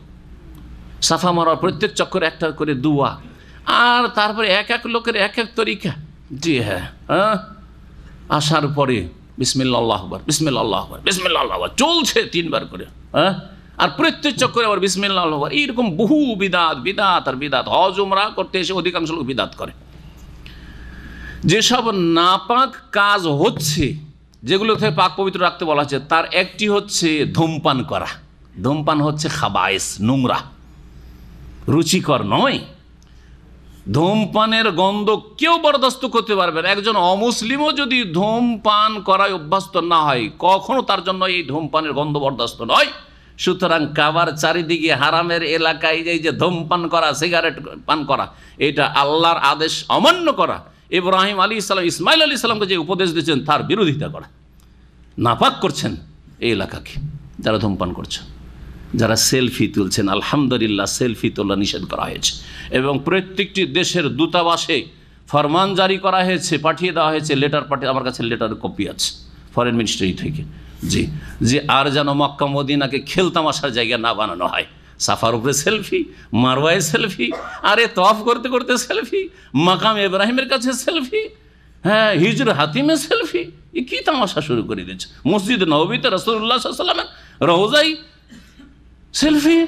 সাফা মারার প্রত্যেক চক্কর একটা করে দোয়া, আর তারপরে এক এক লোকের এক এক তরিকা। জি হ্যাঁ, আসার পরে বিসমিল্লাহ আল্লাহু আকবার, বিসমিল্লাহ আল্লাহু আকবার, বিসমিল্লাহ আল্লাহু আকবার চলছে 3 বার করে, আর প্রত্যেক চক্করে আবার বিসমিল্লাহ আল্লাহু আকবার। এইরকম বহু বিদাত, বিদাত আর বিদাত। হজ উমরা করতে এসে অধিকাংশ লোক বিদাত করে। যেসব নাপাক কাজ হচ্ছে, যেগুলো থেকে পাক পবিত্র রাখতে বলা হচ্ছে, তার একটি হচ্ছে ধূমপান করা। ধূমপান হচ্ছে খাবায়েস, নোংরা, রুচিকর নয়। ধূমপানের গন্ধ কেউ বরদাস্ত করতে পারবে না। একজন অমুসলিমও যদি ধূমপান করায় অভ্যস্ত না হয়, কখনো তার জন্য এই ধূমপানের গন্ধ বরদাস্ত নয়। সুতরাং কাবার চারিদিকে হারামের এলাকায় এই যে ধূমপান করা, সিগারেট পান করা, এটা আল্লাহর আদেশ অমান্য করা, ইব্রাহিম আলাইহিস সালাম ইসমাইল আলাইহিস সালামকে যে উপদেশ দিয়েছেন তার বিরোধিতা করা। নাপাক করছেন এই এলাকাকে যারা ধূমপান করছে, যারা সেলফি তুলছেন। আলহামদুলিল্লাহ, সেলফি তোলা নিষেধ করা হয়েছে এবং প্রত্যেকটি দেশের দূতাবাসে ফরমান জারি করা হয়েছে, পাঠিয়ে দেওয়া হয়েছে, লেটার পাঠিয়ে, আমার কাছে লেটারের কপি আছে ফরেন মিনিস্ট্রি থেকে, জি আর যেন মক্কা মদিনাকে খেলতামাশার জায়গা না বানানো হয়। সাফার উপরে সেলফি, মারওয়ায় সেলফি, আরে তওয়াফ করতে করতে সেলফি, মাকাম ইব্রাহিমের কাছে সেলফি, হ্যাঁ হিজর হাতিমে সেলফি, এ কী তামাশা শুরু করে দিয়েছে। মসজিদ নববীতে রাসূলুল্লাহ সাল্লাল্লাহু আলাইহি ওয়াসাল্লামের রওজাই সেলফি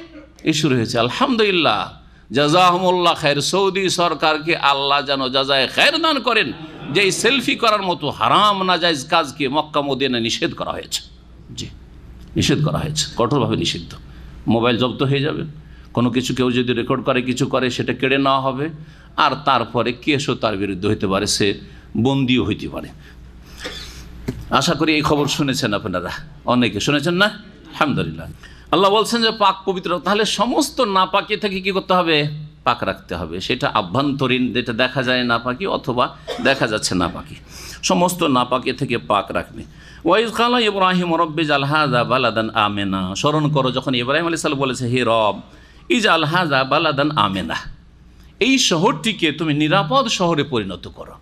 এই শুরু হয়েছে। আলহামদুলিল্লাহ, জাযাহুমুল্লাহ খায়র। সৌদি সরকারকে আল্লাহ যেন জাযায়ে খায়র দান করেন যে এই সেলফি করার মতো হারাম নাজায়েজ কাজকে মক্কা মদিনা নিষেধ করা হয়েছে। জি, নিষেধ করা হয়েছে, কঠোরভাবে নিষিদ্ধ। মোবাইল জব্দ হয়ে যাবে, কোনো কিছু কেউ যদি রেকর্ড করে কিছু করে সেটা কেড়ে নেওয়া হবে, আর তারপরে কেসও তার বিরুদ্ধে হইতে পারে, সে বন্দিও হইতে পারে। আশা করি এই খবর শুনেছেন আপনারা, অনেকে শুনেছেন না? আলহামদুলিল্লাহ। আল্লাহ বলছেন যে পাক পবিত্র, তাহলে সমস্ত নাপাকি থেকে কি করতে হবে? পাক রাখতে হবে। সেটা আভ্যন্তরীণ, যেটা দেখা যায় নাপাকি, অথবা দেখা যাচ্ছে নাপাকি, সমস্ত নাপাকি থেকে পাক রাখবে। ওয়াইজ কালা ইব্রাহিম রব্বিজাল হাযা বালাদান আমিনা। স্মরণ করো যখন ইব্রাহিম আলাইহিস সালাম বলেছে, হে রব ইজাল হাযা বালাদান আমিনা, এই শহরটিকে তুমি নিরাপদ শহরে পরিণত করো,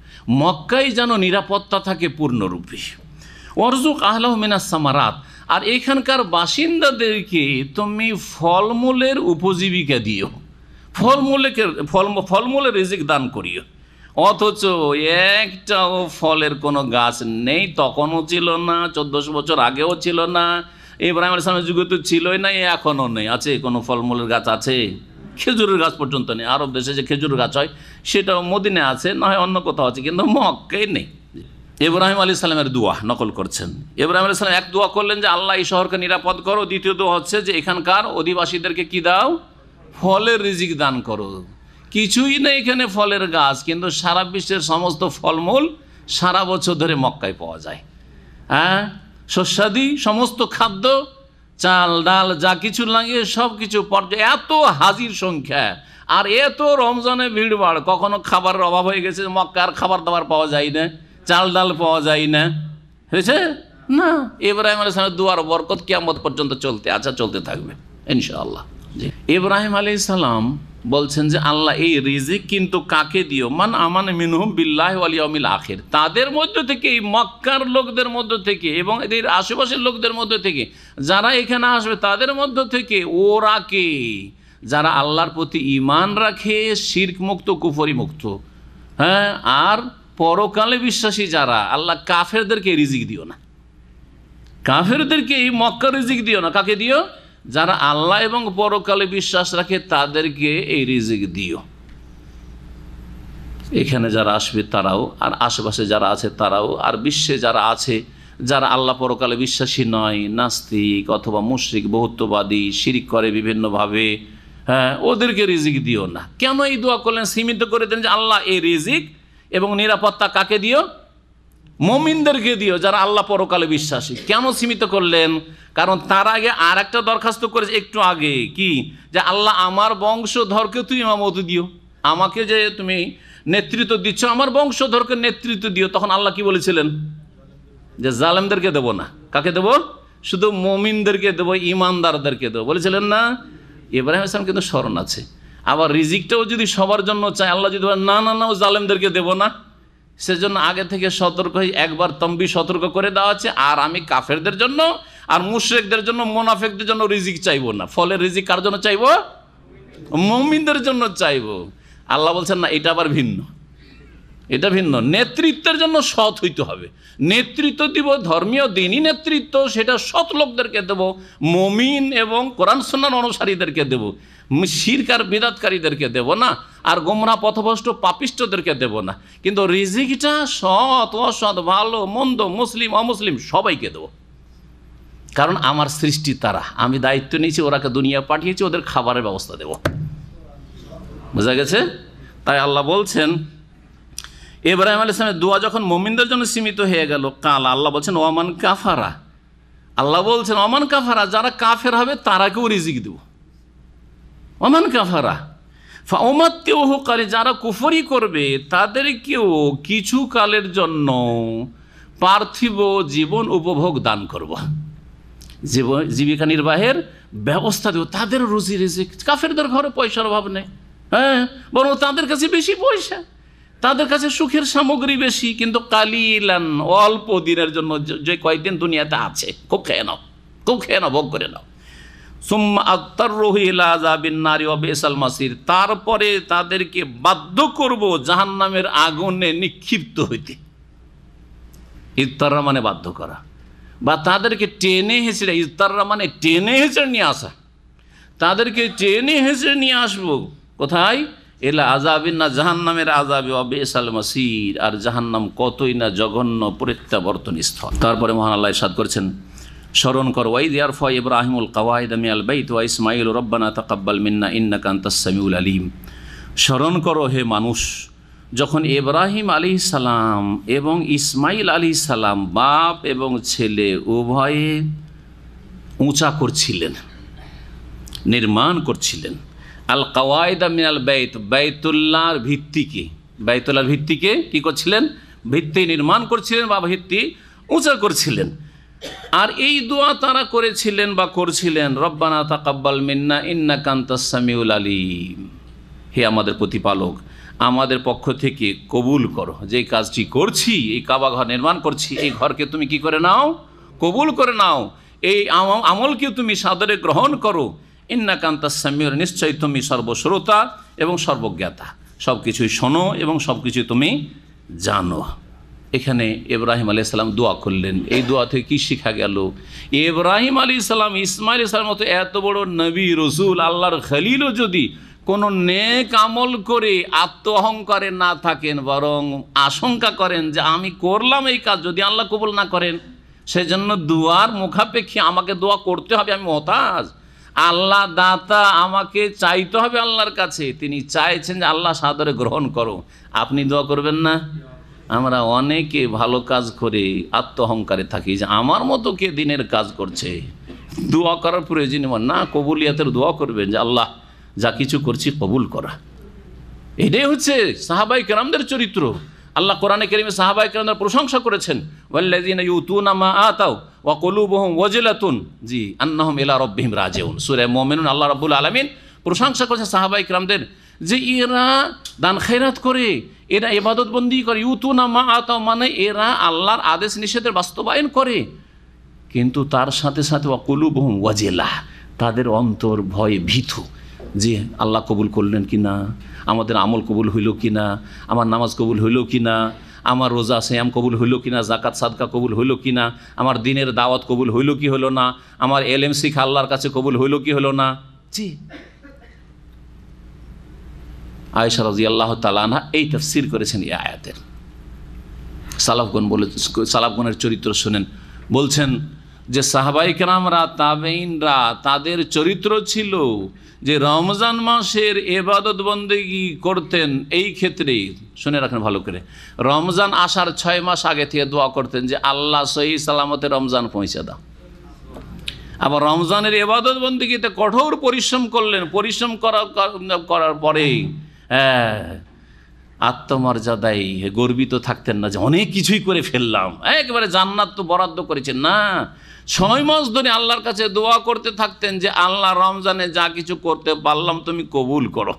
মক্কায় যেন নিরাপত্তা থাকে পূর্ণরূপে। ওয়ারযুক আহলাহু মিনাস সামারাত, আর এখানকার বাসিন্দাদেরকে তুমি ফলমূলের উপজীবিকা দিও, ফলমূলের রিজিক দান করিও। অথচ একটাও ফলের কোনো গাছ নেই, তখনও ছিল না, 1400 বছর আগেও ছিল না, ইব্রাহিম আলাইহিস সালামের যুগে তো ছিলই না, এখনও নেই। আছে কোনো ফলমূলের গাছ? আছে? খেজুরের গাছ পর্যন্ত নেই। আরব দেশে যে খেজুর গাছ হয় সেটাও মদিনায় আছে, না হয় অন্য কোথাও আছে, কিন্তু মক্কায় নেই। ইব্রাহিম আলাইহিস সালামের দোয়া নকল করছেন। ইব্রাহিম আলাইহিস সালাম এক দোয়া করলেন যে আল্লাহ এই শহরকে নিরাপদ করো, দ্বিতীয় দোয়া হচ্ছে যে এখানকার অধিবাসীদেরকে কি দাও? ফলের রিজিক দান করো। কিছুই নেই এখানে ফলের গাছ, কিন্তু সারা বিশ্বের সমস্ত ফলমূল সারা বছর ধরে মক্কায় পাওয়া যায়। হ্যাঁ, শস্যাদি সমস্ত খাদ্য, চাল ডাল যা কিছু লাগে সব কিছু পর্যায়ে, এত হাজির সংখ্যা, আর এত রমজানে ভিড়ভাড়, কখনো খাবারের অভাব হয়ে গেছে মক্কার খাবার দাবার পাওয়া যায় না, চাল ডাল পাওয়া যায় না, হয়েছে না? ইব্রাহিম আলাইহিস সালামের দুয়ার বরকত কিয়ামত পর্যন্ত চলতে থাকবে ইনশাআল্লাহ। ইব্রাহিম আলাইহিস সালাম বলছেন যে আল্লাহ এই রিজিক কিন্তু কাকে দিও? মান আমানা মিনহুম বিল্লাহি ওয়াল ইয়াউমিল আখির, তাদের মধ্য থেকে, এই মক্কার লোকদের মধ্য থেকে এবং এদের আশেপাশের লোকদের মধ্য থেকে যারা এখানে আসবে তাদের মধ্য থেকে, ওরা কে? যারা আল্লাহর প্রতি ঈমান রাখে, শিরক মুক্ত, কুফরি মুক্ত, হ্যাঁ, আর পরকালে বিশ্বাসী যারা। আল্লাহ কাফেরদেরকে রিজিক দিও না, কাফেরদেরকে এই মক্কার রিজিক দিও না। কাকে দিও? যারা আল্লাহ এবং পরকালে বিশ্বাস রাখে তাদেরকে এই রিজিক দিও। এখানে যারা আসবে তারাও, আর আশেপাশে যারা আছে তারাও, আর বিশ্বে যারা আছে যারা আল্লাহ পরকালে বিশ্বাসী নয়, নাস্তিক অথবা মুশরিক, বহুত্ববাদী, শিরক করে বিভিন্নভাবে, হ্যাঁ, ওদেরকে রিজিক দিও না। কেন এই দোয়া করলেন? সীমিত করে দেন যে আল্লাহ এই রিজিক এবং নিরাপত্তা কাকে দিও? মুমিনদেরকে দিও, যারা আল্লাহ পরকালে বিশ্বাসী। কেন সীমিত করলেন? কারণ তার আগে আর একটা দরখাস্ত করেছে একটু আগে, কি? যে আল্লাহ আমার বংশধরকে তুই ইমামতি দিও, আমাকে যে তুমি নেতৃত্ব দিচ্ছ আমার বংশধরকে নেতৃত্ব দিও। তখন আল্লাহ কি বলেছিলেন? যে জালেমদেরকে দেবো না। কাকে দেবো? শুধু মুমিনদেরকে দেবো, ইমানদারদেরকে দেবো, বলেছিলেন না? ইব্রাহিম আলাইহিস সালাম কিন্তু স্মরণ আছে। আবার রিজিকটাও যদি সবার জন্য চায়, আল্লাহ যদি না না না জালেমদেরকে দেবো না, সেজন্য আগে থেকে সতর্ক হয়ে একবার তম্বি সতর্ক করে দেওয়া আছে। আর আমি কাফেরদের জন্য আর মুশরিকদের জন্য, মুনাফিকদের জন্য রিজিক চাইবো না। ফলের রিজিক কার জন্য চাইবো? মুমিনদের জন্য চাইবো। আল্লাহ বলছেন না, এটা আবার ভিন্ন, এটা ভিন্ন। নেতৃত্বের জন্য সৎ হইতে হবে। নেতৃত্ব দিব, ধর্মীয় দিনই নেতৃত্ব, সেটা সৎ লোকদেরকে দেবো, মুমিন এবং কোরআন সুন্নাহর অনুসারীদেরকে দেবো, শিরক আর বিদআতকারীদেরকে দেব না, আর গোমরাহ পথভ্রষ্ট পাপিষ্টদেরকে দেব না। কিন্তু রিজিকটা সৎ অসৎ, ভালো মন্দ, মুসলিম অমুসলিম সবাইকে দেবো। কারণ আমার সৃষ্টি তারা, আমি দায়িত্ব নিয়েছি, ওরাকে দুনিয়া পাঠিয়েছি, ওদের খাবারের ব্যবস্থা দেব। বোঝা গেছে? তাই আল্লাহ বলছেন ইব্রাহিম আলাইহিস সালামের দোয়া যখন মুমিনদের জন্য সীমিত হয়ে গেল, কাল আল্লাহ বলছেন ওমান কাফারা, আল্লাহ বলছেন ওমান কাফারা, যারা কাফের হবে তারাকেও রিজিক দেব। ওমান কাফারা ফাউমাত্তিউহু কালি, যারা কুফরি করবে তাদেরকেও কিছু কালের জন্য পার্থিব জীবন উপভোগ দান করব, জীবিকা নির্বাহের ব্যবস্থা দেব, তাদের রুজি রিজিক। কাফেরদের ঘরে পয়সার অভাব নেই, হ্যাঁ, বরং তাদের কাছে বেশি পয়সা, তাদের কাছে সুখের সামগ্রী বেশি, কিন্তু কালিলান, অল্প দিনের জন্য, যে কয়েকদিন দুনিয়াতে আছে, খুব খেয়ে নাও, খুব খেয়ে নাও, ভোগ করে নাও। সুম্মা আত্তাররুহু ইলা আযাবিন নারি ওয়া বিসাল মাসির, তারপরে তাদেরকে বাধ্য করব জাহান্নামের আগুনে নিক্ষিপ্ত হইতে। ইত্তাররা মানে বাধ্য করা, বা তাদেরকে টেনে হেঁচড়ে, ইত্তাররা মানে টেনে হেঁচড়ে নিয়ে আসা, তাদেরকে টেনে হেঁচড়ে নিয়ে আসবো কোথায়? এলা আযাবিন না, জাহান্নামের আযাবে, ওয়া বিসাল মাসির, আর জাহান্নাম কতই না জঘন্য প্রত্যাবর্তন স্থল। তারপরে মহান আল্লাহ ইরশাদ করেছেন, স্মরণ করো, ওয়াইদ ইয়ারফা ইব্রাহিমুল কাওয়াইদ মিনাল বাইত ওয়া ইসমাঈল রব্বানা তাকাব্বাল মিন্না ইন্নাকা আনতাস সামিউল আলিম। স্মরণ করো হে মানুষ, যখন ইব্রাহিম আলাইহিস সালাম এবং ইসমাঈল আলাইহিস সালাম বাপ এবং ছেলে উভয়ে উঁচা করছিলেন, নির্মাণ করছিলেন, আল কাওয়াইদা মিনাল বাইত, বাইতুল্লাহর ভিত্তিকে, বাইতুল্লাহর ভিত্তিকে কী করছিলেন? ভিত্তি নির্মাণ করছিলেন বা ভিত্তি উঁচা করছিলেন। আর এই দোয়া তারা করেছিলেন বা করছিলেন, রব্বানা তাকাব্বাল মিন্না ইন্নাকা আনতাস সামিউল আলিম, হে আমাদের প্রতিপালক, আমাদের পক্ষ থেকে কবুল করো, যে কাজটি করছি, এই কাবা ঘর নির্মাণ করছি, এই ঘরকে তুমি কি করে নাও? কবুল করে নাও, এই আমলকে তুমি সাদরে গ্রহণ করো। ইন্নাকা আনতাস সামিউল, নিশ্চয়ই তুমি সর্বশ্রোতা এবং সর্বজ্ঞাতা, সব কিছুই শোনো এবং সব কিছুই তুমি জানো। এখানে ইব্রাহিম আলাইহিস সালাম দোয়া করলেন, এই দোয়া থেকে কী শেখা গেল? ইব্রাহিম আলাইহিস সালাম, ইসমাঈল আলাইহিস সালামের মতো এত বড় নবী রসুল, আল্লাহর খলিলও যদি কোনো নেক আমল করে আত্ম অহংকারে না থাকেন, বরং আশঙ্কা করেন যে আমি করলাম এই কাজ, যদি আল্লাহ কবুল না করেন, সেজন্য দোয়ার মুখাপেক্ষী আমাকে দোয়া করতে হবে, আমি মহতাজ, আল্লাহ দাতা, আমাকে চাইতে হবে আল্লাহর কাছে। তিনি চাইছেন যে আল্লাহ সাদরে গ্রহণ করো, আপনি দোয়া করবেন না? আমরা অনেকে ভালো কাজ করে আত্ম অহংকারে থাকি যে আমার মতো কে দিনের কাজ করছে, দোয়া করার প্রয়োজন না, কবুলিয়াতের দোয়া করবেন যে আল্লাহ যা কিছু করছি কবুল করা। এটাই হচ্ছে সাহাবায়ে কেরামদের চরিত্র। আল্লাহ কোরআনে কারীমে সাহাবায়ে কেরামদের প্রশংসা করেছেন, ওয়াল্লাযীনা ইউতুনা মা আতাও ওয়া কুলুবুহুম ওয়াজিলাতুন, জি, আন্নাহুম ইলা রাব্বিহিম রাজিউন। সূরা মুমিনুন আল্লাহ রাব্বুল আলামিন প্রশংসা করেছেন সাহাবায়ে কেরামদের যে এরা দান খয়রাত করে, এরা ইবাদত বন্দি করে, ইউতুনা মা আতাও মানে এরা আল্লাহর আদেশ নিষেধের বাস্তবায়ন করে, কিন্তু তার সাথে সাথে ওয়া কুলুবুহুম ওয়াজিলা, তাদের অন্তর ভয়ে ভীতু, যে আল্লাহ কবুল করলেন কি না, আমাদের আমল কবুল হইল কি না, আমার নামাজ কবুল হইল কি না, আমার রোজা সিয়াম কবুল হইল কি না, জাকাত সাদকা কবুল হইল কি না, আমার দিনের দাওয়াত কবুল হইল কি হলো না, আমার এলেম শিক্ষা আল্লাহর কাছে কবুল হইল কি হলো না। জি, আয়েশা রাদিয়াল্লাহু তাআলা আনহা এই তাফসীর করেছেন এই আয়াতের। সালাফগণের চরিত্র শুনেন, বলছেন যে সাহাবায়ে কেরামরা, তাবেঈনরা, তাদের চরিত্র ছিল যে রমজান মাসের ইবাদত বন্দেগী করতেন। এই ক্ষেত্রে শুনে রাখেন ভালো করে, রমজান আসার 6 মাস আগে থেকে দোয়া করতেন যে আল্লাহ সহি সালামতে রমজান পৌঁছে দাও। আবার রমজানের ইবাদত বন্দেগীতে কঠোর পরিশ্রম করলেন, পরিশ্রম করার পরে আত্মমর্যাদায় গর্বিত থাকতেন না যে অনেক কিছুই করে ফেললাম, একেবারে জান্নাত তো বরাদ্দ করেছেন না। 6 মাস ধরে আল্লাহর কাছে দোয়া করতে থাকতেন যে আল্লাহ রমজানে যা কিছু করতে পারলাম তুমি কবুল করো,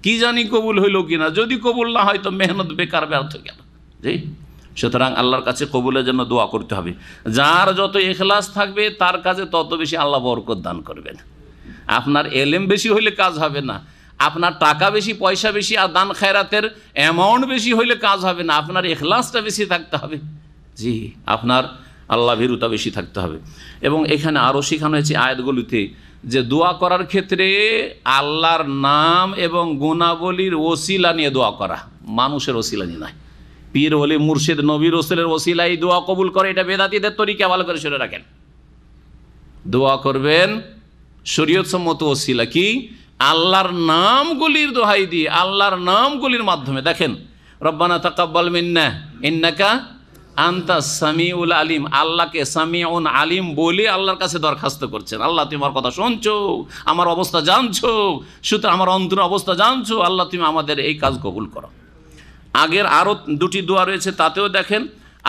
কি জানি কবুল হইল কিনা, যদি কবুল না হয় তো মেহনত বেকার ব্যর্থ গেল। জি, সুতরাং আল্লাহর কাছে কবুলের জন্য দোয়া করতে হবে। যার যত ইখলাস থাকবে তার কাছে তত বেশি আল্লাহ বরকত দান করবেন। আপনার এলেম বেশি হইলে কাজ হবে না, আপনার টাকা বেশি, পয়সা বেশি, আর দান খায়রাতের অ্যামাউন্ট বেশি হইলে কাজ হবে না, আপনার ইখলাসটা বেশি থাকতে হবে। জি, আপনার আল্লাহ ভীরুতা বেশি থাকতে হবে। এবং এখানে আরও শেখানো হয়েছে আয়াতগুলিতে যে দোয়া করার ক্ষেত্রে আল্লাহর নাম এবং গুণাবলীর ওসিলা নিয়ে দোয়া করা, মানুষের ওসিলা নিয়ে নয়। পীর ওলি মুর্শিদ নবী রসুলের ওসিলাই দোয়া কবুল করে, এটা বেদাতীদের তরিকা, ভালো করে শুনে রাখেন। দোয়া করবেন শরীয়ত সম্মত ওসিলা, কি আল্লাহর নামগুলির দোহাই দিয়ে, আল্লাহর নামগুলির মাধ্যমে। দেখেন, রব্বানা তাকাব্বাল মিন্না ইন্নাকা আনতাস সামিউল আলিম, আল্লাহকে সামিউন আলিম বলে আল্লাহর কাছে দরখাস্ত করছেন। আল্লাহ তুমি আমার কথা শুনছো, আমার অবস্থা জানছো, সুতরাং আমার অন্তরের অবস্থা জানছো, আল্লাহ তুমি আমাদের এই কাজ কবুল করো। আগের আরও দুটি দোয়া রয়েছে, তাতেও দেখেন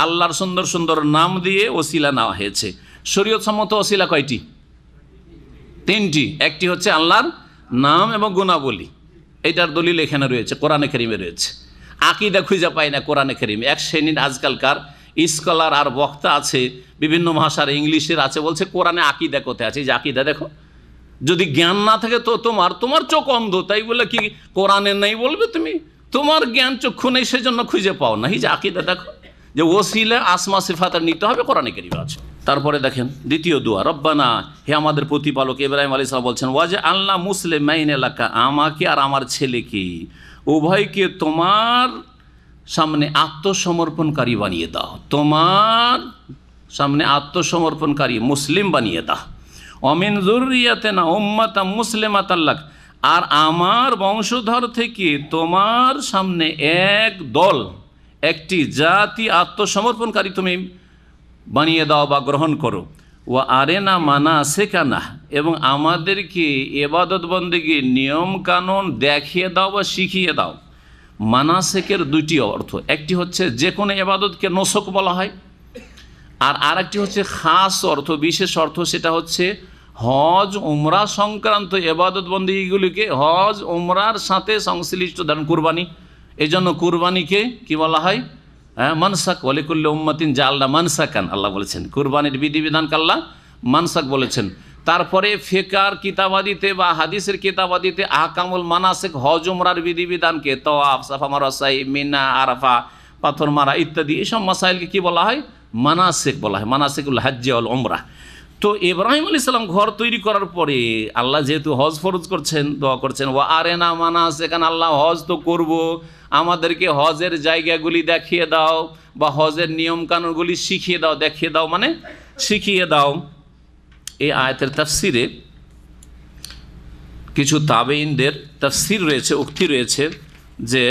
আল্লাহর সুন্দর সুন্দর নাম দিয়ে ওসিলা নেওয়া হয়েছে। শরীয়ত সম্মত ওসিলা কয়টি? 3টি। একটি হচ্ছে আল্লাহর নাম এবং গুণাবলী, এটার দলিল এখানে রয়েছে, কোরআনে কারিমে রয়েছে। আকীদা খুঁজে পাই না কোরআনে কারিমে। এক শ্রেণীর আজকালকার স্কলার আর বক্তা আছে, বিভিন্ন ভাষার, ইংলিশের আছে, বলছে কোরআনে আকীদা কোথায় আছে? এই যে আকীদা দেখো, যদি জ্ঞান না থাকে তো তোমার চোখ অন্ধ, তাই বলে কি কোরআনে নেই বলবে তুমি? তোমার জ্ঞান চক্ষু নেই, সেজন্য খুঁজে পাও না। এই যে আকীদা দেখো, যে ওসিলা আসমা সিফাত নিতে হবে, কোরআনে কারিমে আছে। তারপরে দেখেন দ্বিতীয় দোয়া, রব্বানা, হে আমাদের প্রতিপালক, ইব্রাহিম আলাইহিস সালাম বলছেন, ওয়াজে আল্লাহ মুসলিমাইন লাকা, আমাকে আর আমার ছেলেকে উভয়কে তোমার সামনে আত্মসমর্পণকারী বানিয়ে দাও, তোমার সামনে আত্মসমর্পণকারী মুসলিম বানিয়ে দাও। অমিন যুররিয়াতিনা উম্মাতাম মুসলিমাতাল লাক, আর আমার বংশধর থেকে তোমার সামনে এক দল, একটি জাতি আত্মসমর্পণকারী তুমি বানিয়ে দাও বা গ্রহণ করো। ও আরেনা মানাসিকানা, এবং আমাদেরকে ইবাদত বন্দেগী নিয়ম কানুন দেখিয়ে দাও বা শিখিয়ে দাও। মানাসিকের দুটি অর্থ, একটি হচ্ছে যে কোনো ইবাদতকে নসক বলা হয়, আর আরেকটি হচ্ছে খাস অর্থ, বিশেষ অর্থ, সেটা হচ্ছে হজ উমরা সংক্রান্ত ইবাদত বন্দেগীগুলিকে হজ উমরার সাথে সংশ্লিষ্ট। ধরেন কুরবানি, এই জন্য কুরবানিকে কি বলা হয়? মানসাক, ওয়ালিকুল্লি উম্মাতিন জাআলনা মানসাকান, আল্লাহ বলেছেন। কুরবানির বিধিবিধানকে আল্লাহ মানসাক বলেছেন। তারপরে ফিকার কিতাবাদিতে বা হাদিসের কিতাবাদিতে আহকামুল মানাসিক, হজ উমরার বিধিবিধানকে তাওয়াফ, সাফা মারওয়া, সাই, মিনা, আরাফা, পাথর মারা ইত্যাদি, এইসব মাসাইলকে কি বলা হয়? মানাসিক বলা হয়, মানাসিকুল হজ্জ ওয়াল উমরা। তো ইব্রাহিম আলাইহিস সালাম ঘর তৈরি করার পরে আল্লাহ যেহেতু হজ ফরজ করছেন, দোয়া করছেন, ওয়া আরেনা মানাসিকান, আল্লাহ হজ তো করব, আমাদেরকে হজের জায়গাগুলি দেখিয়ে দাও বা হজের নিয়মকানুনগুলি শিখিয়ে দাও। দেখিয়ে দাও মানে শিখিয়ে দাও। এই আয়াতের তাফসিরে কিছু তাবেঈনদের তাফসির রয়েছে, উক্তি রয়েছে যে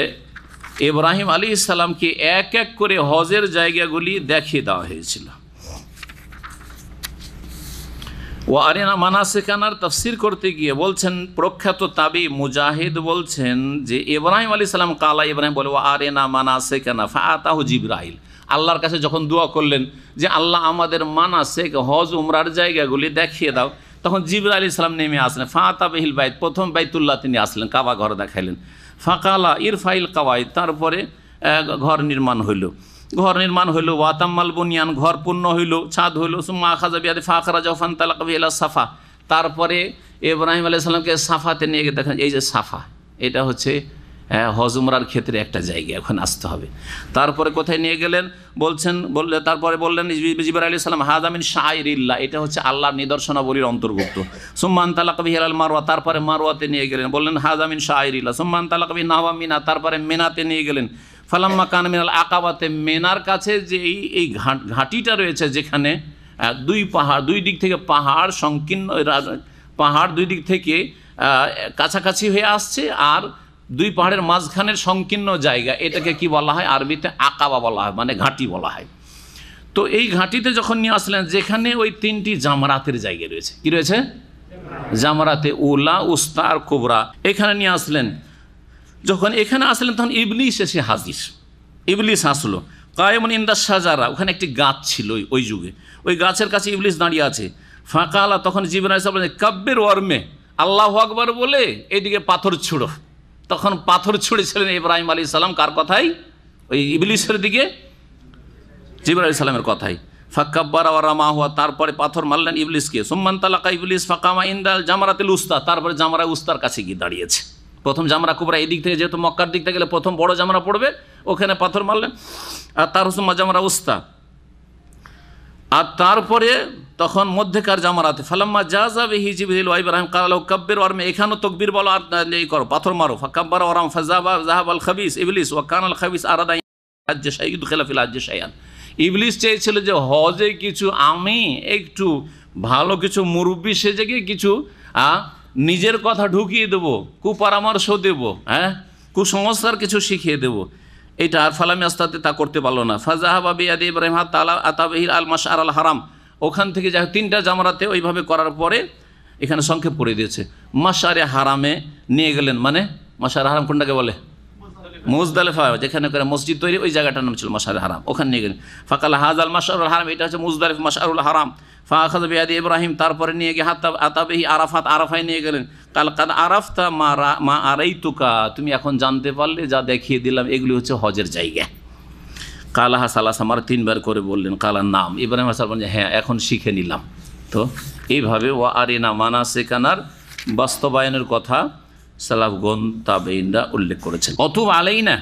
ইব্রাহিম আলাইহিস সালামকে এক এক করে হজের জায়গাগুলি দেখিয়ে দেওয়া হয়েছিল। ও আরেনা মানাসিকানার তাফসির করতে গিয়ে বলছেন প্রখ্যাত তাবি মুজাহিদ বলছেন যে ইব্রাহিম আলাইহিস সালাম কালা, ইব্রাহিম বলে, ও আরেনা মানাসিকানা ফাআতাহু জিবরাইল, আল্লাহর কাছে যখন দোয়া করলেন যে আল্লাহ আমাদের মানাসিক হজ উমরার জায়গাগুলি দেখিয়ে দাও, তখন জিবরাইল আলাইহিস সালাম নেমে আসলেন। ফাআতা বিহিল বাইত, প্রথম বাইতুল্লাহ তিনি আসলেন, কাবা ঘর দেখাইলেন। ফাকালা ইরফাইল কাওয়াইদ, তারপরে ঘর নির্মাণ হইল, ঘর নির্মাণ হইল। ওয়াতাম্মাল বুনিয়ান, ঘর পূর্ণ হইল, ছাদ হইল। সুম্মা আখাযা বিয়াদি ফাখরাজা ফানতালাকা বিহি ইলা সাফা, তারপরে ইব্রাহিম আলাইহিস সালামকে সাফাতে নিয়ে গিয়ে দেখেন, এই যে সাফা, এটা হচ্ছে হজ উমরার ক্ষেত্রে একটা জায়গা, এখন আসতে হবে। তারপরে কোথায় নিয়ে গেলেন বলছেন, তারপরে বললেন জিবরাইল আলাইহিস সালাম, হাযা মিন শাআইরিল্লাহ, এটা হচ্ছে আল্লাহর নিদর্শনাবলীর অন্তর্ভুক্ত। সুম্মা আনতালাকা বিহি ইলাল মারওয়া, তারপরে মারওয়াতে নিয়ে গেলেন, বললেন হাযা মিন শাআইরিল্লাহ। সুম্মা আনতালাকা বিহি নাহওয়া মিনা, তারপরে মিনাতে নিয়ে গেলেন। ফালাম্মা কান মিনাল আকাবাতে, মেনার কাছে যে এই ঘাটিটা রয়েছে, যেখানে দুই পাহাড়, দুই দিক থেকে পাহাড় সংকীর্ণ, পাহাড় দুই দিক থেকে কাছাকাছি হয়ে আসছে, আর দুই পাহাড়ের মাঝখানের সংকীর্ণ জায়গা, এটাকে কি বলা হয়? আরবিতে আকাবা বলা হয়, মানে ঘাঁটি বলা হয়। তো এই ঘাঁটিতে যখন নিয়ে আসলেন, যেখানে ওই 3টি জামরাতের জায়গা রয়েছে, কি রয়েছে? জামরাতে উলা, উস্তা আর কুবরা, এখানে নিয়ে আসলেন। যখন এখানে আসলেন তখন ইবলিস এসে হাজির। ইবলিস আসলো, কায়েমুন ইনদা শাজারা, ওখানে একটি গাছ ছিল ওই যুগে, ওই গাছের কাছে ইবলিস দাঁড়িয়ে আছে। ফাঁকালা, তখন জিবরাইল আলাইহিস সালাম কাব্বির ওয়ারমে, আল্লাহু আকবার বলে এইদিকে পাথর ছুঁড়ো। তখন পাথর ছুঁড়েছিলেন ইব্রাহিম আলাইহিস সালাম, কার কথাই? ওই ইবলিসের দিকে, জিবরাইল আলাইহিস সালামের কথাই। ফাকাব্বারা ওয়া রামাহু, তারপরে পাথর মারলেন ইবলিসকে। সুম্মান তালাকা ইবলিস ফাকামা ইনদাল জামরাতিল উস্তা, তারপরে জামরা উস্তার কাছে গিয়ে দাঁড়িয়েছে। প্রথম জামরা কুবরা এই দিক থেকে, যেহেতু মক্কার দিক থেকে গেলে প্রথম বড় জামরা পড়বে, ওখানে পাথর মারলেন। আর তার সুম্মা জামরা উস্তা, আর তারপরে তখন মধ্যেকার জামারাতে ফালাম্মা জাযা বিহি জিবরিল ওয়া ইব্রাহিম ক্বালা লাহু কাব্বির ওয়ারমি, এখানেও তাকবীর বলো আর এই করো, পাথর মারো। ফাকাব্বারা ওয়া রাম যাহাবাল খাবিস ইবলিস ওয়া কানাল খাবিস আরাদা হজ্জ শাইয়ুদ খিলাফিল হজ্জ শাইয়ান, ইবলিস চেয়েছিল যে হজে কিছু আমি একটু ভালো কিছু মুরব্বি সেজে গিয়ে কিছু নিজের কথা ঢুকিয়ে দেবো, কুপরামর্শ দেব, হ্যাঁ, কুসংস্কার কিছু শিখিয়ে দেব, এটা আর ফালামি আস্তাতে তা করতে পারলো না। ফাজাহাবা বিয়াদি ইব্রাহিম তাআলা আতাবিহিল আল মাশআর আল হারাম, ওখান থেকে যাই তিনটা জামরাতে ওইভাবে করার পরে এখানে সংক্ষেপ করে দিয়েছে, মাশআরে হারামে নিয়ে গেলেন। মানে মাশআর হারাম কোনটাকে বলে? মুজদালিফা, যেখানে করে মসজিদ তৈরি ওই জায়গাটার নাম ছিল মাশআরে হারাম, ওখানে নিয়ে গেলেন। ফাকাল হাযাল মাশআরুল হারাম, এটা হচ্ছে মুজদালিফা মাশআরুল হারাম। ফাআখাযা বিয়াদি ইব্রাহিম, তারপরে নিয়ে গিয়ে হাত্তা আতাবিহি আরাফাত, আরাফায় নিয়ে গেলেন। কাল কাদ আরাফতা মা আরাইতুকা, তুমি এখন জানতে পারলে যা দেখিয়ে দিলাম এগুলি হচ্ছে হজের জায়গা। কালাহা সালাসা, আমার তিনবার করে বললেন। কালার নাম, ইব্রাহিম আলাইহিস সালাম বললেন হ্যাঁ এখন শিখে নিলাম। তো এইভাবে ওয়া আরিনা মানাসিকানার বাস্তবায়নের কথা সালাফগণ তাবেঈনরা উল্লেখ করেছেন। অতুব আলাইনা,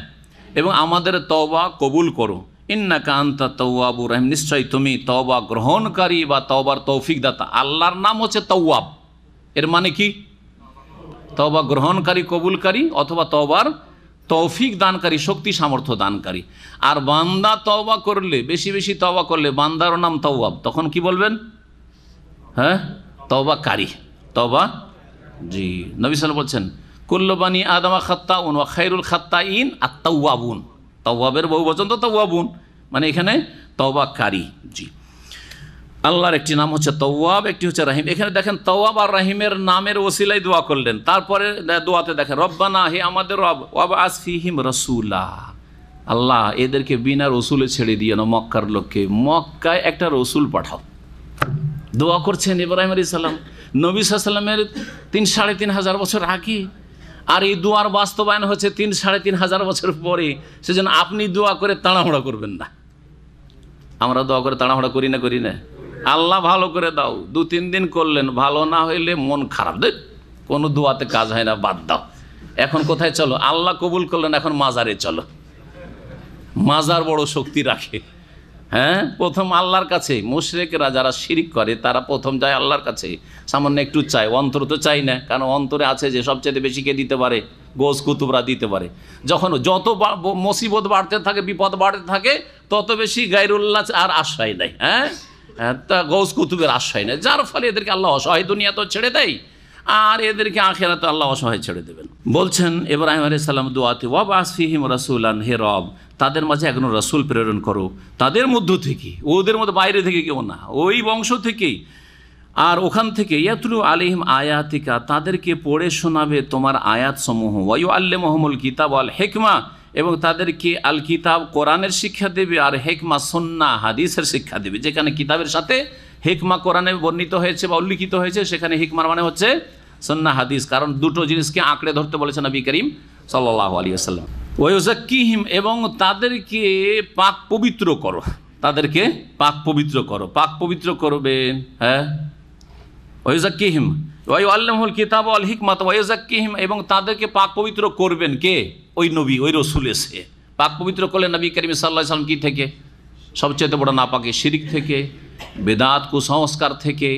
এবং আমাদের তওবা কবুল করো। ইন্নাকা আনতা তাওয়াবুর রহিম, নিশ্চয়ই তুমি তওবা গ্রহণকারী বা তওবার তৌফিক দাতা। আল্লাহর নাম হচ্ছে তাওয়াব, এর মানে কি? তওবা গ্রহণকারী, কবুলকারী, অথবা তওবার তৌফিক দানকারী, শক্তি সামর্থ্য দানকারী। আর বান্দা তওবা করলে, বেশি বেশি তওবা করলে বান্দারও নাম তাওয়াব, তখন কি বলবেন? হ্যাঁ, তওবাকারী, তওবা। জি, নবী সাল্লাল্লাহু আলাইহি ওয়াসাল্লাম বলছেন কুল্লু বানি আদমা খাত্তাউন ওয়া খায়রুল খাত্তাইন আত-তাওয়াবুন। তাওয়াবের বহুবচন তো তাওয়াবুন, মানে এখানে তওবাকারী। জি, আল্লাহর একটি নাম হচ্ছে তাওয়াব, একটি হচ্ছে রাহিম। এখানে দেখেন তাওয়াব আর রাহিমের নামের ওসিলায় দোয়া করলেন। তারপরে দোয়াতে দেখেন রব্বানা, হে আমাদের রব, ওয়াবআস ফীহিম রাসূলা, আল্লাহ এদেরকে বিনা রসুলে ছেড়ে দিয়ে না, মক্কার লোককে মক্কায় একটা রসুল পাঠাও। দোয়া করছেন ইব্রাহিম আলাইহিস সালাম, নবী সাল্লাল্লাহু আলাইহি ওয়াসাল্লামের ৩,৫০০ বছর আগে, আর এই দোয়ার বাস্তবায়ন হচ্ছে ৩,৫০০ বছর পরে। সেজন্য আপনি দোয়া করে তাড়াহুড়া করবেন না। আমরা দোয়া করে তাড়াহুড়া করি না? আল্লাহ ভালো করে দাও, ২-৩ দিন করলেন, ভালো না হইলে মন খারাপ, দেখ কোনো দোয়াতে কাজ হয় না, বাদ দাও। এখন কোথায় চলো? আল্লাহ কবুল করলেন, এখন মাজারে চলো। মাজার বড় শক্তি রাখে। হ্যাঁ, প্রথম আল্লাহর কাছে। মুশরিকরা যারা শিরিক করে তারা প্রথম যায় আল্লাহর কাছে, সামান্য একটু চায়, অন্তর তো চাই না, কারণ অন্তরে আছে যে সবচেয়ে বেশি কে দিতে পারে, গোস কুতুবরা দিতে পারে। যখন যত মুসিবত বাড়তে থাকে, বিপদ বাড়তে থাকে, তত বেশি গায়রুল্লাহ আর আশ্রয় নেয়। হ্যাঁ, তা গৌস কুতুবের আশ্রয় নেয়, যার ফলে এদেরকে আল্লাহ অসহায় দুনিয়া তো ছেড়ে দেয়, আর এদেরকে আখিরাতে আল্লাহ অসহায় ছেড়ে দেবেন। বলছেন ইব্রাহিম আলাইহিস সালাম দোয়াতে, ওয়াবআস ফীহিম রাসূলান, হে রব তাদের মাঝে একজন রাসূল প্রেরণ করো, তাদের মধ্য থেকে, ওদের মধ্যে বাইরে থেকে কেউ না, ওই বংশ থেকেই। আর ওখান থেকে ইয়াতলু আলাইহিম আয়াতিকা, তাদেরকে পড়ে শোনাবে তোমার আয়াতসমূহ। ওয়া ইউআল্লিমুহুমুল কিতাব ওয়াল হিকমা, এবং তাদেরকে আল কিতাব কোরআনের শিক্ষা দেবে, আর হেকমা সুন্নাহ হাদিসের শিক্ষা দেবে। যেখানে কিতাবের সাথে হেকমা কোরআনে বর্ণিত হয়েছে বা উল্লিখিত হয়েছে, সেখানে হিকমার মানে হচ্ছে সুন্নাহ হাদিস, কারণ দুটো জিনিসকে আঁকড়ে ধরতে বলেছেন নবী করিম সাল্লাল্লাহু আলাইহি ওয়াসাল্লাম। ওয়া ইউযাক্কিহিম, এবং তাদেরকে পাক পবিত্র করো, তাদেরকে পাক পবিত্র করো, পাক পবিত্র করবে। হ্যাঁ, ওয়া ইউযাক্কিহিম ওয়া ইউআল্লিমুহুল কিতাব ওয়াল হিকমাত ওয়া ইউযাক্কিহিম, এবং তাদেরকে পাক পবিত্র করবেন কে? ওই নবী, ওই রসুল এসে পাক পবিত্র করলেন নবী করিম সাল্লাল্লাহু আলাইহি ওয়াসাল্লাম। কি থেকে? সবচেয়ে বড় নাপাকি শিরিক থেকে, বেদাত কুসংস্কার থেকে।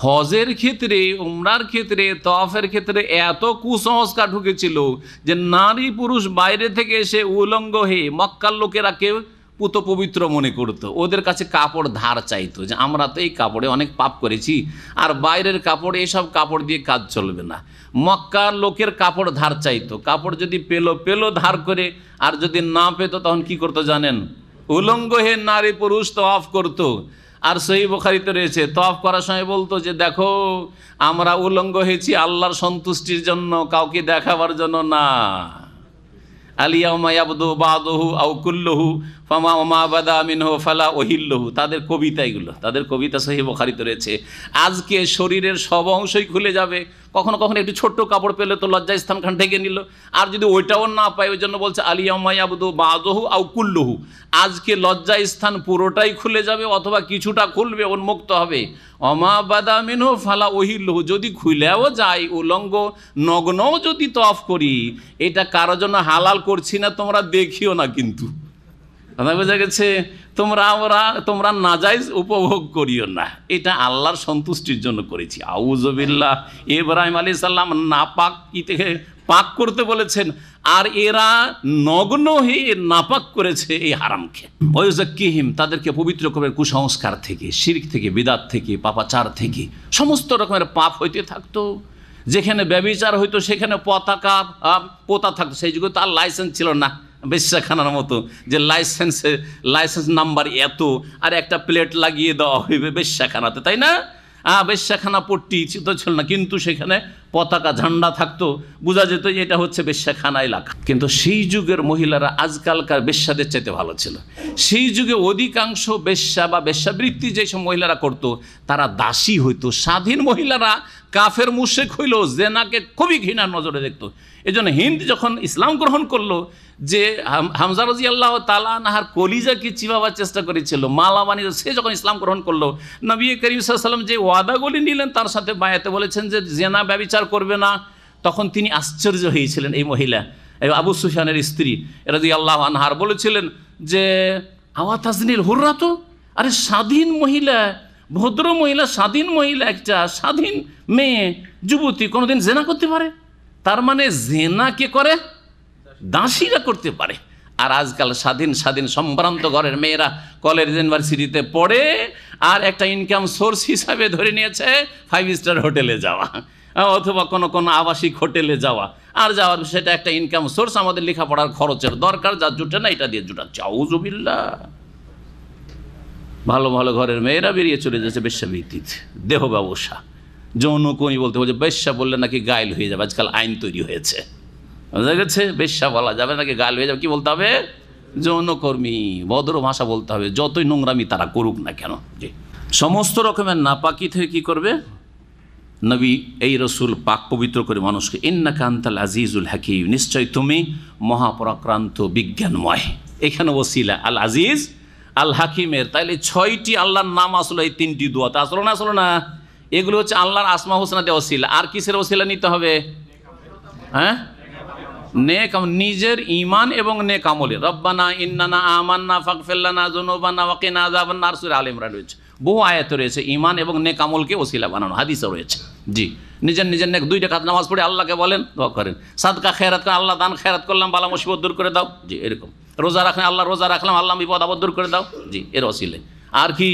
হজের ক্ষেত্রে, উমরার ক্ষেত্রে, তওয়াফের ক্ষেত্রে এত কুসংস্কার ঢুকেছিল যে নারী পুরুষ বাইরে থেকে এসে উলঙ্গ হয়ে মক্কার লোকেরা কেউ পুত পবিত্র মনে করতো, ওদের কাছে কাপড় ধার চাইতো, যে আমরা তো এই কাপড়ে অনেক পাপ করেছি, আর বাইরের কাপড়, এইসব কাপড় দিয়ে কাজ চলবে না। মক্কার লোকের কাপড় ধার চাইতো, কাপড় যদি পেলো ধার করে, আর যদি না পেতো তখন কি করতো জানেন? উলঙ্গ হয়ে নারী পুরুষ তওয়াফ করতো। আর সহিহ বুখারীতে রয়েছে, তওয়াফ করার সময় বলতো যে দেখো আমরা উলঙ্গ হয়েছি আল্লাহর সন্তুষ্টির জন্য, কাউকে দেখাবার জন্য না। আলিয়াউমা ইয়াবদু বাদুহু আও কুল্লুহু ফামা মা বাদা মিনহু ফালা ওহিল্লুহু, তাদের কবিতা এগুলো, তাদের কবিতা সহিহ বুখারীতে রয়েছে। আজকে শরীরের সব অংশই খুলে যাবে, কখনো কখনো একটু ছোট্ট কাপড় পেলে তো লজ্জাস্থানখান ঢেকে নিল, আর যদি ওইটাও না পায়, ওই জন্য বলছে আলিয়াউমা ইয়াবদু বাদুহু আও কুল্লুহু, আজকে লজ্জাস্থান পুরোটাই খুলে যাবে অথবা কিছুটা খুলবে, উন্মুক্ত হবে। অমা বাদা মিনহু ফালা ওহিল্লুহু, যদি খুলেও যায়, উলঙ্গ নগ্নও যদি তওয়াফ করি, এটা কারোর জন্য হালাল করছি না, তোমরা দেখিও না, কিন্তু কথা বোঝা গেছে? তোমরা নাজায়েজ উপভোগ করিও না, এটা আল্লাহর সন্তুষ্টির জন্য করেছি। আউযুবিল্লাহ। ইব্রাহিম আলাইহিস সালাম নাপাক কি থেকে পাক করতে বলেছেন, আর এরা নগ্ন হয়ে নাপাক করেছে এই হারামকে। ওয়া ইউযাক্কিহিম, তাদেরকে পবিত্র করবে কুসংস্কার থেকে, শিরক থেকে, বিদআত থেকে, পাপাচার থেকে, সমস্ত রকমের পাপ হইতে থাকতো। যেখানে ব্যভিচার হইতো সেখানে পতাকা পোতা থাকতো। সেই যুগে তো আর লাইসেন্স ছিল না বেশ্যাখানার মতো, যে লাইসেন্স নাম্বার এত আর একটা প্লেট লাগিয়ে দেওয়া হইবে বেশ্যাখানাতে, তাই না? বেশ্যাখানা পট্টি তো ছিল না, কিন্তু সেখানে পতাকা ঝান্ডা থাকতো, বোঝা যেত যে এটা হচ্ছে বেশ্যাখানা এলাকা। কিন্তু সেই যুগের মহিলারা আজকালকার বেশ্যাদের চাইতে ভালো ছিল। সেই যুগে অধিকাংশ বেশ্যা বা বেশ্যাবৃত্তি যেসব মহিলারা করত তারা দাসী হইতো। স্বাধীন মহিলারা কাফের মুশরিক হইল, জেনাকে খুবই ঘৃণার নজরে দেখতো। এই জন্য হিন্দ যখন ইসলাম গ্রহণ করলো, যে হামজা রাদিয়াল্লাহু তাআলা আনহার কলিজাকে চিবাবার চেষ্টা করেছিল, মালা বানিয়ে, সে যখন ইসলাম গ্রহণ করলো, নবী করিম সাল্লাল্লাহু আলাইহি ওয়াসাল্লাম যে ওয়াদাগুলি নিলেন তার সাথে বায়াতে বলেছেন যে জেনা ব্যভিচার করবে না, তখন তিনি আশ্চর্য হয়েছিলেন। এই মহিলা আবু সুফিয়ানের স্ত্রী রাদিয়াল্লাহু আনহার বলেছিলেন যে আওয়া তাজনিল হুররা, তো আরে স্বাধীন মহিলা, ভদ্র মহিলা, স্বাধীন মহিলা, একটা স্বাধীন মেয়ে যুবতী কোনোদিন জেনা করতে পারে? তার মানে জেনা কে করে? দাসীরা করতে পারে। আর আজকাল স্বাধীন সম্ভ্রান্ত ঘরের মেয়েরা কলেজ ইউনিভার্সিটিতে পড়ে আর একটা ইনকাম সোর্স হিসাবে ধরে নিয়েছে 5 স্টার হোটেলে যাওয়া অথবা কোনো আবাসিক হোটেলে যাওয়া, আর যাওয়ার সেটা একটা ইনকাম সোর্স। আমাদের লেখাপড়ার খরচের দরকার, যা জুটে না এটা দিয়ে জুটাচ্ছে। আউযুবিল্লাহ। ভালো ভালো ঘরের মেয়েরা বেরিয়ে চলে যাচ্ছে বেশ্যাবৃত্তিতে, দেহ ব্যবসা, যৌনকর্মী বলতে বলছে। বেশ্যা বললে নাকি গায়েল হয়ে যাবে, আজকাল আইন তৈরি হয়েছে, বুঝা গেছে? বেশ্যা বলা যাবে নাকি গায়েল হয়ে যাবে, কি বলতে হবে? যৌনকর্মী, ভদ্র ভাষা বলতে হবে, যতই নোংরামি তারা করুক না কেন। জি, সমস্ত রকমের নাপাকি থেকে কি করবে নবী এই রসুল পাক পবিত্র করে মানুষকে। ইন্নাকা আনতাল আজিজুল হাকিম, নিশ্চয় তুমি মহাপরাক্রান্ত বিজ্ঞানময়। এখানে ওসিলা আল আজিজ আল হাকিমের, তাইলে 6টি আল্লাহর নাম আসলো এই 3টি দোয়াতে, আসলো না? আসলো না? এগুলো হচ্ছে আল্লাহর আসমা হোসনাতে ওসিলা। আর কিসের ওসিলা নিতে হবে? হ্যাঁ, নেক, নিজের ঈমান এবং নেক আমলে। রব্বানা ইন্নানা আমান্না ফাগফির লানা যুনুবানা ওয়া কিনা আযাবান নার, সূরা আলে ইমরান রয়েছে, বহু আয়াত রয়েছে ঈমান এবং নেক আমলকে ওসিলা বানানো, হাদিসে রয়েছে। জি, নিজের নেক 2 রাকাত নামাজ পড়ে আল্লাহকে বলেন, দোয়া করেন। সাদকা খেরাত করেন, আল্লাহ দান খেরাত করলাম, বালা মুসিবত দূর করে দাও। জি, এরকম। রোজা রাখলেন, আল্লাহ রোজা রাখলাম, আল্লাহ বিপদ আপদ দূর করে দাও। জি, এর ওসিলে। আর কি?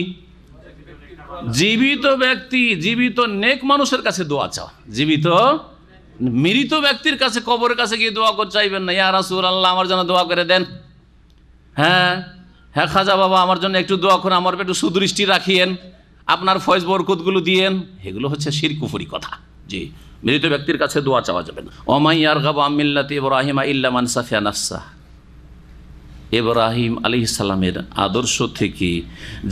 জীবিত ব্যক্তি, জীবিত নেক মানুষের কাছে দোয়া চাও। জীবিত, মৃত ব্যক্তির কাছে, কবরের কাছে গিয়ে দোয়া করে চাইবেন না, ইয়া রাসূলুল্লাহ আমার জন্য দোয়া করে দেন। হ্যাঁ খাজা বাবা আমার জন্য একটু দোয়া করে, আমার একটু সুদৃষ্টি রাখিয়েন, আপনার ফয়েজ বরকতগুলো দিয়েন। এগুলো হচ্ছে শিরক কুফরি কথা। জি, মৃত ব্যক্তির কাছে দোয়া চাওয়া যাবে না। ওমাই ইয়ারগাবু আন মিল্লাতি ইব্রাহিম ইল্লা মান সাফিয়া নাফসা, ইব্রাহিম আলাইহিস সালামের আদর্শ থেকে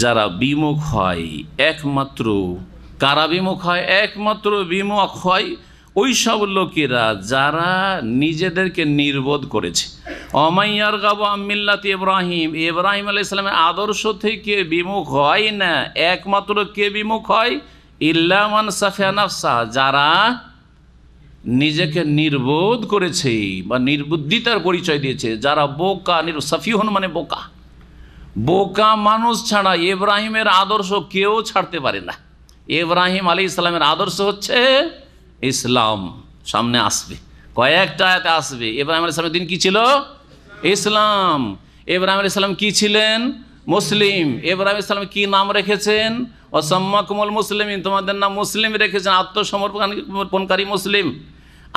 যারা বিমুখ হয়, একমাত্র কারা বিমুখ হয়? একমাত্র বিমুখ হয় ওই সব লোকেরা যারা নিজেদেরকে নির্বোধ করেছে। অমাইয়ার গাবু আমিল্লাতি ইব্রাহিম, ইব্রাহিম আলাইহিস সালামের আদর্শ থেকে বিমুখ হয় না। একমাত্র কে বিমুখ হয়? ইল্লা মান সাফিয়া নাফসা, যারা নিজেকে নির্বোধ করেছে বা নির্বুদ্ধিতার পরিচয় দিয়েছে, যারা বোকা। সাফিহুন মানে বোকা। বোকা মানুষ ছাড়া ইব্রাহিমের আদর্শ কেউ ছাড়তে পারে না। ইব্রাহিম আলাইহিস সালামের আদর্শ হচ্ছে ইসলাম। সামনে আসবে, কয়েকটা আয়াতে আসবে। ইব্রাহিম আলাইহিস সালামের দিন কি ছিল? ইসলাম। ইব্রাহিম আলাইহিস সালাম কি ছিলেন? মুসলিম। ইব্রাহিম আলাইহিস সালাম কি নাম রেখেছেন? ওয়াসাম্মাকুমুল মুসলিমিন, তোমাদের নাম মুসলিম রেখেছেন, আত্মসমর্পণকারী মুসলিম।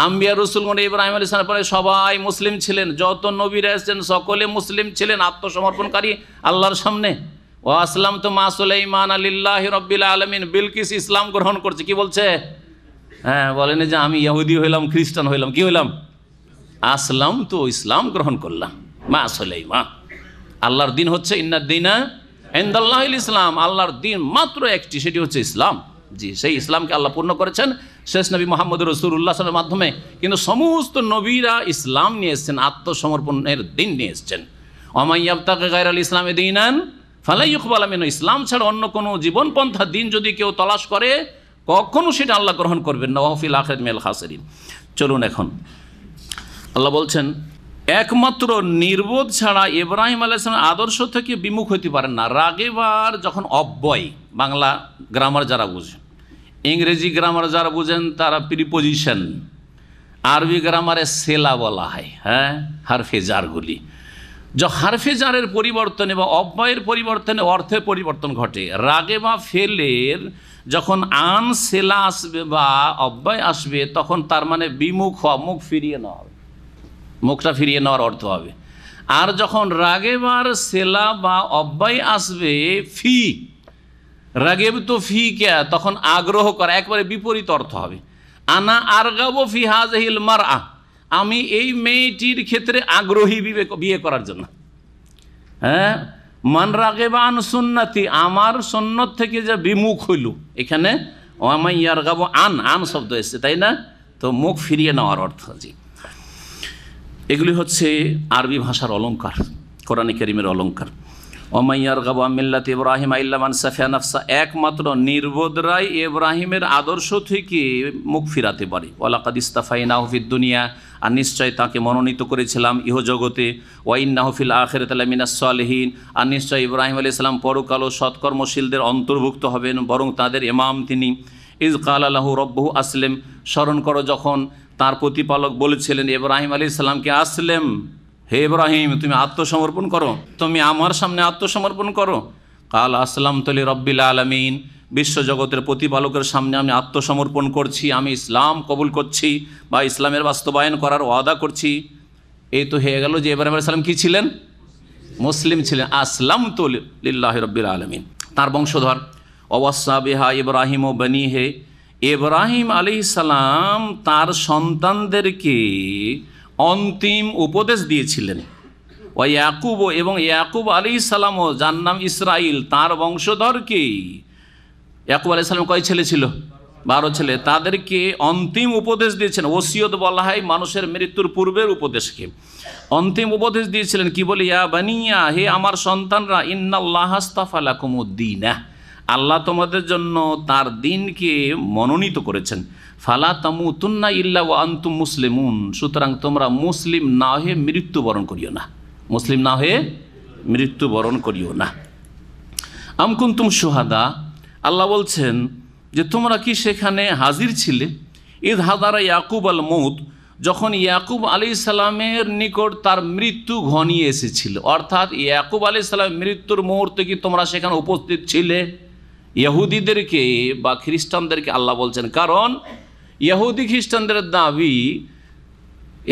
আম্বিয়া রসুলগণ ইব্রাহিম আলাইহিস সালামের পরে সবাই মুসলিম ছিলেন, যত নবীরা এসেছেন সকলে মুসলিম ছিলেন, আত্মসমর্পণকারী আল্লাহর সামনে। ও আসলাম তো মা সুলাইমান লিল্লাহি রাব্বিল আলামিন, বিলকিস ইসলাম গ্রহণ করছে। কি বলছে? হ্যাঁ, বলেন যে আমি ইহুদি হইলাম, খ্রিস্টান হইলাম, কি হইলাম? আসলাম তো, ইসলাম গ্রহণ করলাম। মা সুলাইমান। আল্লাহর দিন হচ্ছে ইন্নাদ-দীনা ইনদাল্লাহিল ইসলাম, আল্লাহর দিন মাত্র একটি, সেটি হচ্ছে ইসলাম। জি, সেই ইসলামকে আল্লাহ পূর্ণ করেছেন শেষ নবী মুহাম্মদ রাসূলুল্লাহ সাল্লাল্লাহু আলাইহি ওয়াসাল্লামের মাধ্যমে। কিন্তু সমস্ত নবীরা ইসলাম নিয়ে এসেছেন, আত্মসমর্পণের দিন নিয়ে এসেছেন। ওয়া ইয়াবতাগি গায়রাল ইসলামি দীনান ফালা ইউকবালা মিনহু, ইসলাম ছাড়া অন্য কোনো জীবনপন্থা দিন যদি কেউ তলাশ করে কখনো সেটা আল্লাহ গ্রহণ করবেন না। ওয়া ফিল আখিরাতি মিনাল খাসিরিন। চলুন এখন আল্লাহ বলছেন একমাত্র নির্বোধ ছাড়া ইব্রাহিম আলাইহিস সালামের আদর্শ থেকে বিমুখ হতে পারেন না। রাগেবার যখন অব্যয়, বাংলা গ্রামার যারা বুঝেন, ইংরেজি গ্রামার যারা বুঝেন তারা প্রিপোজিশন, আরবি গ্রামারে সেলা বলা হয়। হ্যাঁ, হারফে জারগুলি, হারফে জারের পরিবর্তনে বা অব্যয়ের পরিবর্তনে অর্থের পরিবর্তন ঘটে। রাগে বা ফেলের যখন আন সেলা আসবে বা অব্যয় আসবে তখন তার মানে বিমুখ হওয়া, মুখ ফিরিয়ে নেওয়া হবে, মুখটা ফিরিয়ে নেওয়ার অর্থ হবে। আর যখন রাগেবার সেলা বা অব্যয় আসবে ফি, রাগেব তো ফি কে, তখন আগ্রহ করা, একবারে বিপরীত অর্থ হবে। আনা আরগাবো ফি হাযিহিল মারআ, আমি এই মেয়েটির ক্ষেত্রে আগ্রহী বিয়ে করার জন্য। হ্যাঁ, মান রাগেবা আন সুন্নতি, আমার সুন্নত থেকে যে বিমুখ হইল, এখানে ওয়ামাই ইয়ারগাবু আন, আন শব্দ এসেছে, তাই না? তো মুখ ফিরিয়ে নেওয়ার অর্থ। জি, এগুলি হচ্ছে আরবি ভাষার অলঙ্কার, কোরআনে কারীমের অলঙ্কার। ওয়ামাই ইয়ারগাবু আন মিল্লাতি ইব্রাহিম ইল্লা মান সাফিয়া নাফসা, একমাত্র নির্বোধরাই ইব্রাহিমের আদর্শ থেকে মুখ ফিরাতে পারে। ওয়ালাকাদ ইস্তাফাইনাহু ফিদ দুনিয়া, আর নিশ্চয় তাকে মনোনীত করেছিলাম ইহজগতে। ওয়া ইন্নাহু ফিল আখিরাতি লামিনাস সালিহিন, আর নিশ্চয় ইব্রাহিম আলাইহিস সালাম পরকাল ও সৎকর্মশীলদের অন্তর্ভুক্ত হবেন, বরং তাদের ইমাম তিনি। ইজ ক্বালা লাহু রাব্বুহু আসলিম, স্মরণ করো যখন তার প্রতিপালক বলেছিলেন ইব্রাহিম আলাইহিস সালামকে, আসলেম, হে ইব্রাহিম তুমি আত্মসমর্পণ করো, তুমি আমার সামনে আত্মসমর্পণ করো। কাল আসলামতু লিরাব্বিল আলামিন, বিশ্বজগতের প্রতিপালকের সামনে আমি আত্মসমর্পণ করছি, আমি ইসলাম কবুল করছি বা ইসলামের বাস্তবায়ন করার ওয়াদা করছি। এই তো হয়ে গেল যে ইব্রাহিম আলাইহিস সালাম কি ছিলেন? মুসলিম ছিলেন। আসলামতু লিল্লাহি রাব্বিল আলামিন, তার বংশধর। ওয়াসা বিহা ইব্রাহিম ও বনিহে, ইব্রাহিম আলাইহিস সালাম তার সন্তানদেরকে অন্তিম উপদেশ দিয়েছিলেন। ও ইয়াকুব, এবং ইয়াকুব আলাইহিস সালামও, যার নাম ইসরাইল, তার বংশধরকে, ইয়াকুব আলাইহিস সালাম কয় ছেলে ছিল? 12 ছেলে, তাদেরকে অন্তিম উপদেশ দিয়েছেন। ওসিয়ত বলা হয় মানুষের মৃত্যুর পূর্বের উপদেশকে। অন্তিম উপদেশ দিয়েছিলেন কি বলে? ইয়া বানিয়া, হে আমার সন্তানরা, ইন্নাল্লাহা আস্তাফা লাকুমুদ্দীন, আল্লাহ তোমাদের জন্য তার দিনকে মনোনীত করেছেন। ফালা তামুতুন্না ইল্লা ওয়া আনতুম মুসলিমুন, সুতরাং তোমরা মুসলিম না হয়ে মৃত্যুবরণ করিও না, মুসলিম না হয়ে মৃত্যুবরণ করিও না। আম কুনতুম শুহাদা, আল্লাহ বলছেন যে তোমরা কি সেখানে হাজির ছিলে? ইদ হাদারা ইয়াকুব আল মউত, যখন ইয়াকুব আলাইহিস সালামের নিকট তার মৃত্যু ঘনিয়ে এসেছিল, অর্থাৎ ইয়াকুব আলাইহিস সালামের মৃত্যুর মুহূর্তে কি তোমরা সেখানে উপস্থিত ছিলে? ইহুদিদেরকে বা খ্রিস্টানদেরকে আল্লাহ বলছেন, কারণ ইহুদি খ্রিস্টানদের দাবি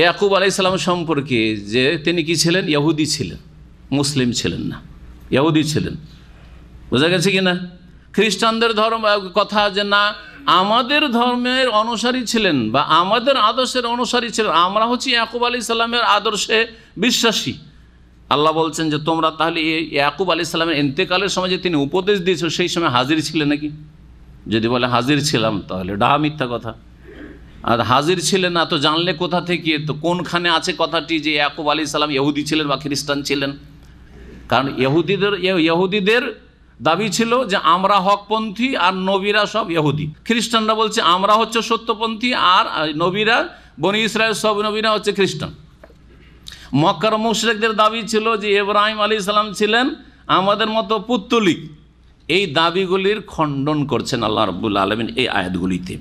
ইয়াকুব আলাইহিস সালাম সম্পর্কে যে তিনি কি ছিলেন? ইহুদি ছিলেন, মুসলিম ছিলেন না, ইহুদি ছিলেন। বোঝা গেছে কি না? খ্রিস্টানদের ধর্ম কথা যে না আমাদের ধর্মের অনুসারী ছিলেন বা আমাদের আদর্শের অনুসারী ছিলেন, আমরা হচ্ছি ইয়াকুব আলাইহিস সালামের আদর্শে বিশ্বাসী। আল্লাহ বলছেন যে তোমরা তাহলে ইয়াকুব আলাইহিস সালামের ইন্তেকালের সময় যে তিনি উপদেশ দিয়েছিল সেই সময় হাজির ছিলেন নাকি? যদি বলে হাজির ছিলাম তাহলে ডাহা মিথ্যা কথা। আর হাজির ছিলেন না তো জানলে কোথা থেকে? তো কোনখানে আছে কথাটি যে ইয়াকুব আলাইহিস সালাম ইহুদি ছিলেন বা খ্রিস্টান ছিলেন? কারণ ইহুদিদের দাবি ছিল যে আমরা হকপন্থী আর নবীরা সব ইহুদি। খ্রিস্টানরা বলছে আমরা হচ্ছে সত্যপন্থী আর নবীরা, বনি ইসরায়েল সব নবীরা হচ্ছে খ্রিস্টান। মক্কার মুশরিকদের দাবি ছিল যে ইব্রাহিম আলাইহিস সালাম ছিলেন আমাদের মতো পুত্তলিক। এই দাবিগুলির খণ্ডন করছেন আল্লাহ রাব্বুল আলামিন এই আয়াতগুলিতে।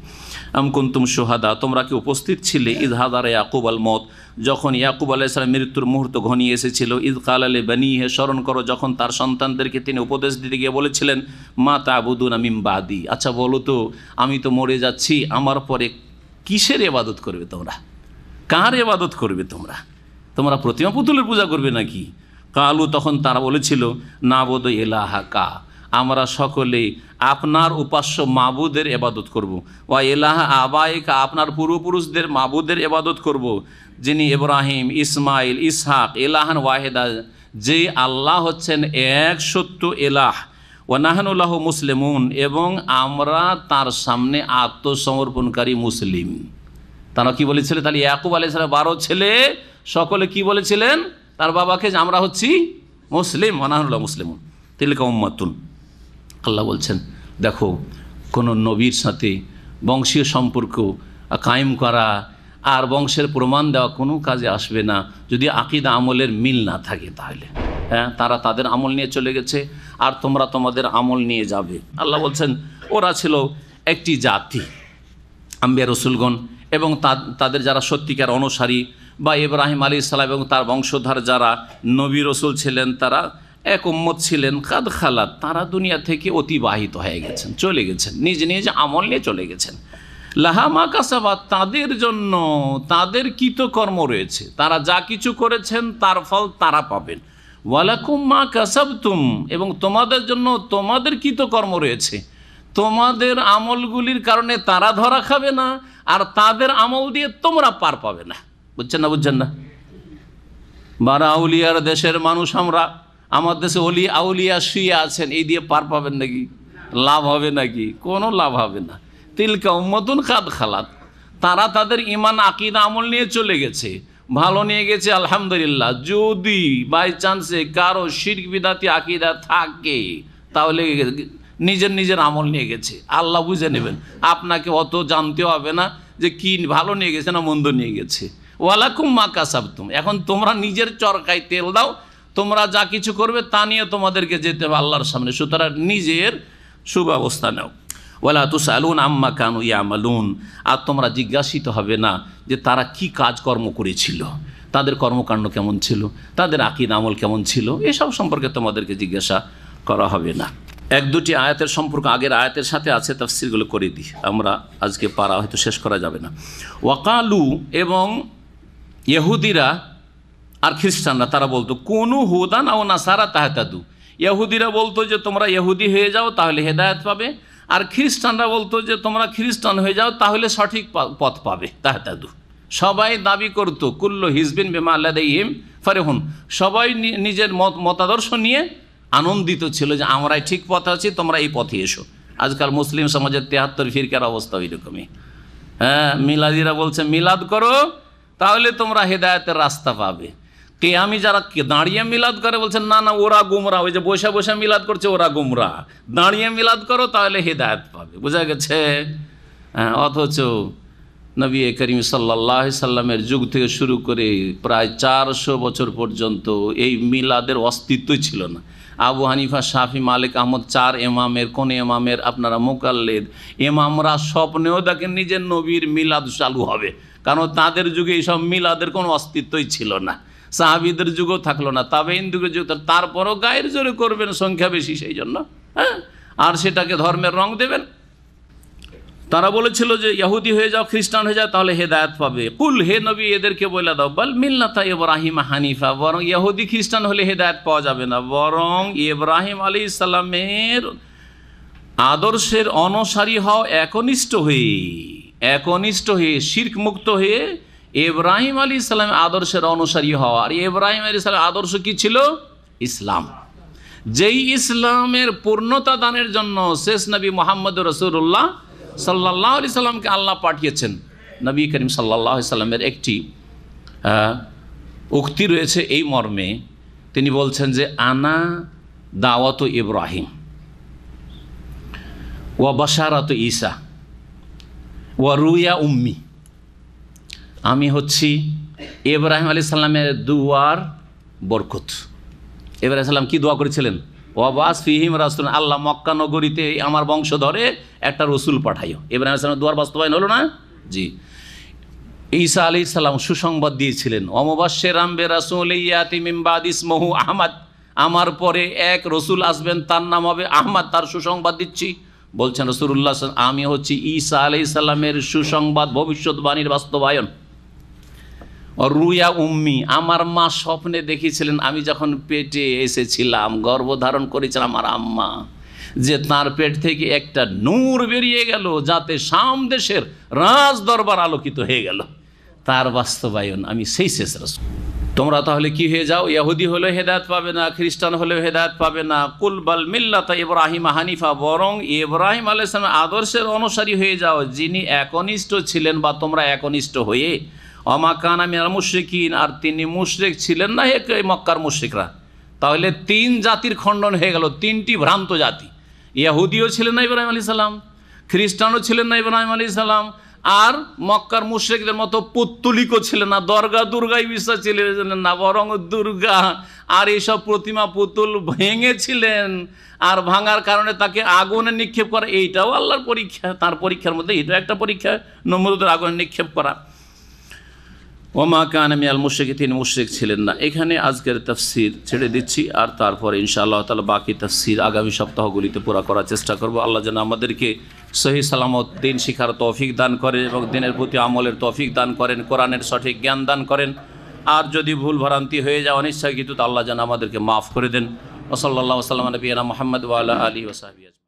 আম কুনতুম শুহাদা, তোমরা কি উপস্থিত ছিলে? ইদ হাদারা ইয়াকুব আল মউত, যখন ইয়াকুব আলাইহিস সালাম মৃত্যুর মুহূর্ত ঘনিয়ে এসেছিল। ইদ কালা লিবানিহি, স্মরণ করো যখন তার সন্তানদেরকে তিনি উপদেশ দিতে গিয়ে বলেছিলেন, মা তা'বুদুনা মিন বাদি, আচ্ছা বলো তো আমি তো মরে যাচ্ছি, আমার পরে কিসের ইবাদত করবে তোমরা? কার ইবাদত করবে তোমরা? তোমরা প্রতিমা পুতুলের পূজা করবে নাকি? কালু, তখন তারা বলেছিল, নাবুদু ইলাহাকা, আমরা সকলে আপনার উপাস্য মাবুদের ইবাদত করব। ওয়া ইলাহা আবাইকা, আপনার পূর্বপুরুষদের মাবুদের ইবাদত করব, যিনি ইব্রাহিম, ইসমাইল, ইসহাক, ইলাহান ওয়াহিদা, যে আল্লাহ হচ্ছেন এক সত্য ইলাহ। ওয়া নাহনু লাহু মুসলিমুন, এবং আমরা তার সামনে আত্মসমর্পণকারী মুসলিম। তারা কি বলেছিলেন? তাহলে ইয়াকুব আলাইহিস সালাম 12 ছেলে সকলে কি বলেছিলেন তার বাবাকে? যে আমরা হচ্ছি মুসলিম, ওয়া নাহনু লাহু মুসলিমুন তিলকা উম্মাতুন। আল্লাহ বলছেন দেখো, কোনো নবীর সাথে বংশীয় সম্পর্ক কায়েম করা আর বংশের প্রমাণ দেওয়া কোনো কাজে আসবে না যদি আকীদা আমলের মিল না থাকে। তাহলে হ্যাঁ, তারা তাদের আমল নিয়ে চলে গেছে আর তোমরা তোমাদের আমল নিয়ে যাবে। আল্লাহ বলছেন ওরা ছিল একটি জাতি, আম্বিয়া রসুলগণ, এবং তাদের যারা সত্যিকার অনুসারী বা ইব্রাহিম আলাইহিস সালাম এবং তার বংশধর যারা নবী রসুল ছিলেন, তারা এক উম্মত ছিলেন কাদ খালাত, তারা দুনিয়া থেকে অতিবাহিত হয়ে গেছেন, চলে গেছেন, নিজ নিজ আমল নিয়ে চলে গেছেন। লাহা মা কাসাবাত, তাদের জন্য তাদের কৃতকর্ম রয়েছে, তারা যা কিছু করেছেন তার ফল তারা পাবেন। ওয়ালাকুম মা কাসাবতুম, এবং তোমাদের জন্য তোমাদের কৃতকর্ম রয়েছে, তোমাদের আমলগুলির কারণে তারা ধরা খাবে না, আর তাদের আমল দিয়ে তোমরা পার পাবে না। বুঝছেন না? বুঝছেন না? বারা আউলিয়ার দেশের মানুষ আমরা, আমার দেশে অলি আউলিয়া শুয়ে আছেন, এই দিয়ে পার পাবেন নাকি? লাভ হবে নাকি? কোনো লাভ হবে না। তিলকা উম্মাতুন কাদ খালাত, তারা তাদের ঈমান আকীদা আমল নিয়ে চলে গেছে, ভালো নিয়ে গেছে আলহামদুলিল্লাহ। যদি বাই চান্সে কারো শিরক বিদাতি আকীদা থাকে তাহলে নিজের নিজের আমল নিয়ে গেছে, আল্লাহ বুঝে নেবেন, আপনাকে অত জানতে হবে না যে কি ভালো নিয়ে গেছে না মন্দ নিয়ে গেছে। ওয়ালাকুম মা কাসাবতুম, এখন তোমরা নিজের চরকায় তেল দাও, তোমরা যা কিছু করবে তা নিয়ে তোমাদেরকে যেতে হবে আল্লাহর সামনে, সুতরাং নিজের সুব্যবস্থা নাও। ওয়ালা তুসআলুন আম্মা কানু ইয়ামালুন, আর তোমরা জিজ্ঞাসিত হবে না যে তারা কি কাজকর্ম করেছিল, তাদের কর্মকাণ্ড কেমন ছিল, তাদের আকীদা আমল কেমন ছিল, এসব সম্পর্কে তোমাদেরকে জিজ্ঞাসা করা হবে না। এক দুটি আয়াতের সম্পর্ক আগের আয়াতের সাথে আছে, তাফসীরগুলো করে দিই, আমরা আজকে পারা হয়তো শেষ করা যাবে না। ওয়াকালু, এবং ইহুদিরা আর খ্রিস্টানরা তারা বলতো কুনু হুদান আও নাসারা তাহতাদু, ইহুদিরা বলতো যে তোমরা ইহুদি হয়ে যাও তাহলে হেদায়েত পাবে, আর খ্রিস্টানরা বলতো যে তোমরা খ্রিস্টান হয়ে যাও তাহলে সঠিক পথ পাবে, তাহতাদু। সবাই দাবি করতো কুল্লু হিজবিন বিমা লাদাইহিম ফারিহুন, সবাই নিজের মতাদর্শ নিয়ে আনন্দিত ছিল যে আমরাই ঠিক পথে আছি, তোমরা এই পথে এসো। আজকাল মুসলিম সমাজের 73 ফিরকার অবস্থা ওইরকমই। হ্যাঁ, মিলাদিরা বলছে মিলাদ করো তাহলে তোমরা হেদায়েতের রাস্তা পাবে। কেয়ামি যারা দাঁড়িয়ে মিলাদ করে বলছেন না না ওরা গুমরা, ওই যে বসে বসে মিলাদ করছে ওরা গুমরা, দাঁড়িয়ে মিলাদ করো তাহলে হেদায়েত পাবে। বোঝা গেছে? হ্যাঁ, অথচ নবী করিম সাল্লাল্লাহু আলাইহি সাল্লামের যুগ থেকে শুরু করে প্রায় 400 বছর পর্যন্ত এই মিলাদের অস্তিত্বই ছিল না। আবু হানিফা, শাফি, মালিক, আহমদ, 4 ইমামের কোন ইমামের আপনারা মুকাল্লিদ, ইমামরা স্বপ্নেও দেখেন নিজের নবীর মিলাদ চালু হবে, কারণ তাদের যুগে এইসব মিলাদের কোনো অস্তিত্বই ছিল না, সাহাবীদের যুগও থাকলো না, তাবেঈন যুগের যুগ, তারপরও গায়ের জোরে করবেন, সংখ্যা বেশি সেই জন্য, হ্যাঁ, আর সেটাকে ধর্মের রং দেবেন। তারা বলেছিল যে ইহুদি হয়ে যাও, খ্রিস্টান হয়ে যাও তাহলে হেদায়েত পাবে। কুল, হে নবী এদেরকে বলে দাও, বল মিল্লাতা ইব্রাহিম হানিফা, বরং ইহুদি খ্রিস্টান হলে হেদায়েত পাওয়া যাবে না, বরং ইব্রাহিম আলাইহিস সালামের আদর্শের অনুসারী হও, একনিষ্ঠ হয়ে শিরক মুক্ত হয়ে ইব্রাহিম আলাইহিস সালামের আদর্শের অনুসারী হওয়া। আর ইব্রাহিম আলাইহিস সালামের আদর্শ কি ছিল? ইসলাম। যেই ইসলামের পূর্ণতা দানের জন্য শেষ নবী মুহাম্মদ রাসূলুল্লাহ সাল্লাল্লাহু আলাইহি সাল্লামকে আল্লাহ পাঠিয়েছেন। নবী করিম সাল্লাল্লাহু আলাইহি সাল্লামের একটি উক্তি রয়েছে এই মর্মে, তিনি বলছেন যে আনা দাওয়াত ইব্রাহিম ওয়া বাশারাত ঈসা ওয়া রুয়া উম্মি, আমি হচ্ছি ইব্রাহিম আলাইহিস সালামের দুয়ার বরকত। ইব্রাহিম সালাম কি দোয়া করেছিলেন? ওয়াবাস ফিহিম রাসূল, আল্লাহ মক্কা নগরীতে আমার বংশধরে একটা রসুল পাঠাইও। ইব্রাহিম আলাইহিস সালামের দুয়ার বাস্তবায়ন হলো না? জি। ঈসা আলাইহিস সালাম সুসংবাদ দিয়েছিলেন, ওয়ামুবাশশিরাম বিরাসূলিন ইয়াতি মিন বাদি ইসমুহু আহমদ, আমার পরে এক রসুল আসবেন তার নাম হবে আহমদ, তার সুসংবাদ দিচ্ছি। বলছেন রাসূলুল্লাহ আমি হচ্ছি ঈসা আলাইহিস সালামের সুসংবাদ ভবিষ্যৎবাণীর বাস্তবায়ন। রুয়া উম্মি, আমার মা স্বপ্নে দেখেছিলেন আমি যখন পেটে এসেছিলাম, গর্ভধারণ করেছিলাম আমার আম্মা, যে তার পেট থেকে একটা নূর বেরিয়ে গেল যাতে শাম দেশের রাজ দরবার আলোকিত হয়ে গেল, তার বাস্তবায়ন আমি সেই শেষ রাসূল। তোমরা তাহলে কি হয়ে যাও? ইহুদি হলেও হেদায়েত পাবে না, খ্রিস্টান হলেও হেদায়েত পাবে না। কুল বাল মিল্লাতা ইব্রাহিম হানিফা, বরং ইব্রাহিম আলাইহিস সালামের আদর্শের অনুসারী হয়ে যাও, যিনি একনিষ্ঠ ছিলেন বা তোমরা একনিষ্ঠ হয়ে। ওমা কানা মিনাল মুশরিকিন, আর তিনি মুশরিক ছিলেন না মক্কার মুশরিকরা। তাহলে 3 জাতির খণ্ডন হয়ে গেল, 3টি ভ্রান্ত জাতি। ইহুদিও ছিলেন না ইব্রাহিম আলাইহিস সালাম, খ্রিস্টানও ছিলেন না ইব্রাহিম আলাইহিস সালাম, আর মক্কার মুশরিকদের মতো পুত্তলিকও ছিলেন না, দুর্গায় বিশ্বাস ছিলেন না, বরং দুর্গা আর এইসব প্রতিমা পুতুল ভেঙেছিলেন, আর ভাঙার কারণে তাকে আগুনে নিক্ষেপ করা, এইটাও আল্লাহর পরীক্ষা। তার পরীক্ষার মধ্যে এটাও একটা পরীক্ষা, নমরুদের আগুনে নিক্ষেপ করা। ওমা কান মিনাল মুশরিকিন, তিনি মুশরিক ছিলেন না। এখানে আজকের তাফসির ছেড়ে দিচ্ছি, আর তারপরে ইনশাআল্লাহ তাআলা বাকি তাফসির আগামী সপ্তাহগুলিতে পুরা করার চেষ্টা করব। আল্লাহ যেন আমাদেরকে সহি সালামত দিন শিখার তৌফিক দান করেন এবং দিনের প্রতি আমলের তৌফিক দান করেন, কোরআনের সঠিক জ্ঞান দান করেন। আর যদি ভুল ভ্রান্তি হয়ে যায় অনিচ্ছাকৃত, আল্লাহ যেন আমাদেরকে মাফ করে দেন। ওয়া সাল্লাল্লাহু ওয়া সাল্লাম আলা নবিয়িনা মুহাম্মদ ওয়া আলা আলিহি ওয়া সাহবিহি।